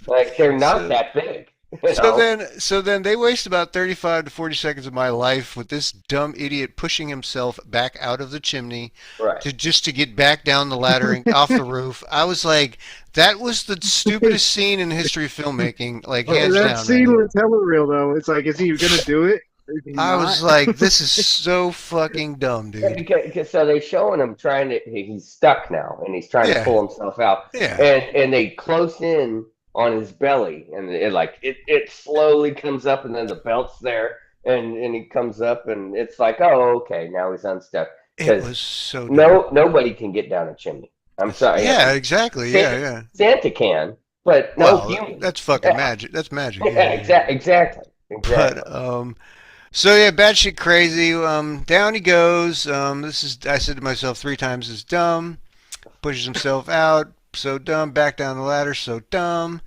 [SPEAKER 4] Like, they're not that big.
[SPEAKER 3] So then they waste about 35 to 40 seconds of my life with this dumb idiot pushing himself back out of the chimney
[SPEAKER 4] Right.
[SPEAKER 3] to get back down the ladder and off the roof. I was like, that was the stupidest scene in the history of filmmaking, like hands
[SPEAKER 5] that
[SPEAKER 3] down.
[SPEAKER 5] scene
[SPEAKER 3] Man.
[SPEAKER 5] was hella real though. It's like, is he gonna do it? Is he
[SPEAKER 3] I
[SPEAKER 5] not?
[SPEAKER 3] was like, this is so fucking dumb,
[SPEAKER 4] Yeah,
[SPEAKER 3] dude.
[SPEAKER 4] because so they showing him trying to. He's stuck now, and he's trying to
[SPEAKER 3] Yeah.
[SPEAKER 4] pull himself out.
[SPEAKER 3] Yeah.
[SPEAKER 4] And they close in on his belly, and it slowly comes up, and then the belt's there, and he comes up, and it's like, oh, okay, now he's unstuck.
[SPEAKER 3] It was so dumb.
[SPEAKER 4] Nobody can get down a chimney. I'm sorry.
[SPEAKER 3] Yeah, exactly. Yeah.
[SPEAKER 4] Santa can, but no
[SPEAKER 3] Well,
[SPEAKER 4] human.
[SPEAKER 3] that's fucking magic. That's magic.
[SPEAKER 4] Yeah, exactly.
[SPEAKER 3] But so yeah, batshit crazy. Down he goes. I said to myself 3 times, "It's dumb." Pushes himself out. So dumb. Back down the ladder. So dumb.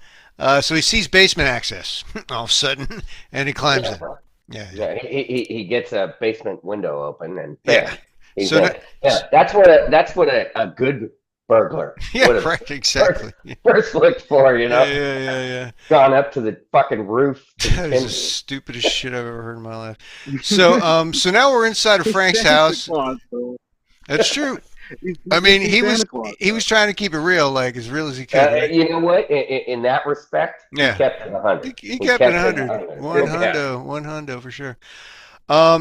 [SPEAKER 3] So he sees basement access all of a sudden, and he climbs in.
[SPEAKER 4] Yeah, he gets a basement window open, and
[SPEAKER 3] Yeah.
[SPEAKER 4] he's
[SPEAKER 3] So
[SPEAKER 4] in. That's what a good burglar
[SPEAKER 3] Yeah,
[SPEAKER 4] would have
[SPEAKER 3] right. Exactly.
[SPEAKER 4] first looked for,
[SPEAKER 3] Yeah.
[SPEAKER 4] Gone up to the fucking roof.
[SPEAKER 3] That is the stupidest shit I've ever heard in my life. So, so now we're inside of Frank's house. That's true. I mean, he was trying to keep it real, like as real as he could. Right?
[SPEAKER 4] You know what? In that respect,
[SPEAKER 3] Yeah.
[SPEAKER 4] he kept it 100.
[SPEAKER 3] He kept it 100. One hundo for sure.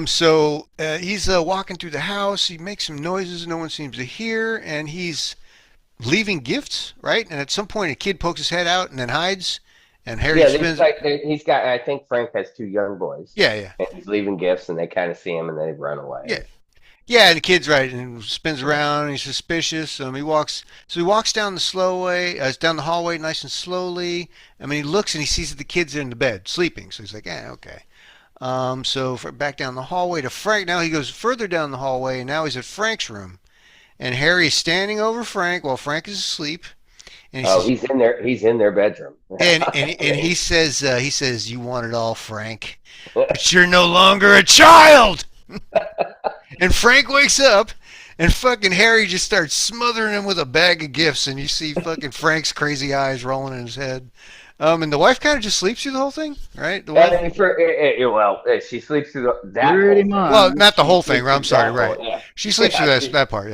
[SPEAKER 3] So he's walking through the house. He makes some noises no one seems to hear, and he's leaving gifts, right? And at some point, a kid pokes his head out and then hides, and Harry spins.
[SPEAKER 4] He's got. I think Frank has 2 young boys.
[SPEAKER 3] Yeah.
[SPEAKER 4] And he's leaving gifts, and they kind of see him, and they run away.
[SPEAKER 3] Yeah, and the kid's right, and spins around. And he's suspicious. He walks down the slow way, down the hallway, nice and slowly. I mean, he looks and he sees that the kid's in the bed sleeping. So he's like, okay. Back down the hallway to Frank. Now he goes further down the hallway, and now he's at Frank's room. And Harry's standing over Frank while Frank is asleep. And
[SPEAKER 4] he's in there. He's in their bedroom.
[SPEAKER 3] And he says, "You want it all, Frank, but you're no longer a child." And Frank wakes up, and fucking Harry just starts smothering him with a bag of gifts, and you see fucking Frank's crazy eyes rolling in his head. And the wife kind of just sleeps through the whole thing, right? The wife,
[SPEAKER 4] she sleeps through that.
[SPEAKER 5] Pretty much.
[SPEAKER 3] Well, not the whole thing. I'm sorry, right?
[SPEAKER 4] Yeah.
[SPEAKER 3] She sleeps through that part.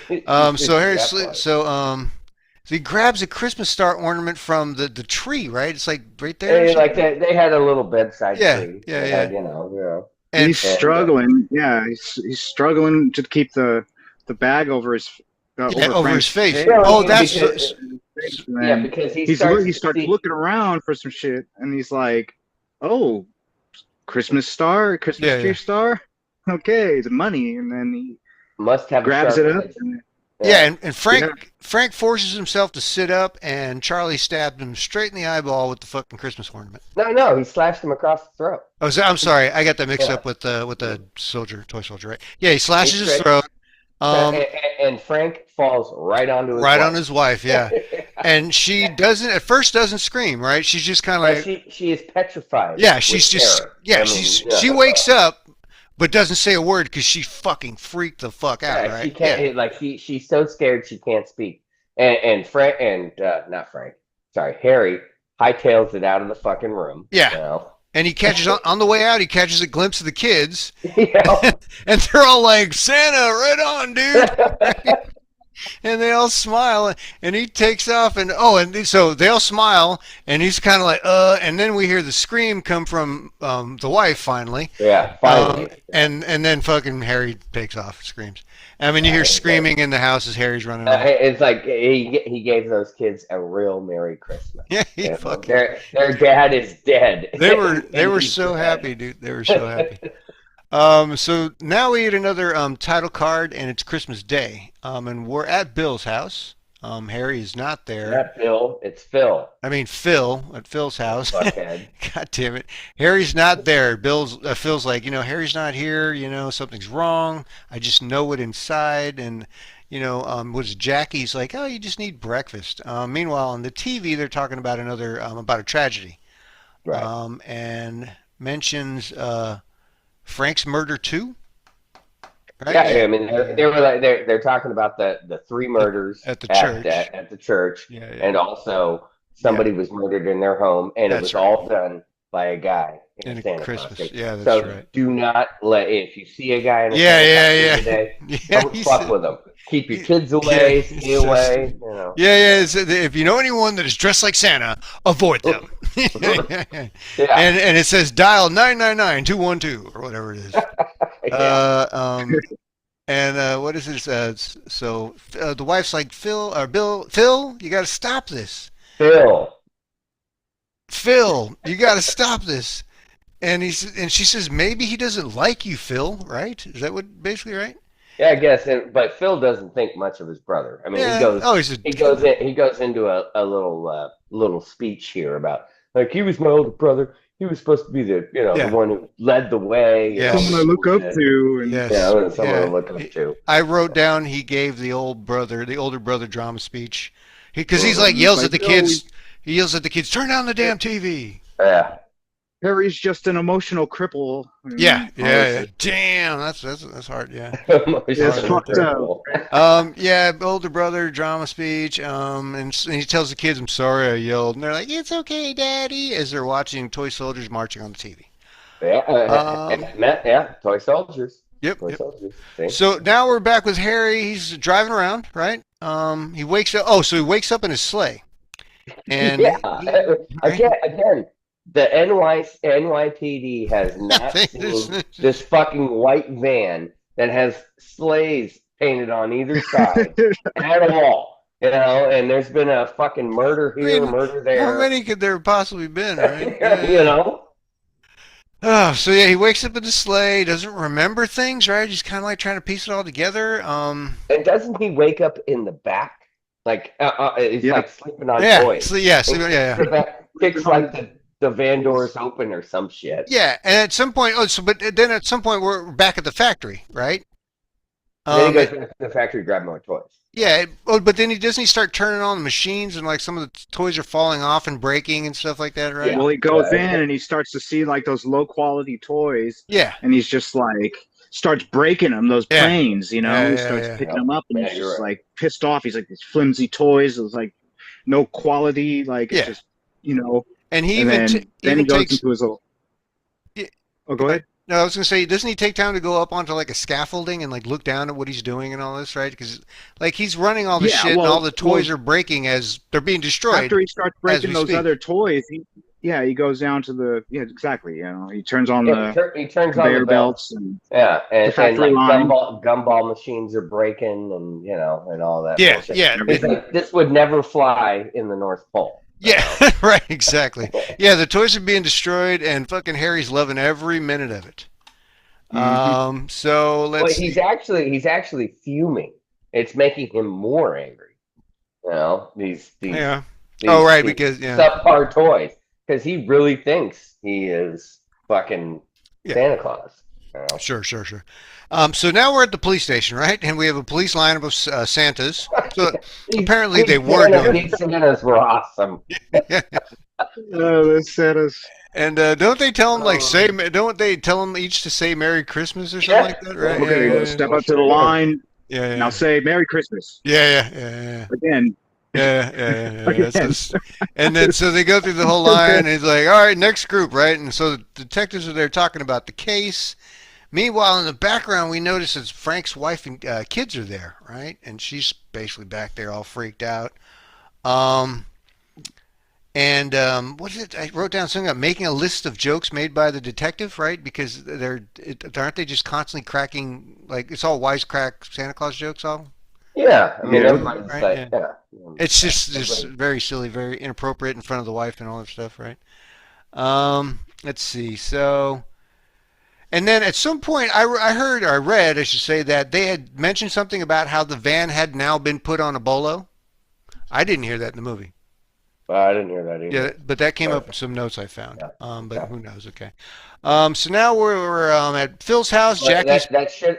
[SPEAKER 3] Yeah. So Harry sleeps. So he grabs a Christmas star ornament from the tree, right? It's like right there.
[SPEAKER 4] They had a little bedside tree.
[SPEAKER 3] Yeah.
[SPEAKER 5] And he's struggling. Yeah, he's struggling to keep the bag over his
[SPEAKER 3] over his face.
[SPEAKER 4] Yeah,
[SPEAKER 3] That's
[SPEAKER 4] because he
[SPEAKER 5] starts looking around for some shit, and he's like, "Oh, Christmas tree star. Okay, the money." And then he
[SPEAKER 4] must have
[SPEAKER 5] grabs it up.
[SPEAKER 3] And Frank forces himself to sit up, and Charlie stabbed him straight in the eyeball with the fucking Christmas ornament.
[SPEAKER 4] No, he slashed him across the throat.
[SPEAKER 3] Oh, I'm sorry, I got that mixed up with the toy soldier, right? Yeah, he slashes his throat.
[SPEAKER 4] And Frank falls right onto
[SPEAKER 3] his wife, yeah. And she at first doesn't scream, right? She's just kind of like
[SPEAKER 4] she is petrified.
[SPEAKER 3] Yeah, she's just she wakes up, but doesn't say a word because she fucking freaked the fuck out, right?
[SPEAKER 4] She can't she's so scared she can't speak. And Frank not Frank, sorry, Harry hightails it out of the fucking room.
[SPEAKER 3] Yeah. And he catches on the way out. He catches a glimpse of the kids,
[SPEAKER 4] yeah.
[SPEAKER 3] And they're all like, "Santa, right on, dude!" And they all smile, and he takes off, and so they all smile, and he's kind of like, and then we hear the scream come from the wife finally.
[SPEAKER 4] Yeah, finally.
[SPEAKER 3] And then fucking Harry takes off, screams. I mean, you hear screaming in the house as Harry's running off.
[SPEAKER 4] It's like he gave those kids a real Merry Christmas.
[SPEAKER 3] Yeah,
[SPEAKER 4] their dad is dead.
[SPEAKER 3] They were so happy, dude. They were so happy. So now we get another title card, and it's Christmas Day. And we're at Bill's house. Harry is not there.
[SPEAKER 4] Not Bill, it's Phil.
[SPEAKER 3] I mean Phil at Phil's house.
[SPEAKER 4] Fuckhead.
[SPEAKER 3] God damn it. Harry's not there. Phil's like, Harry's not here, something's wrong. I just know it inside. And was Jackie's like, oh, you just need breakfast. Meanwhile, on the TV, they're talking about about a tragedy.
[SPEAKER 4] Right.
[SPEAKER 3] And mentions Frank's murder too. Right?
[SPEAKER 4] Yeah, I mean they're talking about the 3 murders
[SPEAKER 3] at the church.
[SPEAKER 4] At the church,
[SPEAKER 3] yeah.
[SPEAKER 4] And also somebody was murdered in their home, and it was all done by a guy in
[SPEAKER 3] In
[SPEAKER 4] a
[SPEAKER 3] a
[SPEAKER 4] Santa
[SPEAKER 3] Christmas.
[SPEAKER 4] Claus suit.
[SPEAKER 3] Yeah, that's
[SPEAKER 4] So
[SPEAKER 3] right.
[SPEAKER 4] do not if you see a guy in a
[SPEAKER 3] Yeah,
[SPEAKER 4] Santa Claus suit today,
[SPEAKER 3] yeah.
[SPEAKER 4] don't
[SPEAKER 3] he
[SPEAKER 4] fuck
[SPEAKER 3] said,
[SPEAKER 4] with him. Keep your
[SPEAKER 3] he-
[SPEAKER 4] kids
[SPEAKER 3] yeah,
[SPEAKER 4] away,
[SPEAKER 3] he
[SPEAKER 4] stay
[SPEAKER 3] says-
[SPEAKER 4] away. You know.
[SPEAKER 3] Yeah. If you know anyone that is dressed like Santa, avoid them.
[SPEAKER 4] Yeah.
[SPEAKER 3] And it says dial 999-212 or whatever it is. What is this? So the wife's like, Phil, you got to stop this. Phil, you got to stop this. And she says, maybe he doesn't like you, Phil. Right? Is that what basically right?
[SPEAKER 4] Yeah, I guess. But Phil doesn't think much of his brother. I mean,
[SPEAKER 3] Yeah.
[SPEAKER 4] he goes into a little speech here about like he was my older brother. He was supposed to be the one who led the way.
[SPEAKER 5] Someone to look up to. And,
[SPEAKER 3] Yes.
[SPEAKER 4] Someone to look up to.
[SPEAKER 3] I wrote down he gave the older brother drama speech. Because he's like yells at the kids. He yells at the kids, turn down the damn TV.
[SPEAKER 4] Yeah.
[SPEAKER 5] Harry's just an emotional cripple.
[SPEAKER 3] Yeah. Damn, that's hard. Yeah.
[SPEAKER 5] It's fucked up.
[SPEAKER 3] Older brother drama speech. And he tells the kids, "I'm sorry I yelled," and they're like, "It's okay, Daddy," as they're watching toy soldiers marching on the TV.
[SPEAKER 4] Toy soldiers.
[SPEAKER 3] Yep.
[SPEAKER 4] Toy soldiers. See?
[SPEAKER 3] So now we're back with Harry. He's driving around, right? He wakes up. Oh, so he wakes up in his sleigh. And
[SPEAKER 4] again, the NYPD has not seen this fucking white van that has sleighs painted on either side at all. And there's been a fucking murder here, murder there.
[SPEAKER 3] How many could there have possibly been, right? Oh, so yeah, he wakes up in the sleigh, doesn't remember things, right? He's kind of like trying to piece it all together.
[SPEAKER 4] And doesn't he wake up in the back? Like, he's like sleeping on toys. Kicks like the van doors open or some shit.
[SPEAKER 3] Yeah, and at some point, then at some point we're back at the factory, right?
[SPEAKER 4] Then he goes back to the factory to grab more toys.
[SPEAKER 3] Yeah, but then doesn't he start turning on the machines and like some of the toys are falling off and breaking and stuff like that, right?
[SPEAKER 5] Yeah. Well, he goes in and he starts to see like those low quality toys.
[SPEAKER 3] Yeah.
[SPEAKER 5] And he's just like starts breaking them, those planes, he starts picking them up and he's just like pissed off. He's like, these flimsy toys, it was like no quality, like it's just
[SPEAKER 3] And he
[SPEAKER 5] then he goes into his little Oh, go ahead.
[SPEAKER 3] No, I was gonna say, doesn't he take time to go up onto like a scaffolding and like look down at what he's doing and all this, right? Because like he's running all the shit and all the toys are breaking as they're being destroyed.
[SPEAKER 5] After he starts breaking those other toys, he goes down to the exactly. He turns on
[SPEAKER 4] he turns on
[SPEAKER 5] conveyor belts and
[SPEAKER 4] and
[SPEAKER 5] factory
[SPEAKER 4] like gumball machines are breaking and and all that. Bullshit. This would never fly in the North Pole.
[SPEAKER 3] Yeah, right, exactly. Yeah, the toys are being destroyed, and fucking Harry's loving every minute of it. So let's.
[SPEAKER 4] He's actually fuming. It's making him more angry. These
[SPEAKER 3] because
[SPEAKER 4] subpar toys, because he really thinks he is fucking Santa Claus.
[SPEAKER 3] Sure. So now we're at the police station, right? And we have a police lineup of Santas. So apparently they were doing.
[SPEAKER 4] These Santas were awesome.
[SPEAKER 5] The Santas.
[SPEAKER 3] And don't they tell them don't they tell them each to say Merry Christmas or something like that, right?
[SPEAKER 5] Okay, step up to the line.
[SPEAKER 3] Yeah.
[SPEAKER 5] Now say Merry Christmas.
[SPEAKER 3] Yeah.
[SPEAKER 5] Again.
[SPEAKER 3] Yeah. And then so they go through the whole line, and he's like, "All right, next group, right?" And so the detectives are there talking about the case. Meanwhile, in the background, we notice that Frank's wife and kids are there, right? And she's basically back there all freaked out. What is it? I wrote down something about making a list of jokes made by the detective, right? Because aren't they just constantly cracking, like, it's all wisecrack Santa Claus jokes all?
[SPEAKER 4] Yeah, I mean, everybody's right?
[SPEAKER 3] It's just very silly, very inappropriate in front of the wife and all that stuff, right? Let's see. So... And then at some point, I read, I should say, that they had mentioned something about how the van had now been put on a bolo. I didn't hear that in the movie.
[SPEAKER 4] I didn't hear that either.
[SPEAKER 3] Yeah, but that came up in some notes I found. But who knows? Okay. So now we're at Phil's house.
[SPEAKER 4] Well,
[SPEAKER 3] Jackie's.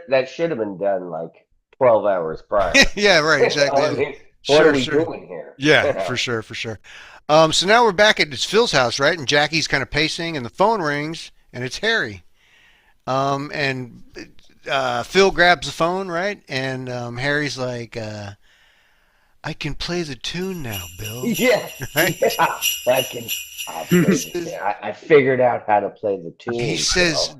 [SPEAKER 4] That should have been done like 12 hours prior.
[SPEAKER 3] Yeah, right. Exactly.
[SPEAKER 4] What are we doing here?
[SPEAKER 3] Yeah, for sure. So now we're back at Phil's house, right? And Jackie's kind of pacing, and the phone rings, and it's Harry. And Phil grabs the phone, right? And Harry's like, I can play the tune now, Bill.
[SPEAKER 4] Yeah.
[SPEAKER 3] Right?
[SPEAKER 4] Yeah. I figured out how to play the tune.
[SPEAKER 3] He says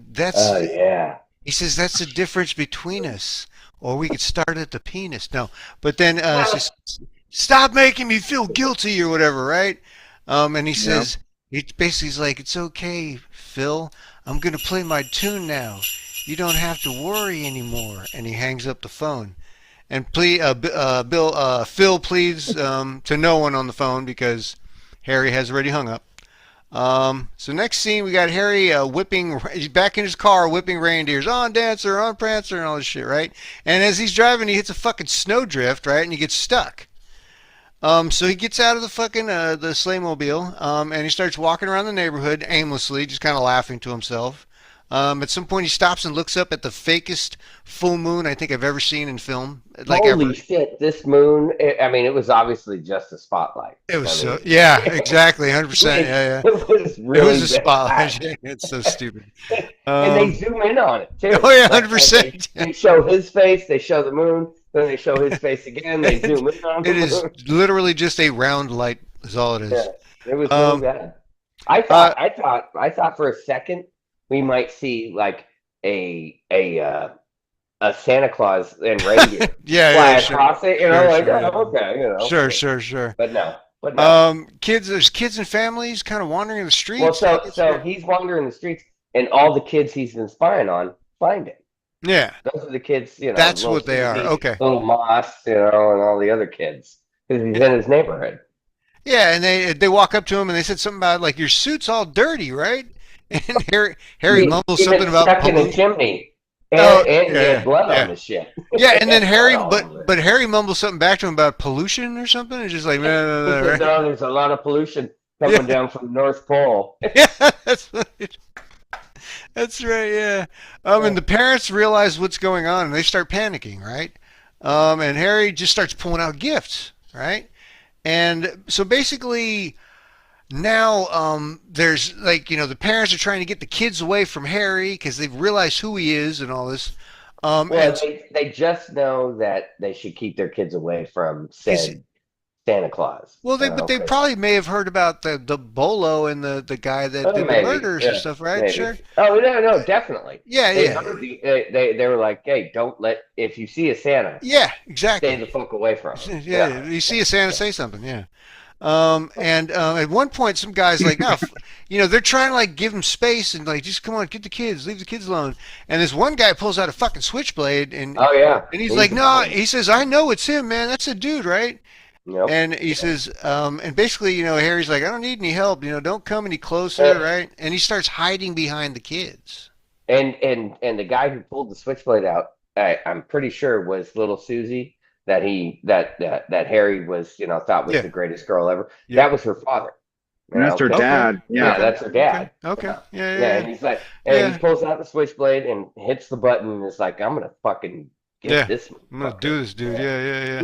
[SPEAKER 3] He says that's the difference between us, or we could start at the penis. No, but then says, stop making me feel guilty or whatever, right? And he says he's like, it's okay, Phil. I'm gonna play my tune now. You don't have to worry anymore. And he hangs up the phone. And Phil pleads to no one on the phone because Harry has already hung up. So next scene, we got Harry he's back in his car whipping reindeers, on Dancer, on Prancer, and all this shit, right? And as he's driving, he hits a fucking snowdrift, right? And he gets stuck. So he gets out of the fucking the sleigh mobile, and he starts walking around the neighborhood aimlessly, just kind of laughing to himself. At some point, he stops and looks up at the fakest full moon I think I've ever seen in film.
[SPEAKER 4] Holy shit! This moon. It was obviously just a spotlight.
[SPEAKER 3] It was exactly, 100%. Yeah. It was a spotlight. It's so stupid.
[SPEAKER 4] And they zoom in on it too.
[SPEAKER 3] Oh yeah, 100%.
[SPEAKER 4] They show his face. They show the moon. Then they show his face again. They zoom in on it. It
[SPEAKER 3] is literally just a round light. Is all it is.
[SPEAKER 4] Yeah, it was so bad. I thought for a second we might see like a Santa Claus and reindeer fly across it, okay,
[SPEAKER 3] Sure.
[SPEAKER 4] But no.
[SPEAKER 3] There's kids and families kind of wandering in the streets.
[SPEAKER 4] Well, so he's wandering the streets, and all the kids he's been spying on find him.
[SPEAKER 3] Yeah,
[SPEAKER 4] those are the kids.
[SPEAKER 3] That's what they are. Okay,
[SPEAKER 4] little Moss, and all the other kids because he's in his neighborhood.
[SPEAKER 3] Yeah, and they walk up to him and they said something about like your suit's all dirty, right? And Harry mumbles something about
[SPEAKER 4] stuck in a chimney. And he had blood on the shit.
[SPEAKER 3] Yeah, and then Harry, but Harry mumbles something back to him about pollution or something. It's just like, no,
[SPEAKER 4] right? No, there's a lot of pollution coming down from the North Pole.
[SPEAKER 3] Yeah, that's right. Yeah. And the parents realize what's going on and they start panicking, right? And Harry just starts pulling out gifts, right? And so basically, now there's the parents are trying to get the kids away from Harry because they've realized who he is and all this.
[SPEAKER 4] They just know that they should keep their kids away from Santa Claus.
[SPEAKER 3] Well, they probably may have heard about the Bolo and the guy that did the murders and stuff, right? Maybe. Sure.
[SPEAKER 4] Oh no, definitely.
[SPEAKER 3] Yeah.
[SPEAKER 4] They were like, hey, if you see a Santa.
[SPEAKER 3] Yeah, exactly.
[SPEAKER 4] Stay the fuck away from him.
[SPEAKER 3] Yeah, you see a Santa, say something. Yeah. And at one point, some guys like, no, they're trying to like give him space and like, just come on, get the kids, leave the kids alone. And this one guy pulls out a fucking switchblade and and he's like, no, he says, I know it's him, man. That's a dude, right?
[SPEAKER 4] Yep.
[SPEAKER 3] And he says, and basically, Harry's like, I don't need any help. Don't come any closer, right? And he starts hiding behind the kids.
[SPEAKER 4] And the guy who pulled the switchblade out, I'm pretty sure was little Susie. That Harry was, thought was the greatest girl ever. Yeah. That was her father.
[SPEAKER 5] And that's her dad.
[SPEAKER 4] Yeah, that's her dad.
[SPEAKER 3] Okay. Yeah.
[SPEAKER 4] And he's like, he pulls out the switchblade and hits the button and is like, I'm gonna fucking get this.
[SPEAKER 3] I'm gonna do this, dude. Yeah.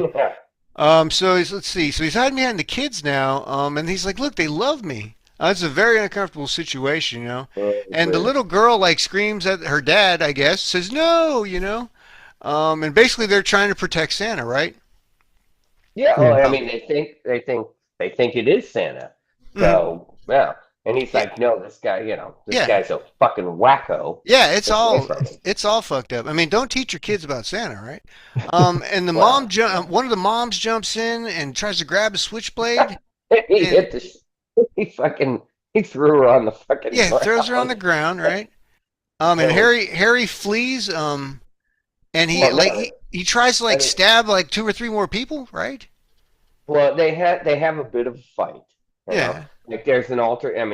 [SPEAKER 3] So let's see. So he's hiding behind the kids now. And he's like, look, they love me. It's a very uncomfortable situation, And the little girl like screams at her dad, I guess, says no, and basically they're trying to protect Santa, right?
[SPEAKER 4] Yeah, they think it is Santa. So and he's like, no, this guy, guy's a fucking wacko.
[SPEAKER 3] Yeah, it's all fucked up. Don't teach your kids about Santa, right? And the one of the moms jumps in and tries to grab a switchblade.
[SPEAKER 4] He threw her on the fucking ground.
[SPEAKER 3] Throws her on the ground, right? And Harry flees. And he tries to stab like 2 or 3 more people, right?
[SPEAKER 4] Well, they have a bit of a fight. Like there's an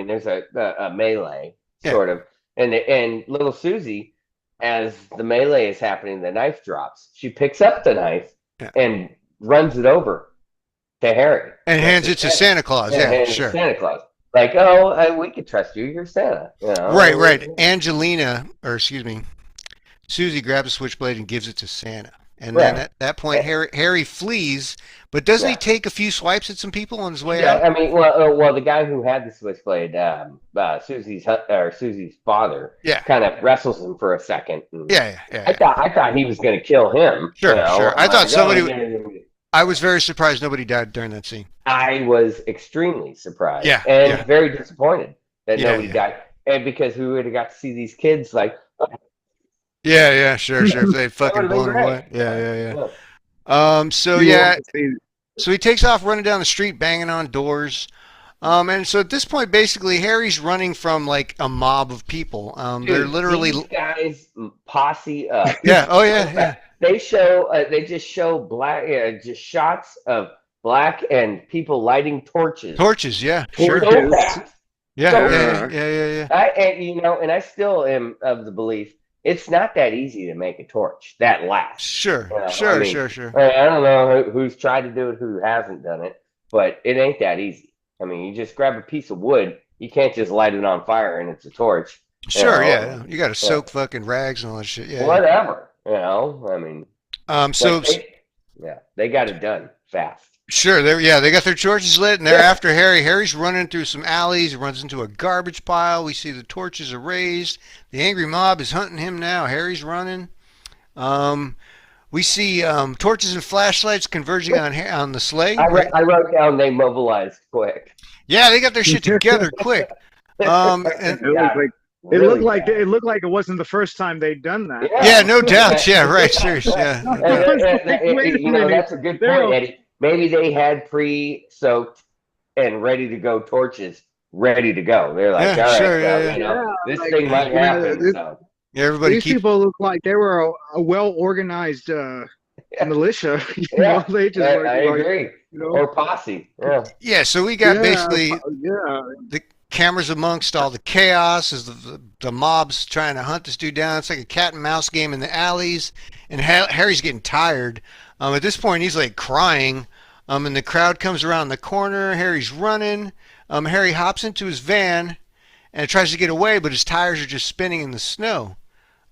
[SPEAKER 4] there's a melee sort of, and little Susie, as the melee is happening, the knife drops. She picks up the knife and runs it over to Harry
[SPEAKER 3] and hands it to Santa Claus. Yeah, sure.
[SPEAKER 4] Santa Claus. Like, we can trust you. You're Santa.
[SPEAKER 3] Right. Susie grabs a switchblade and gives it to Santa. And then at that point, Harry flees, but doesn't he take a few swipes at some people on his way out?
[SPEAKER 4] Well, the guy who had the switchblade, Susie's father, kind of wrestles him for a second.
[SPEAKER 3] Yeah.
[SPEAKER 4] I thought he was going to kill him.
[SPEAKER 3] Sure. I thought I was very surprised nobody died during that scene.
[SPEAKER 4] I was extremely surprised.
[SPEAKER 3] Yeah,
[SPEAKER 4] and
[SPEAKER 3] yeah.
[SPEAKER 4] very disappointed that
[SPEAKER 3] Yeah,
[SPEAKER 4] nobody died. And because we would have got to see these kids like,
[SPEAKER 3] Yeah, sure. If they fucking
[SPEAKER 4] would've been
[SPEAKER 3] blown
[SPEAKER 4] great.
[SPEAKER 3] away. Yeah.
[SPEAKER 4] yeah.
[SPEAKER 3] So
[SPEAKER 5] You
[SPEAKER 3] yeah,
[SPEAKER 5] want to see-
[SPEAKER 3] so he takes off running down the street, banging on doors. And so at this point, basically, Harry's running from like a mob of people. They're
[SPEAKER 4] Dude,
[SPEAKER 3] literally,
[SPEAKER 4] these guys posse up.
[SPEAKER 3] yeah, oh yeah.
[SPEAKER 4] They show, they just show just shots of black and people lighting torches.
[SPEAKER 3] Torches, yeah, sure.
[SPEAKER 4] So fast.
[SPEAKER 3] Yeah,
[SPEAKER 4] So
[SPEAKER 3] yeah.
[SPEAKER 4] And I still am of the belief it's not that easy to make a torch that lasts.
[SPEAKER 3] Sure,
[SPEAKER 4] You know,
[SPEAKER 3] sure.
[SPEAKER 4] I don't know who's tried to do it, who hasn't done it, but it ain't that easy. I mean, you just grab a piece of wood. You can't just light it on fire and it's a torch.
[SPEAKER 3] Sure,
[SPEAKER 4] you know?
[SPEAKER 3] yeah. You got to soak fucking rags and all that shit. Yeah.
[SPEAKER 4] Whatever. You know, I mean.
[SPEAKER 3] So
[SPEAKER 4] they got it done fast.
[SPEAKER 3] sure, they got their torches lit, and they're after Harry. Harry's running through some alleys. He runs into a garbage pile. We see the torches are raised. The angry mob is hunting him now. Harry's running. We see torches and flashlights converging on the sleigh.
[SPEAKER 4] I wrote down they mobilized quick.
[SPEAKER 3] Yeah, they got their shit together quick. And
[SPEAKER 5] It looked like it looked like it wasn't the first time they'd done that.
[SPEAKER 3] yeah, no doubt. Yeah, right. Seriously. Yeah.
[SPEAKER 4] That's a good point, Eddie. Maybe they had pre-soaked and ready to go torches ready to go. They're like,
[SPEAKER 3] Yeah,
[SPEAKER 4] all right,
[SPEAKER 3] sure,
[SPEAKER 4] so,
[SPEAKER 3] yeah.
[SPEAKER 4] you know, this
[SPEAKER 5] Like,
[SPEAKER 4] thing might
[SPEAKER 5] you know,
[SPEAKER 4] happen. So.
[SPEAKER 3] Yeah, everybody
[SPEAKER 5] These
[SPEAKER 3] keep.
[SPEAKER 5] people look like they were a well organized militia. You know, they just
[SPEAKER 4] I agree.
[SPEAKER 5] You know,
[SPEAKER 4] Or posse. Yeah.
[SPEAKER 3] Yeah, so we got basically
[SPEAKER 5] yeah.
[SPEAKER 3] the cameras amongst all the chaos as the mob's trying to hunt this dude down. It's like a cat and mouse game in the alleys, and Harry's getting tired. At this point, he's like crying. And the crowd comes around the corner. Harry's running. Harry hops into his van and tries to get away, but his tires are just spinning in the snow.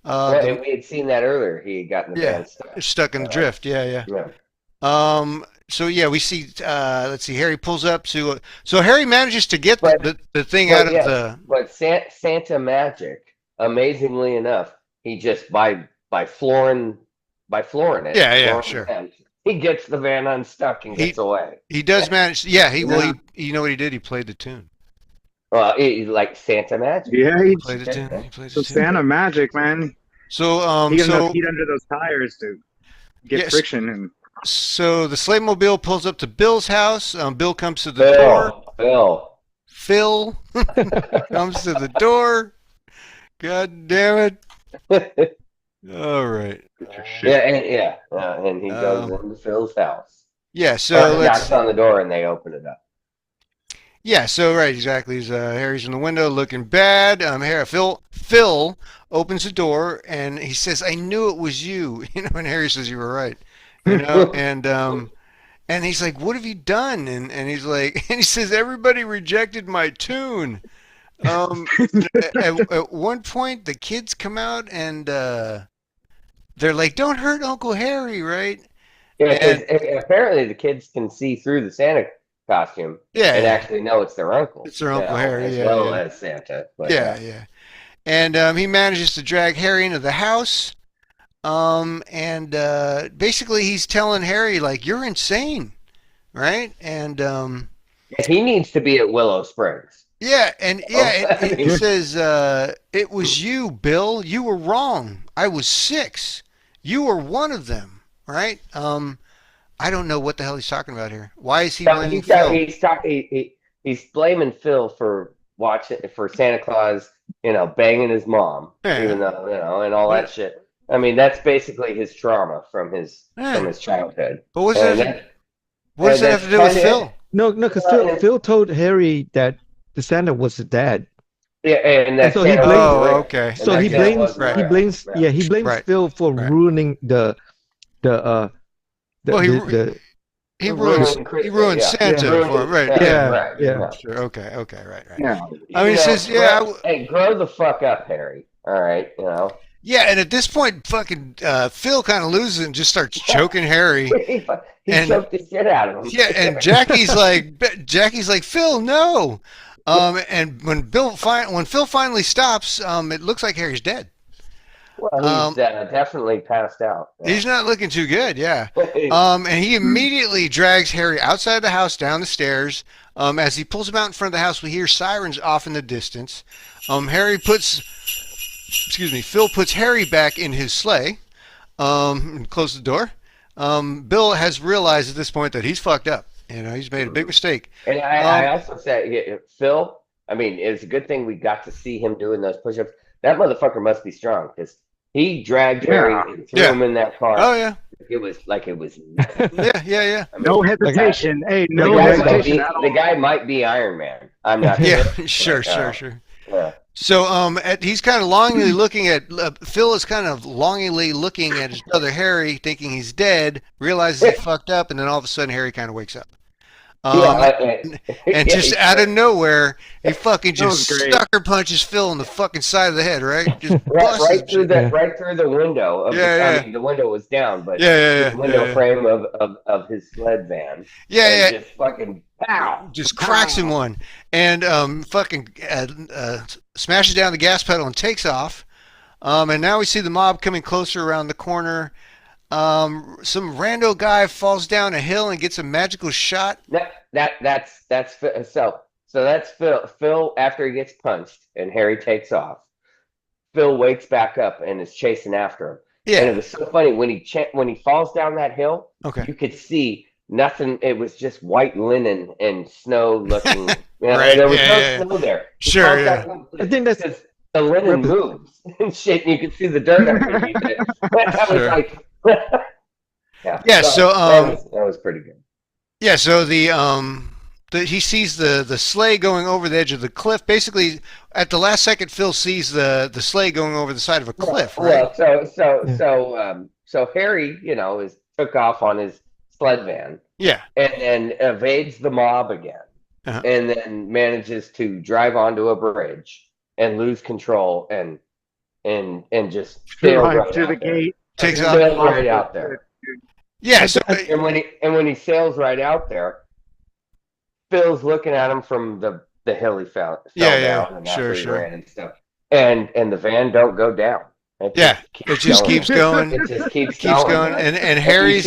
[SPEAKER 4] And we had seen that earlier. He had gotten the van
[SPEAKER 3] stuck in the drift. Yeah.
[SPEAKER 4] Yeah.
[SPEAKER 3] So yeah, we see. Let's see. Harry pulls up to. So Harry manages to get the thing out of the.
[SPEAKER 4] But Santa Magic, amazingly enough, he just by flooring it.
[SPEAKER 3] Yeah, sure.
[SPEAKER 4] He gets the van unstuck and gets away.
[SPEAKER 3] He does manage. Yeah, you know what he did? He played the tune.
[SPEAKER 4] Well, like Santa Magic.
[SPEAKER 5] Yeah, he
[SPEAKER 3] Played the tune. He played the tune.
[SPEAKER 5] Santa Magic, man.
[SPEAKER 3] So
[SPEAKER 5] He got enough heat under those tires to get friction and.
[SPEAKER 3] So the sleigh mobile pulls up to Bill's house. Bill comes to the door. Phil comes to the door. God damn it. All right.
[SPEAKER 4] And he goes into Phil's house.
[SPEAKER 3] Yeah, so
[SPEAKER 4] knocks on the door and they open it up.
[SPEAKER 3] Yeah, so right, exactly. Harry's in the window looking bad. Phil opens the door and he says, "I knew it was you." You know, and Harry says, "You were right." You know, and he's like, "What have you done?" And he's like, and he says, "Everybody rejected my tune." At one point, the kids come out and they're like, "Don't hurt Uncle Harry," right?
[SPEAKER 4] Yeah, and apparently the kids can see through the Santa costume and actually know it's their uncle.
[SPEAKER 3] It's their Uncle Harry,
[SPEAKER 4] as well as Santa. But,
[SPEAKER 3] yeah. And he manages to drag Harry into the house. And basically he's telling Harry, like, "You're insane," right? And
[SPEAKER 4] he needs to be at Willow Springs.
[SPEAKER 3] Yeah, and he says, "It was you, Bill. You were wrong. I was 6. You were one of them," right? I don't know what the hell he's talking about here. Why is he blaming Phil?
[SPEAKER 4] He's blaming Phil for Santa Claus, banging his mom, even though, and all that shit. I mean, that's basically his trauma from his childhood.
[SPEAKER 3] But what does that have to do with Phil?
[SPEAKER 8] No, because Phil told Harry that the Santa was his dad.
[SPEAKER 4] Yeah, and that's
[SPEAKER 8] so he blames.
[SPEAKER 3] Oh, okay.
[SPEAKER 8] So he blames Phil for ruining the
[SPEAKER 3] he ruined Santa for him, right?
[SPEAKER 8] Yeah.
[SPEAKER 3] Sure. Okay, right.
[SPEAKER 5] Yeah.
[SPEAKER 3] I mean, he says,
[SPEAKER 4] hey, grow the fuck up, Harry. All right,
[SPEAKER 3] Yeah, and at this point, fucking Phil kind of loses it and just starts choking Harry.
[SPEAKER 4] he choked the shit out of him.
[SPEAKER 3] Yeah, and Jackie's like, "Phil, no." And when Phil finally stops, it looks like Harry's dead.
[SPEAKER 4] Well, he's definitely passed out.
[SPEAKER 3] He's not looking too good, yeah. And he immediately drags Harry outside the house down the stairs. As he pulls him out in front of the house, we hear sirens off in the distance. Phil puts Harry back in his sleigh and closes the door. Bill has realized at this point that he's fucked up. He's made a big mistake.
[SPEAKER 4] And I also said, Phil, I mean, it's a good thing we got to see him doing those push-ups. That motherfucker must be strong because he dragged Harry and threw him in that car.
[SPEAKER 3] Oh, yeah.
[SPEAKER 4] It was.
[SPEAKER 3] Yeah.
[SPEAKER 5] I mean, no hesitation. No hesitation.
[SPEAKER 4] The guy might be Iron Man. I'm not
[SPEAKER 3] sure. Sure.
[SPEAKER 4] Yeah.
[SPEAKER 3] So he's kind of longingly looking at Phil is kind of longingly looking at his brother Harry, thinking he's dead, realizes he fucked up, and then all of a sudden Harry kind of wakes up. And just out of nowhere, he fucking just sucker punches Phil in the fucking side of the head, right? Just
[SPEAKER 4] right through the window. I mean, the window was down, but the window frame of his sled van. Just fucking pow.
[SPEAKER 3] Just cracks him one, and fucking smashes down the gas pedal and takes off. And now we see the mob coming closer around the corner. Some rando guy falls down a hill and gets a magical shot.
[SPEAKER 4] That's so that's Phil. Phil, after he gets punched and Harry takes off, Phil wakes back up and is chasing after him.
[SPEAKER 3] Yeah,
[SPEAKER 4] and it was so funny when he falls down that hill.
[SPEAKER 3] Okay,
[SPEAKER 4] you could see nothing. It was just white linen and snow looking.
[SPEAKER 3] Right,
[SPEAKER 4] there was no snow there.
[SPEAKER 3] Sure, yeah.
[SPEAKER 8] I think that's
[SPEAKER 4] because the linen moves and shit, and you could see the dirt underneath it. I was like.
[SPEAKER 3] So
[SPEAKER 4] that was pretty good.
[SPEAKER 3] Yeah, so he sees the sleigh going over the edge of the cliff. Basically, at the last second, Phil sees the sleigh going over the side of a cliff. Right?
[SPEAKER 4] Well, so Harry, took off on his sled van.
[SPEAKER 3] Yeah,
[SPEAKER 4] and evades the mob again, and then manages to drive onto a bridge and lose control and just sail right
[SPEAKER 5] through the gate.
[SPEAKER 3] Takes off
[SPEAKER 4] right out there.
[SPEAKER 3] Yeah, so,
[SPEAKER 4] and when he sails right out there, Phil's looking at him from the hill he fell down and after he ran and stuff. And the van don't go down. It
[SPEAKER 3] just keeps going.
[SPEAKER 4] It just keeps
[SPEAKER 3] going. And Harry's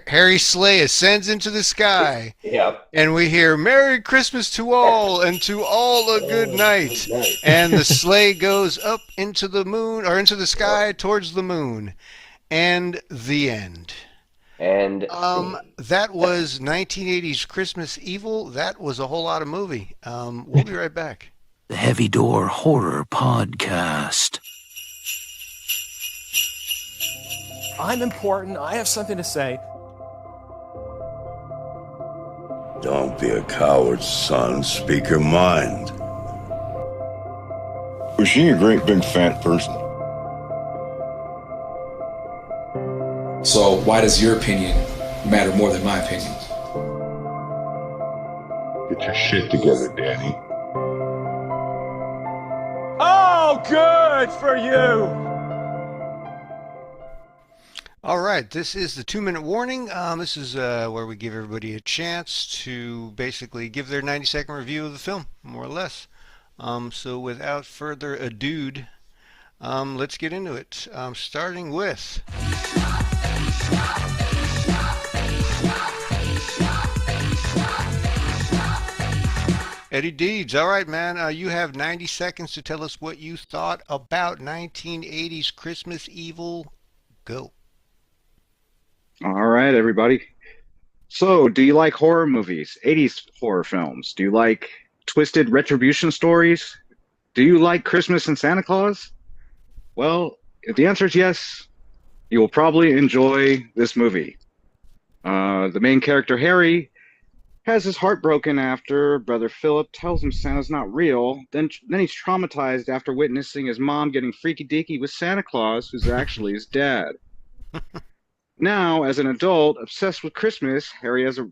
[SPEAKER 3] Harry's sleigh ascends into the sky.
[SPEAKER 4] Yeah.
[SPEAKER 3] And we hear "Merry Christmas to all, and to all a good night." And the sleigh goes up into the moon, or into the sky towards the moon. And the end.
[SPEAKER 4] And
[SPEAKER 3] that was 1980's Christmas Evil. That was a whole lot of movie. We'll be right back.
[SPEAKER 10] The Heavy Door Horror Podcast.
[SPEAKER 11] I'm important. I have something to say.
[SPEAKER 12] Don't be a coward, son. Speak your mind.
[SPEAKER 2] Was she a great big fat person?
[SPEAKER 11] So why does your opinion matter more than my opinion?
[SPEAKER 2] Get your shit together, Danny.
[SPEAKER 7] Oh, good for you!
[SPEAKER 3] All right, this is the 2-minute warning. This is where we give everybody a chance to basically give their 90-second review of the film, more or less. So without further ado, let's get into it. Starting with... Eddie Deeds. All right, man. You have 90 seconds to tell us what you thought about 1980's Christmas Evil. Go.
[SPEAKER 5] All right, everybody. So, do you like horror movies, 80s horror films? Do you like twisted retribution stories? Do you like Christmas and Santa Claus? Well, if the answer is yes, you will probably enjoy this movie. The main character, Harry, has his heart broken after brother Philip tells him Santa's not real. Then he's traumatized after witnessing his mom getting freaky-deaky with Santa Claus, who's actually his dad. Now, as an adult obsessed with Christmas, Harry has a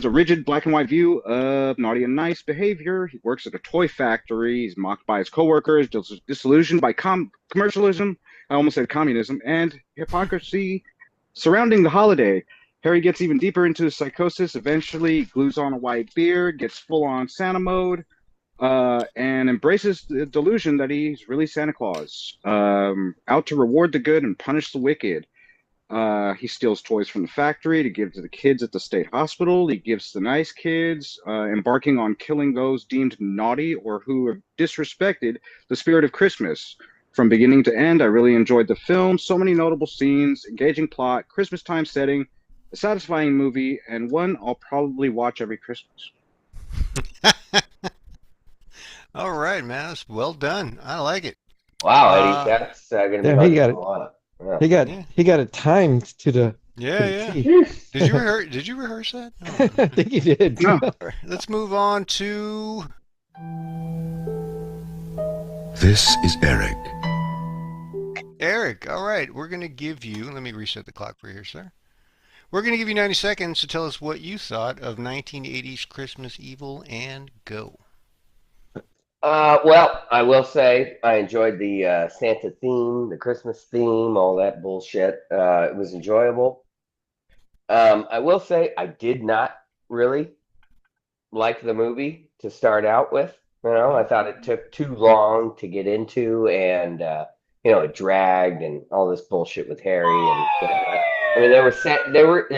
[SPEAKER 5] rigid black and white view of naughty and nice behavior. He works at a toy factory. He's mocked by his coworkers, disillusioned by commercialism. I almost said communism, and hypocrisy surrounding the holiday. Harry gets even deeper into his psychosis. Eventually, glues on a white beard, gets full-on Santa mode. and embraces the delusion that he's really Santa Claus, out to reward the good and punish the wicked. He steals toys from the factory to give to the kids at the state hospital. He gives to the nice kids, embarking on killing those deemed naughty or who have disrespected the spirit of Christmas. From beginning to end, I really enjoyed the film. So many notable scenes, engaging plot, Christmas time setting, a satisfying movie, and one I'll probably watch every Christmas.
[SPEAKER 3] All right, man. That's well done. I like it.
[SPEAKER 4] Wow, Eddie, that's going to be
[SPEAKER 8] he got it.
[SPEAKER 4] Yeah.
[SPEAKER 8] He got it timed to the.
[SPEAKER 3] Yeah. Did you rehearse that? No.
[SPEAKER 8] I think he did.
[SPEAKER 5] No.
[SPEAKER 3] Right, let's move on to.
[SPEAKER 12] This is Eric.
[SPEAKER 3] Eric, all right. We're going to give you. Let me reset the clock for you here, sir. We're going to give you 90 seconds to tell us what you thought of 1980's Christmas Evil, and go.
[SPEAKER 4] Well, I will say I enjoyed the Santa theme, the Christmas theme, all that bullshit. It was enjoyable. I will say I did not really like the movie to start out with. I thought it took too long to get into, and it dragged and all this bullshit with Harry. And they were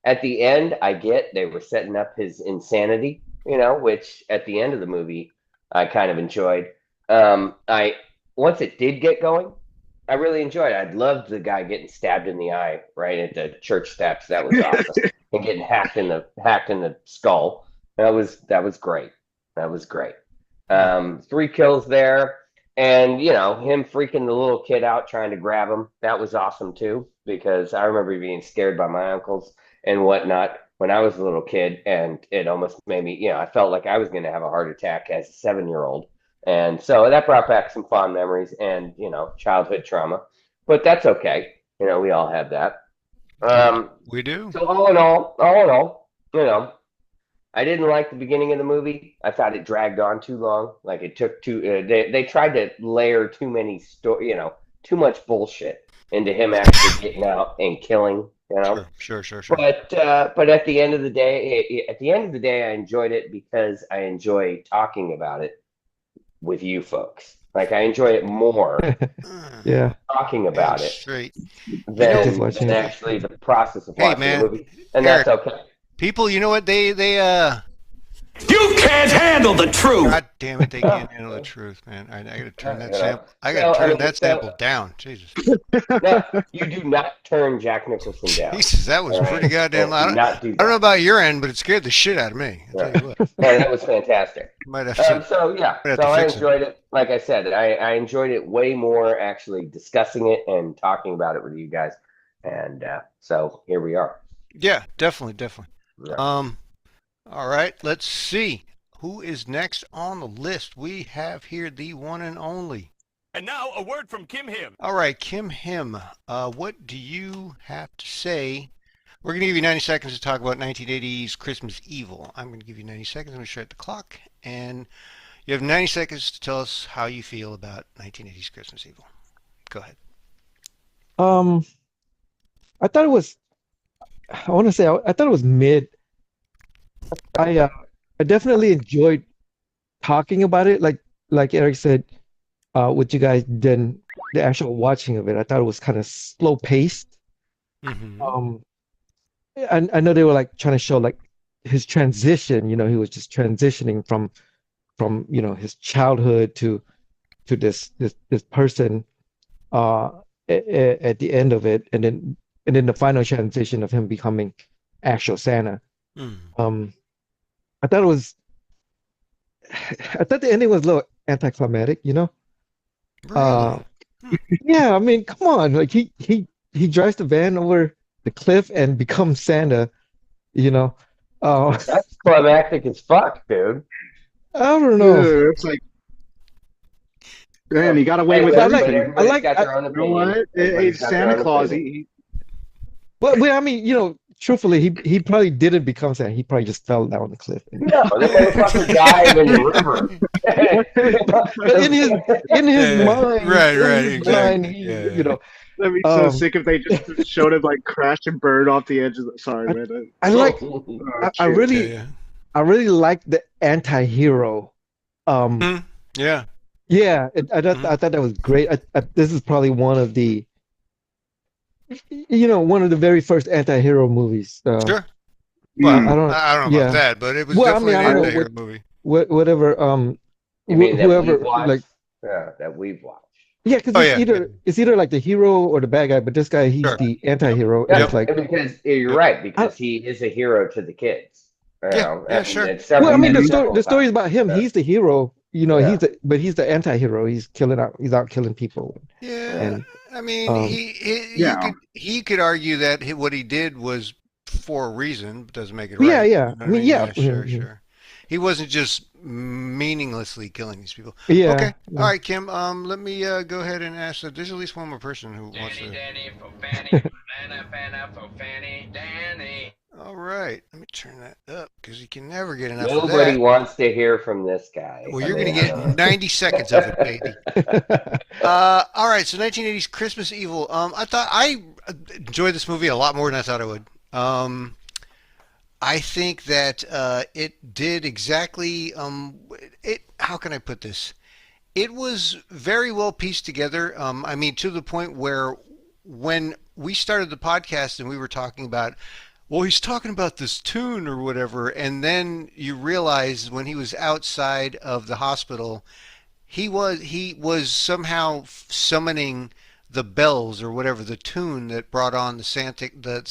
[SPEAKER 4] at the end. I get they were setting up his insanity, which at the end of the movie I kind of enjoyed. Once it did get going, I really enjoyed it. I loved the guy getting stabbed in the eye right at the church steps. That was awesome. And getting hacked in the skull. That was great. That was great. 3 kills there, and him freaking the little kid out trying to grab him. That was awesome too, because I remember being scared by my uncles and whatnot when I was a little kid, and it almost made me, I felt like I was going to have a heart attack as a 7-year-old. And so that brought back some fond memories and, childhood trauma. But that's okay. We all have that.
[SPEAKER 3] We do.
[SPEAKER 4] So all in all, I didn't like the beginning of the movie. I thought it dragged on too long. Like it took they tried to layer too many too much bullshit into him actually getting out and killing.
[SPEAKER 3] Sure.
[SPEAKER 4] But at the end of the day, I enjoyed it because I enjoy talking about it with you folks. Like I enjoy it more, talking about it than actually the process of watching the movie, and
[SPEAKER 3] Eric,
[SPEAKER 4] that's okay.
[SPEAKER 3] People, you know what they
[SPEAKER 10] You can't handle the truth.
[SPEAKER 3] God damn it, they can't handle the truth, man. I gotta turn that sample. I gotta turn that sample down. Jesus.
[SPEAKER 4] No, you do not turn Jack Nicholson down.
[SPEAKER 3] Jesus, that was pretty goddamn loud. I don't know about your end, but it scared the shit out of me. I'll tell you what.
[SPEAKER 4] That was fantastic.
[SPEAKER 3] Might have to,
[SPEAKER 4] so I enjoyed it. Like I said, I enjoyed it way more actually discussing it and talking about it with you guys. And so here we are.
[SPEAKER 3] Yeah, definitely.
[SPEAKER 4] Yeah.
[SPEAKER 3] All right, let's see. Who is next on the list? We have here the one and only.
[SPEAKER 7] And now a word from Kim Him.
[SPEAKER 3] All right, Kim Him, what do you have to say? We're going to give you 90 seconds to talk about 1980's Christmas Evil. I'm going to give you 90 seconds. I'm going to start the clock. And you have 90 seconds to tell us how you feel about 1980's Christmas Evil. Go ahead.
[SPEAKER 8] I thought it was, I thought it was mid. I definitely enjoyed talking about it, like Eric said, with you guys. Then the actual watching of it, I thought it was kind of slow paced.
[SPEAKER 3] Mm-hmm.
[SPEAKER 8] I know they were like trying to show like his transition. He was just transitioning from his childhood to this person at the end of it, and then the final transition of him becoming actual Santa. I thought the ending was a little anticlimactic,
[SPEAKER 3] Really?
[SPEAKER 8] Yeah, I mean, come on, like he drives the van over the cliff and becomes Santa,
[SPEAKER 4] That's climactic as fuck, dude.
[SPEAKER 8] I don't know.
[SPEAKER 5] Yeah, it's like, man, he got away with everything. It's Santa Claus.
[SPEAKER 8] Well, I mean, truthfully, he probably didn't become Santa. He probably just fell down the cliff.
[SPEAKER 4] No, the motherfucker died in the river.
[SPEAKER 8] But in his mind,
[SPEAKER 3] right, exactly.
[SPEAKER 5] That'd be so sick if they just showed him like crash and burn off the edge of the. Sorry, man.
[SPEAKER 8] I really like the anti-hero
[SPEAKER 3] Yeah.
[SPEAKER 8] Yeah, I thought that was great. This is probably one of the, one of the very first anti-hero movies.
[SPEAKER 3] Sure. Well,
[SPEAKER 8] I don't,
[SPEAKER 3] I don't know about
[SPEAKER 8] yeah.
[SPEAKER 3] that, but it was
[SPEAKER 8] Well, I
[SPEAKER 3] definitely
[SPEAKER 8] mean,
[SPEAKER 3] an
[SPEAKER 8] I don't know
[SPEAKER 3] anti-hero movie.
[SPEAKER 8] whatever.
[SPEAKER 4] You mean that
[SPEAKER 8] Whoever
[SPEAKER 4] we've watched?
[SPEAKER 8] like,
[SPEAKER 4] Yeah, that we've watched.
[SPEAKER 8] yeah, because it's either like the hero or the bad guy, but this guy he's the anti-hero, and it's like
[SPEAKER 4] because you're right, because he is a hero to the kids. You know,
[SPEAKER 3] sure.
[SPEAKER 8] Well, I mean, the story is about him. He's the hero. He's the anti-hero. He's out killing people.
[SPEAKER 3] Yeah.
[SPEAKER 8] And,
[SPEAKER 3] I mean, he could argue that what he did was for a reason, but doesn't make it right.
[SPEAKER 8] Yeah.
[SPEAKER 3] You know
[SPEAKER 8] I mean, yeah.
[SPEAKER 3] Sure. He wasn't just meaninglessly killing these people.
[SPEAKER 8] Yeah.
[SPEAKER 3] Okay. All right, Kim. Let me go ahead and ask that. There's at least one more person who wants to. Danny. All right. Let me turn that up because you can never get enough of that.
[SPEAKER 4] Nobody wants to hear from this guy.
[SPEAKER 3] Well, you're going to get 90 seconds of it, baby. All right. So 1980s Christmas Evil. I enjoyed this movie a lot more than I thought I would. I think that it did exactly how can I put this? It was very well pieced together. I mean, to the point where when we started the podcast and we were talking about, well, he's talking about this tune or whatever, and then you realize when he was outside of the hospital, he was somehow summoning the bells or whatever, the tune that brought on the Santic. The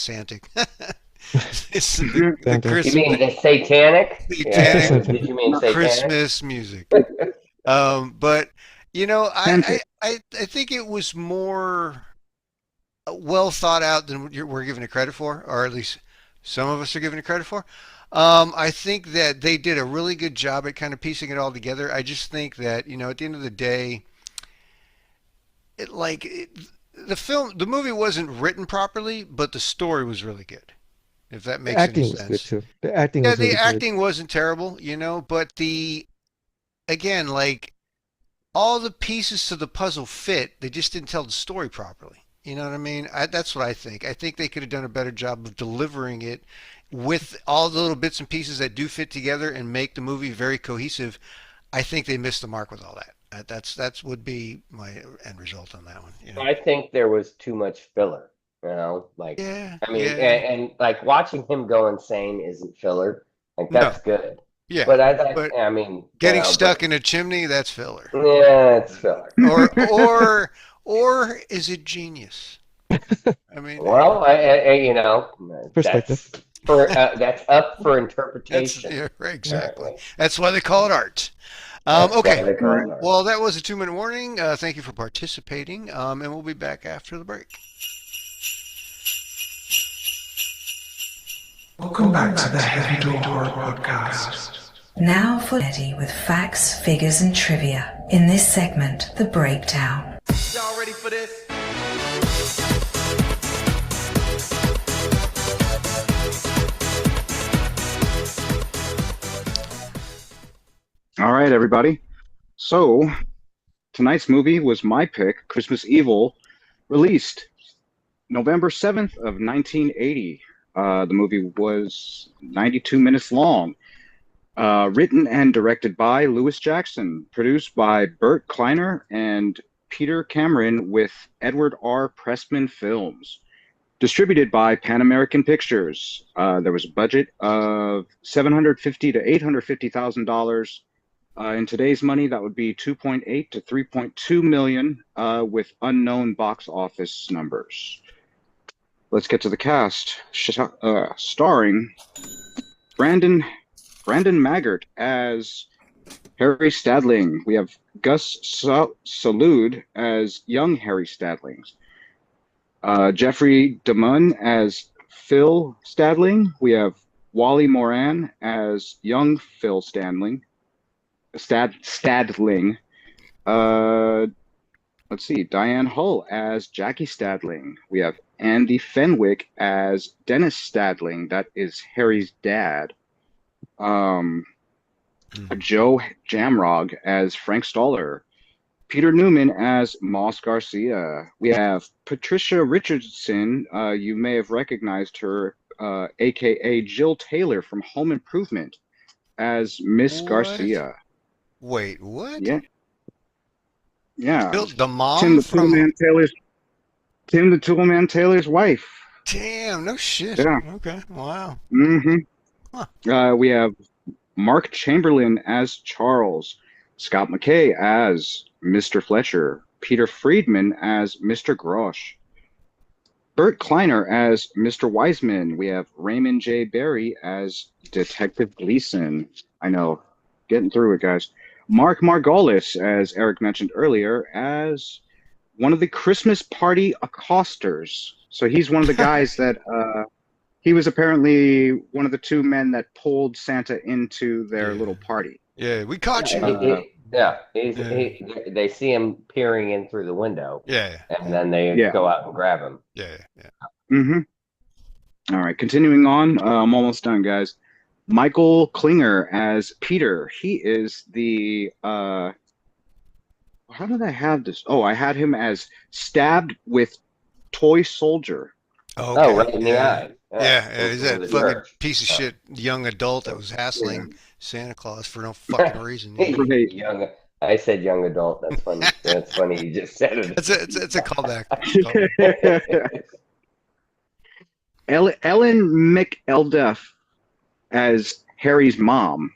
[SPEAKER 3] Christmas,
[SPEAKER 4] you mean the satanic?
[SPEAKER 3] Satanic.
[SPEAKER 4] Did you mean satanic?
[SPEAKER 3] Christmas music. But I think it was more well thought out than we're giving it credit for, or at least some of us are giving it credit for. I think that they did a really good job at kind of piecing it all together. I just think that, at the end of the day, the movie wasn't written properly, but the story was really good. If that makes any sense.
[SPEAKER 8] The acting was good too. The acting was really
[SPEAKER 3] acting
[SPEAKER 8] good.
[SPEAKER 3] wasn't terrible, but all the pieces to the puzzle fit. They just didn't tell the story properly. You know what I mean? That's what I think. I think they could have done a better job of delivering it with all the little bits and pieces that do fit together and make the movie very cohesive. I think they missed the mark with all that. That's would be my end result on that one.
[SPEAKER 4] I think there was too much filler. And like watching him go insane isn't filler. Like that's good.
[SPEAKER 3] Yeah,
[SPEAKER 4] but I mean,
[SPEAKER 3] getting stuck in a chimney, that's filler.
[SPEAKER 4] Yeah, it's filler.
[SPEAKER 3] Or is it genius? I mean,
[SPEAKER 4] well,
[SPEAKER 8] perspective.
[SPEAKER 4] That's up for interpretation.
[SPEAKER 3] Exactly. That's why they call it art. Okay. Well, that was a 2-minute warning. Thank you for participating, and we'll be back after the break.
[SPEAKER 13] Welcome back to the Heavy Door Horror Podcast.
[SPEAKER 14] Now for Eddie with facts, figures, and trivia. In this segment, The Breakdown.
[SPEAKER 9] Y'all ready for this?
[SPEAKER 5] All right, everybody. So, tonight's movie was my pick, Christmas Evil, released November 7th of 1980. The movie was 92 minutes long. Written and directed by Lewis Jackson. Produced by Bert Kleiner and Peter Cameron with Edward R. Pressman Films. Distributed by Pan American Pictures. There was a budget of $750,000 to $850,000. In today's money, that would be 2.8 to 3.2 million with unknown box office numbers. Let's get to the cast. Starring Brandon Maggart as Harry Stadling. We have Gus Salud as young Harry Stadling. Jeffrey DeMunn as Phil Stadling. We have Wally Moran as young Phil Stadling. Let's see, Diane Hull as Jackie Stadling. We have Andy Fenwick as Dennis Stadling. That is Harry's dad. Joe Jamrog as Frank Stoller. Peter Newman as Moss Garcia. We have Patricia Richardson. You may have recognized her, aka Jill Taylor from Home Improvement, as Miss Garcia.
[SPEAKER 3] Wait, what?
[SPEAKER 5] Yeah. Yeah.
[SPEAKER 3] The mom
[SPEAKER 5] Tim the
[SPEAKER 3] from
[SPEAKER 5] Tim the Toolman Taylor's wife.
[SPEAKER 3] Damn, no shit.
[SPEAKER 5] Yeah.
[SPEAKER 3] Okay. Wow.
[SPEAKER 5] Mm-hmm. We have Mark Chamberlain as Charles, Scott McKay as Mr. Fletcher, Peter Friedman as Mr. Grosh, Bert Kleiner as Mr. Wiseman. We have Raymond J. Barry as Detective Gleason. I know, getting through it, guys. Mark Margolis, as Eric mentioned earlier, as one of the Christmas party accosters. So he's one of the guys that he was apparently one of the two men that pulled Santa into their little party.
[SPEAKER 3] Yeah, we caught you.
[SPEAKER 4] They see him peering in through the window.
[SPEAKER 3] Yeah.
[SPEAKER 4] And then they go out and grab him.
[SPEAKER 3] Yeah.
[SPEAKER 5] Mm-hmm. All right, continuing on. I'm almost done, guys. Michael Klinger as Peter. He is the how did I have this? Oh, I had him as Stabbed with Toy Soldier.
[SPEAKER 3] Oh, okay.
[SPEAKER 4] Right in the eye.
[SPEAKER 3] Yeah, he's that fucking piece of shit young adult that was hassling Santa Claus for no fucking reason.
[SPEAKER 4] I said young adult. That's funny. That's funny. You just said it.
[SPEAKER 3] It's a callback.
[SPEAKER 5] Ellen McElduff as Harry's mom,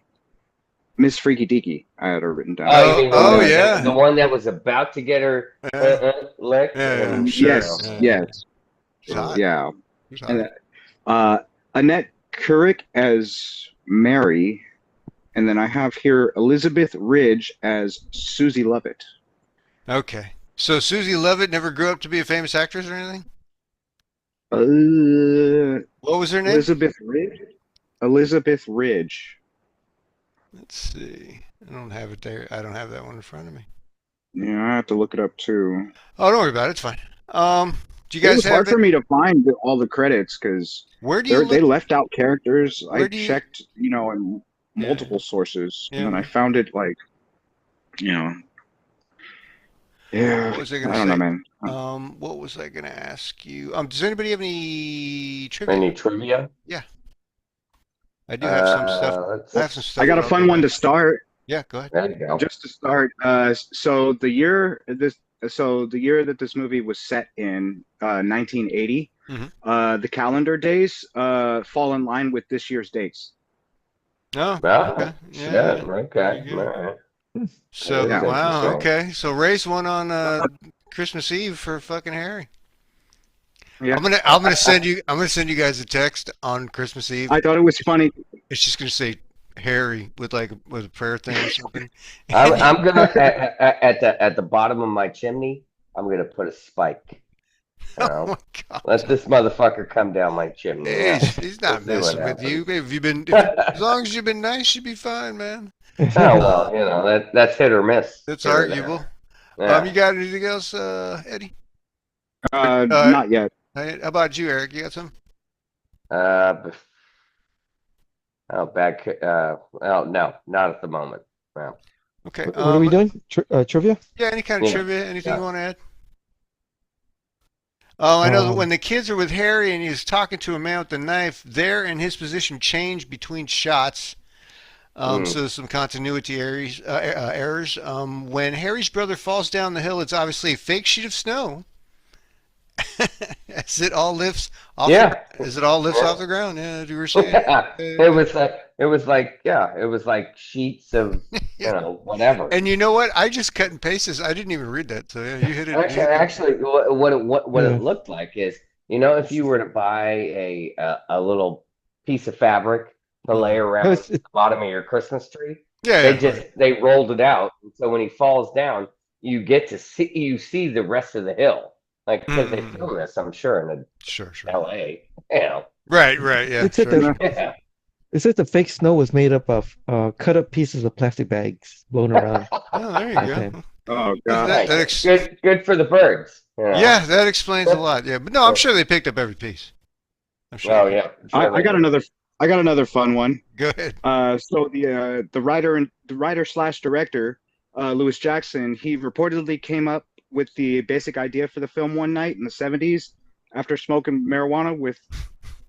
[SPEAKER 5] Miss Freaky Deaky. I had her written down.
[SPEAKER 4] Yeah, the one that was about to get her licked.
[SPEAKER 5] Yes. Yeah. And, Annette Couric as Mary, and then I have here Elizabeth Ridge as Susie Lovett.
[SPEAKER 3] Okay, so Susie Lovett never grew up to be a famous actress or anything? What was her name?
[SPEAKER 5] Elizabeth Ridge.
[SPEAKER 3] Let's see. I don't have it there. I don't have that one in front of me.
[SPEAKER 5] Yeah, I have to look it up too.
[SPEAKER 3] Oh, don't worry about it. It's fine. Do you guys
[SPEAKER 5] it was
[SPEAKER 3] have
[SPEAKER 5] hard for me to find all the credits because they left out characters. I checked, in multiple sources, and then I found it like, Yeah.
[SPEAKER 3] What was I going to say?
[SPEAKER 5] I don't know, man.
[SPEAKER 3] What was I going to ask you? Does anybody have any trivia?
[SPEAKER 4] Any trivia?
[SPEAKER 3] Yeah. I do have some stuff. I have some stuff.
[SPEAKER 5] I got a fun one to start.
[SPEAKER 3] Yeah, go ahead.
[SPEAKER 4] There you go.
[SPEAKER 5] Just to start, so the year that this movie was set in, 1980, the calendar days fall in line with this year's dates.
[SPEAKER 3] Oh, okay.
[SPEAKER 4] Yeah. Okay. All right.
[SPEAKER 3] So wow, okay. So raise one on Christmas Eve for fucking Harry.
[SPEAKER 5] Yeah.
[SPEAKER 3] I'm gonna send you guys a text on Christmas Eve.
[SPEAKER 5] I thought it was funny.
[SPEAKER 3] It's just gonna say Harry with a prayer thing or something.
[SPEAKER 4] I'm gonna at the bottom of my chimney. I'm gonna put a spike.
[SPEAKER 3] Oh my God!
[SPEAKER 4] Let this motherfucker come down my chimney.
[SPEAKER 3] Hey, he's not messing with you. Have you been? As long as you've been nice, you'll be fine, man.
[SPEAKER 4] Oh well, that's hit or miss.
[SPEAKER 3] That's arguable.
[SPEAKER 4] Yeah.
[SPEAKER 3] You got anything else, Eddie?
[SPEAKER 5] Not yet.
[SPEAKER 3] How about you, Eric? You got some?
[SPEAKER 4] No, not at the moment. No.
[SPEAKER 3] Okay.
[SPEAKER 8] What are we doing? Trivia?
[SPEAKER 3] Yeah, any kind of trivia? Anything you want to add? Oh, I know that when the kids are with Harry and he's talking to a man with the knife, their and his position change between shots. So there's some continuity errors. When Harry's brother falls down the hill, it's obviously a fake sheet of snow. As it all lifts off the ground. Yeah, you were saying.
[SPEAKER 4] It was like sheets of whatever.
[SPEAKER 3] And you know what? I just cut and pasted this. I didn't even read that. So yeah, you hit it.
[SPEAKER 4] Actually, what it looked like is, if you were to buy a little piece of fabric to lay around the bottom of your Christmas tree. They rolled it out, so when he falls down, you see the rest of the hill. Like, because they film this, I'm sure, in L.A.
[SPEAKER 3] Right, yeah.
[SPEAKER 8] It says the fake snow was made up of cut up pieces of plastic bags blown around.
[SPEAKER 3] Oh, there you go.
[SPEAKER 5] Oh, God.
[SPEAKER 4] Good for the birds.
[SPEAKER 3] Yeah, that explains a lot. Yeah, but no, I'm sure they picked up every piece. I'm sure.
[SPEAKER 4] Oh, yeah. Sure
[SPEAKER 5] I got another fun one.
[SPEAKER 3] Go ahead.
[SPEAKER 5] So the writer/director, Louis Jackson, he reportedly came up with the basic idea for the film one night in the 70s after smoking marijuana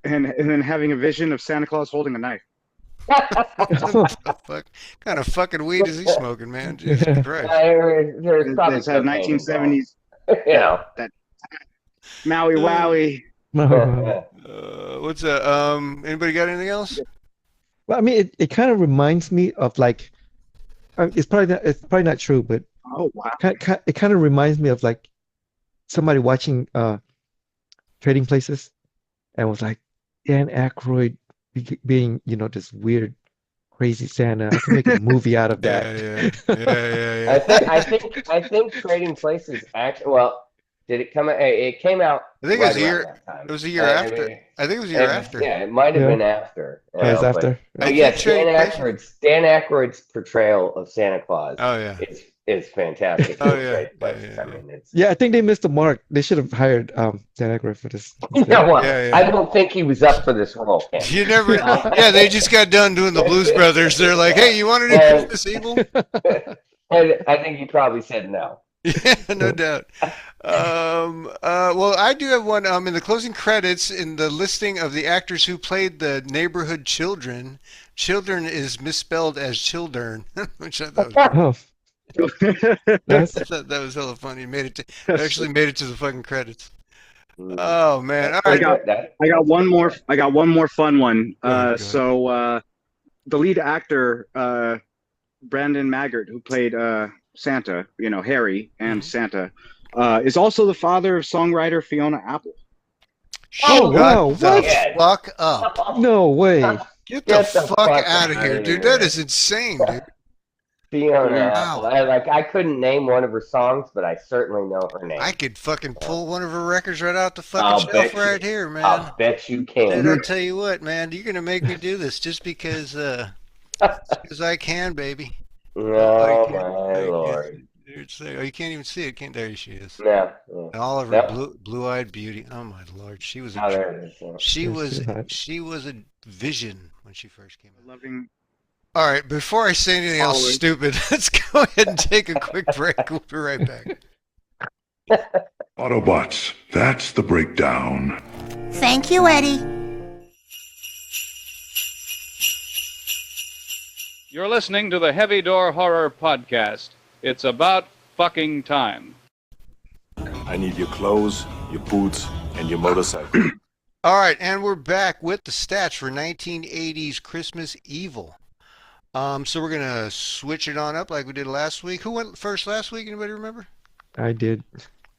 [SPEAKER 5] and then having a vision of Santa Claus holding a knife.
[SPEAKER 3] What kind of fucking weed is he smoking, man? Jesus Christ.
[SPEAKER 4] There's probably
[SPEAKER 5] It's had
[SPEAKER 4] cocaine
[SPEAKER 5] 1970s.
[SPEAKER 4] you know.
[SPEAKER 5] That Maui Wowie.
[SPEAKER 3] What's that? Anybody got anything else?
[SPEAKER 8] Well, I mean, it kind of reminds me of like, it's probably not true, but
[SPEAKER 5] oh wow,
[SPEAKER 8] it kind of reminds me of like somebody watching Trading Places and was like, Dan Aykroyd being, this weird, crazy Santa. I can make a movie out of that.
[SPEAKER 3] Yeah.
[SPEAKER 4] I think Trading Places did it come out? It came out.
[SPEAKER 3] I think it was a year. It was a year after. I think it was a year after.
[SPEAKER 4] Yeah, it might have been after.
[SPEAKER 8] It was after.
[SPEAKER 4] Yes, Dan Aykroyd's portrayal of Santa Claus.
[SPEAKER 3] Oh yeah,
[SPEAKER 4] is fantastic.
[SPEAKER 3] Oh yeah.
[SPEAKER 4] I mean, it's.
[SPEAKER 8] Yeah, I think they missed the mark. They should have hired Dan Aykroyd for this.
[SPEAKER 4] I don't think he was up for this role.
[SPEAKER 3] You never. Yeah, they just got done doing the Blues Brothers. They're like, hey, you want to do Christmas Evil?
[SPEAKER 4] And I think he probably said no.
[SPEAKER 3] Yeah, no doubt. Well, I do have one. In the closing credits, in the listing of the actors who played the neighborhood children, children is misspelled as children, which I thought was that was hella funny. Actually made it to the fucking credits. Oh man! All right.
[SPEAKER 5] I got one more fun one. So the lead actor, Brandon Maggart, who played Santa, Harry and Santa, is also the father of songwriter Fiona Apple.
[SPEAKER 8] Oh wow! What?
[SPEAKER 3] Fuck up!
[SPEAKER 8] No way!
[SPEAKER 3] Get the fuck out of here, dude! That is insane, dude.
[SPEAKER 4] Fiona Apple. I couldn't name one of her songs, but I certainly know her name.
[SPEAKER 3] I could fucking pull one of her records right out the fucking shelf right here, man.
[SPEAKER 4] I'll bet you can.
[SPEAKER 3] Dude, I'll tell you what, man, you're gonna make me do this just because I can, baby.
[SPEAKER 4] Oh my lord!
[SPEAKER 3] You can't even see it, can't? There she is.
[SPEAKER 4] Yeah.
[SPEAKER 3] All of her blue-eyed beauty. Oh my lord, she was she was a vision when she first came out. All right, before I say anything else stupid, let's go ahead and take a quick break. We'll be right back.
[SPEAKER 12] Autobots, that's the breakdown.
[SPEAKER 15] Thank you, Eddie.
[SPEAKER 16] You're listening to the Heavy Door Horror Podcast. It's about fucking time.
[SPEAKER 17] I need your clothes, your boots, and your motorcycle.
[SPEAKER 3] All right, and we're back with the stats for 1980s Christmas Evil. So we're gonna switch it on up like we did last week. Who went first last week? Anybody remember?
[SPEAKER 8] I did.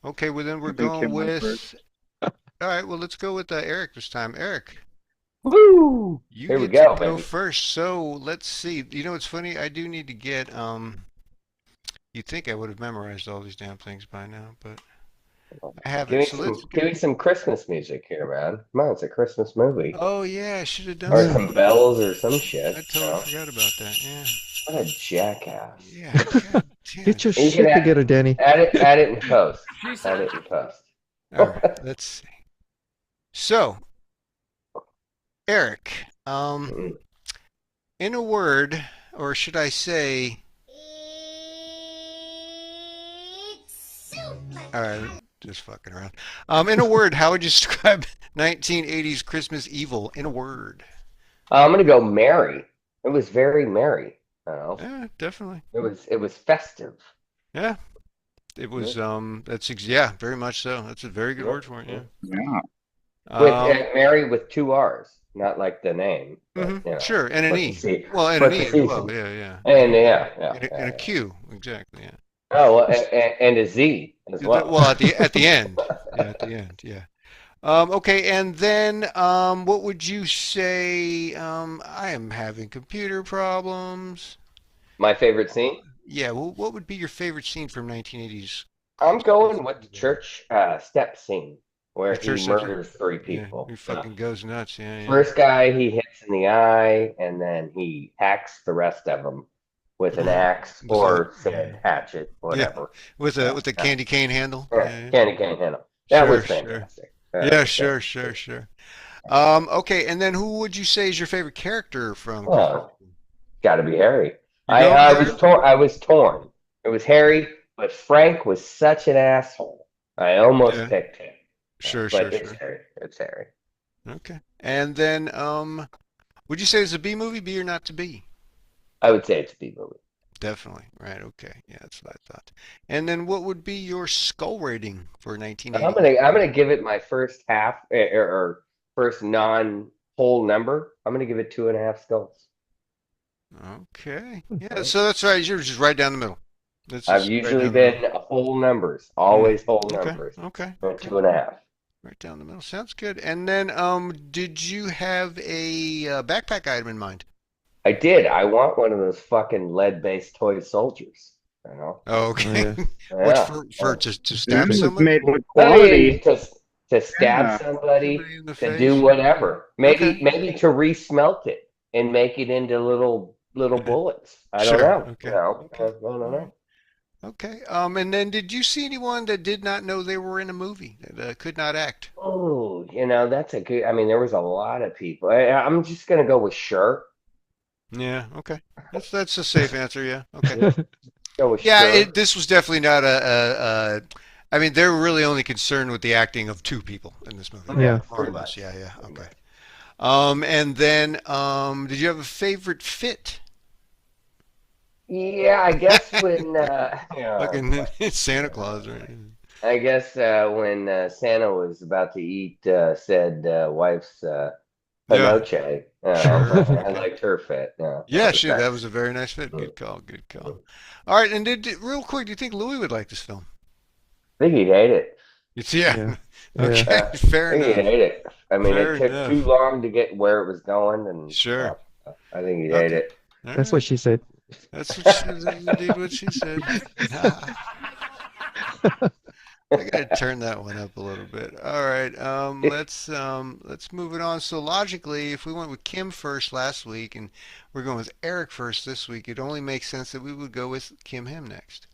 [SPEAKER 3] Okay, well then we're going with. All right, well let's go with Eric this time. Eric.
[SPEAKER 4] Woo!
[SPEAKER 3] Here we go first. So let's see. You know, it's funny. I do need to get. You'd think I would have memorized all these damn things by now, but I haven't.
[SPEAKER 4] Give me some Christmas music here, man. Come on, it's a Christmas movie.
[SPEAKER 3] Oh yeah, I should have done.
[SPEAKER 4] Or some bells or some shit.
[SPEAKER 3] I totally forgot about that. Yeah.
[SPEAKER 4] What a jackass.
[SPEAKER 3] Yeah.
[SPEAKER 8] Get your shit together, Danny.
[SPEAKER 4] Add it in post. Add it in post.
[SPEAKER 3] All right, let's see. So, Eric, in a word, or should I say? All right, just fucking around. In a word, how would you describe 1980s Christmas Evil in a word?
[SPEAKER 4] I'm gonna go merry. It was very merry.
[SPEAKER 3] Yeah, definitely.
[SPEAKER 4] It was festive.
[SPEAKER 3] Yeah, it was. That's very much so. That's a very good word for it. Yeah.
[SPEAKER 4] With merry with 2 R's, not like the name. But,
[SPEAKER 3] sure, and an E. Well, and an E as well. Yeah.
[SPEAKER 4] And
[SPEAKER 3] and a Q, exactly. Yeah.
[SPEAKER 4] Oh, well, and a Z as well.
[SPEAKER 3] Well, at the end. Yeah, at the end. Yeah. Okay, and then what would you say? I am having computer problems.
[SPEAKER 4] My favorite scene?
[SPEAKER 3] Yeah. Well, what would be your favorite scene from 1980s?
[SPEAKER 4] I'm going with the church step scene where he murders 3 people.
[SPEAKER 3] Yeah, he fucking goes nuts. Yeah.
[SPEAKER 4] First guy he hits in the eye, and then he hacks the rest of them with an axe or said hatchet, whatever.
[SPEAKER 3] Yeah. With a candy cane handle.
[SPEAKER 4] Yeah. Candy cane handle. That was fantastic.
[SPEAKER 3] Yeah, sure. Okay, and then who would you say is your favorite character from?
[SPEAKER 4] Got to be Harry. I was torn. It was Harry, but Frank was such an asshole. I almost picked him.
[SPEAKER 3] Sure.
[SPEAKER 4] It's Harry.
[SPEAKER 3] Okay, and then Would you say it's a B movie, be or not to be?
[SPEAKER 4] I would say it's a B movie.
[SPEAKER 3] Definitely. Right. Okay. Yeah, that's what I thought. And then what would be your skull rating for 1980?
[SPEAKER 4] I'm gonna give it my first half or first non-whole number. I'm gonna give it 2.5 skulls.
[SPEAKER 3] Okay. Yeah. So that's right. You're just right down the middle.
[SPEAKER 4] I've usually been whole numbers, always whole
[SPEAKER 3] Okay.
[SPEAKER 4] numbers.
[SPEAKER 3] Okay.
[SPEAKER 4] So 2.5.
[SPEAKER 3] Right down the middle. Sounds good. And then, did you have a backpack item in mind?
[SPEAKER 4] I did. I want one of those fucking lead-based toy soldiers. You know.
[SPEAKER 3] Okay.
[SPEAKER 4] Yeah.
[SPEAKER 3] Which for to stab someone?
[SPEAKER 5] Made with
[SPEAKER 4] Well,
[SPEAKER 5] quality.
[SPEAKER 4] to stab somebody,
[SPEAKER 3] In the
[SPEAKER 4] to
[SPEAKER 3] face?
[SPEAKER 4] do whatever. Maybe
[SPEAKER 3] Okay.
[SPEAKER 4] maybe to resmelt it and make it into little bullets. I don't
[SPEAKER 3] Sure.
[SPEAKER 4] know.
[SPEAKER 3] Okay.
[SPEAKER 4] You know. I don't know.
[SPEAKER 3] Okay. And then did you see anyone that did not know they were in a movie that could not act?
[SPEAKER 4] Oh, that's a good. I mean, there was a lot of people. I'm just gonna go with sure.
[SPEAKER 3] Yeah. Okay. That's a safe answer. Yeah. Okay.
[SPEAKER 4] Go with
[SPEAKER 3] Yeah.
[SPEAKER 4] sure.
[SPEAKER 3] This was definitely not I mean, they're really only concerned with the acting of two people in this movie.
[SPEAKER 8] Yeah.
[SPEAKER 3] More or less. Yeah. Yeah. Okay. And then, did you have a favorite fit?
[SPEAKER 4] Yeah, I guess when
[SPEAKER 3] Fucking Santa Claus, right?
[SPEAKER 4] I guess when Santa was about to eat said wife's panoche, I liked her fit.
[SPEAKER 3] Yeah, that was a very nice fit. Good call. Good call. All right, and real quick, do you think Louis would like this film?
[SPEAKER 4] I think he'd hate it.
[SPEAKER 3] Yeah. Okay, fair
[SPEAKER 4] I think
[SPEAKER 3] enough.
[SPEAKER 4] he'd hate it. I mean,
[SPEAKER 3] Fair
[SPEAKER 4] it took
[SPEAKER 3] enough.
[SPEAKER 4] too long to get where it was going, and
[SPEAKER 3] Sure.
[SPEAKER 4] I think he'd hate it.
[SPEAKER 3] All
[SPEAKER 8] That's
[SPEAKER 3] right.
[SPEAKER 8] what she said.
[SPEAKER 3] That's indeed what she said. I gotta turn that one up a little bit. All right, let's move it on. So logically, if we went with Kim first last week and we're going with Eric first this week, it only makes sense that we would go with Kim him next.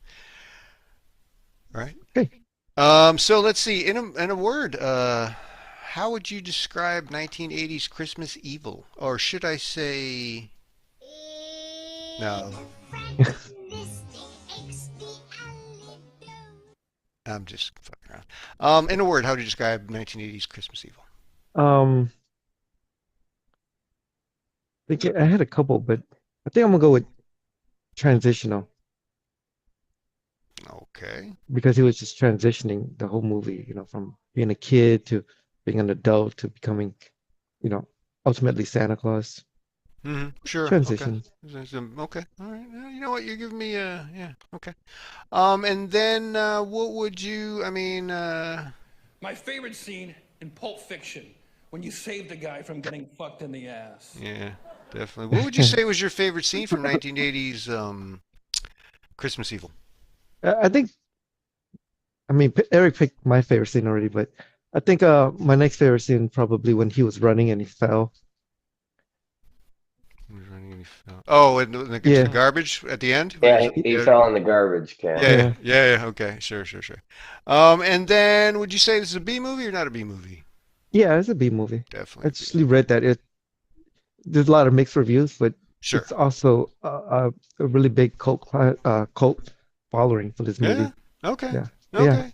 [SPEAKER 3] Right?
[SPEAKER 8] Okay.
[SPEAKER 3] So let's see. In a word, how would you describe 1980s Christmas evil, or should I say? No. I'm just fucking around. In a word, how would you describe 1980s Christmas evil?
[SPEAKER 8] I had a couple, but I think I'm gonna go with transitional
[SPEAKER 3] Okay.
[SPEAKER 8] because he was just transitioning the whole movie, from being a kid to being an adult to becoming, ultimately Santa Claus.
[SPEAKER 3] Sure.
[SPEAKER 8] Transition.
[SPEAKER 3] Okay. All right. You know what? You're giving me yeah. Okay. And then what would you? I mean.
[SPEAKER 15] My favorite scene in Pulp Fiction when you saved a guy from getting fucked in the ass.
[SPEAKER 3] Yeah, definitely. What would you say was your favorite scene from 1980s Christmas Evil?
[SPEAKER 8] I think. I mean, Eric picked my favorite scene already, but I think my next favorite scene probably when he was running and he fell.
[SPEAKER 3] Oh, in the garbage at the end?
[SPEAKER 4] Yeah, he fell in the garbage can.
[SPEAKER 3] Yeah. Okay, sure. And then, would you say this is a B movie or not a B movie?
[SPEAKER 8] Yeah, it's a B movie.
[SPEAKER 3] Definitely.
[SPEAKER 8] I actually read that there's a lot of mixed reviews, but
[SPEAKER 3] Sure.
[SPEAKER 8] it's also a really big cult following for this movie.
[SPEAKER 3] Yeah. Okay.
[SPEAKER 8] Yeah.
[SPEAKER 3] Okay.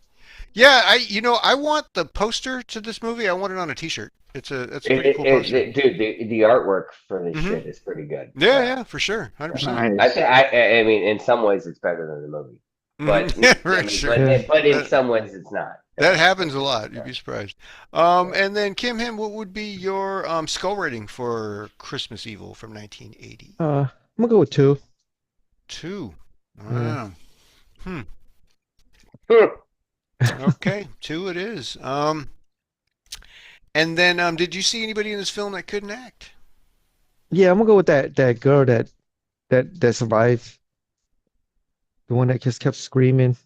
[SPEAKER 3] Yeah, I want the poster to this movie. I want it on a T-shirt. That's a pretty cool poster.
[SPEAKER 4] Dude, the artwork for this shit is pretty good.
[SPEAKER 3] Yeah, for sure, 100%.
[SPEAKER 4] I mean, in some ways, it's better than the movie, but but in some ways, it's not.
[SPEAKER 3] That happens a lot. You'd be surprised. And then Kim Him, what would be your skull rating for Christmas Evil from 1980?
[SPEAKER 8] I'm gonna go with 2.
[SPEAKER 3] 2.
[SPEAKER 8] Yeah.
[SPEAKER 3] Okay, 2 it is. And then, did you see anybody in this film that couldn't act?
[SPEAKER 8] Yeah, I'm gonna go with that girl that survived. The one that just kept screaming.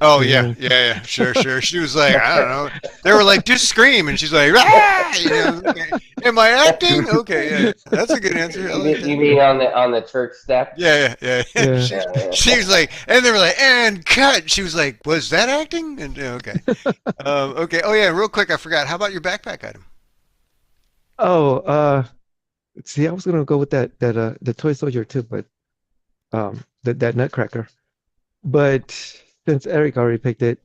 [SPEAKER 3] Oh yeah, sure. She was like, I don't know. They were like, just scream, and she's like, ah! Okay. Am I acting? Okay, yeah, that's a good answer.
[SPEAKER 4] You mean on the church step?
[SPEAKER 3] Yeah. She was like, and they were like, and cut. She was like, was that acting? And okay. Okay. Oh yeah, real quick, I forgot. How about your backpack item?
[SPEAKER 8] Oh, see, I was gonna go with the toy soldier too, but that nutcracker. But since Eric already picked it,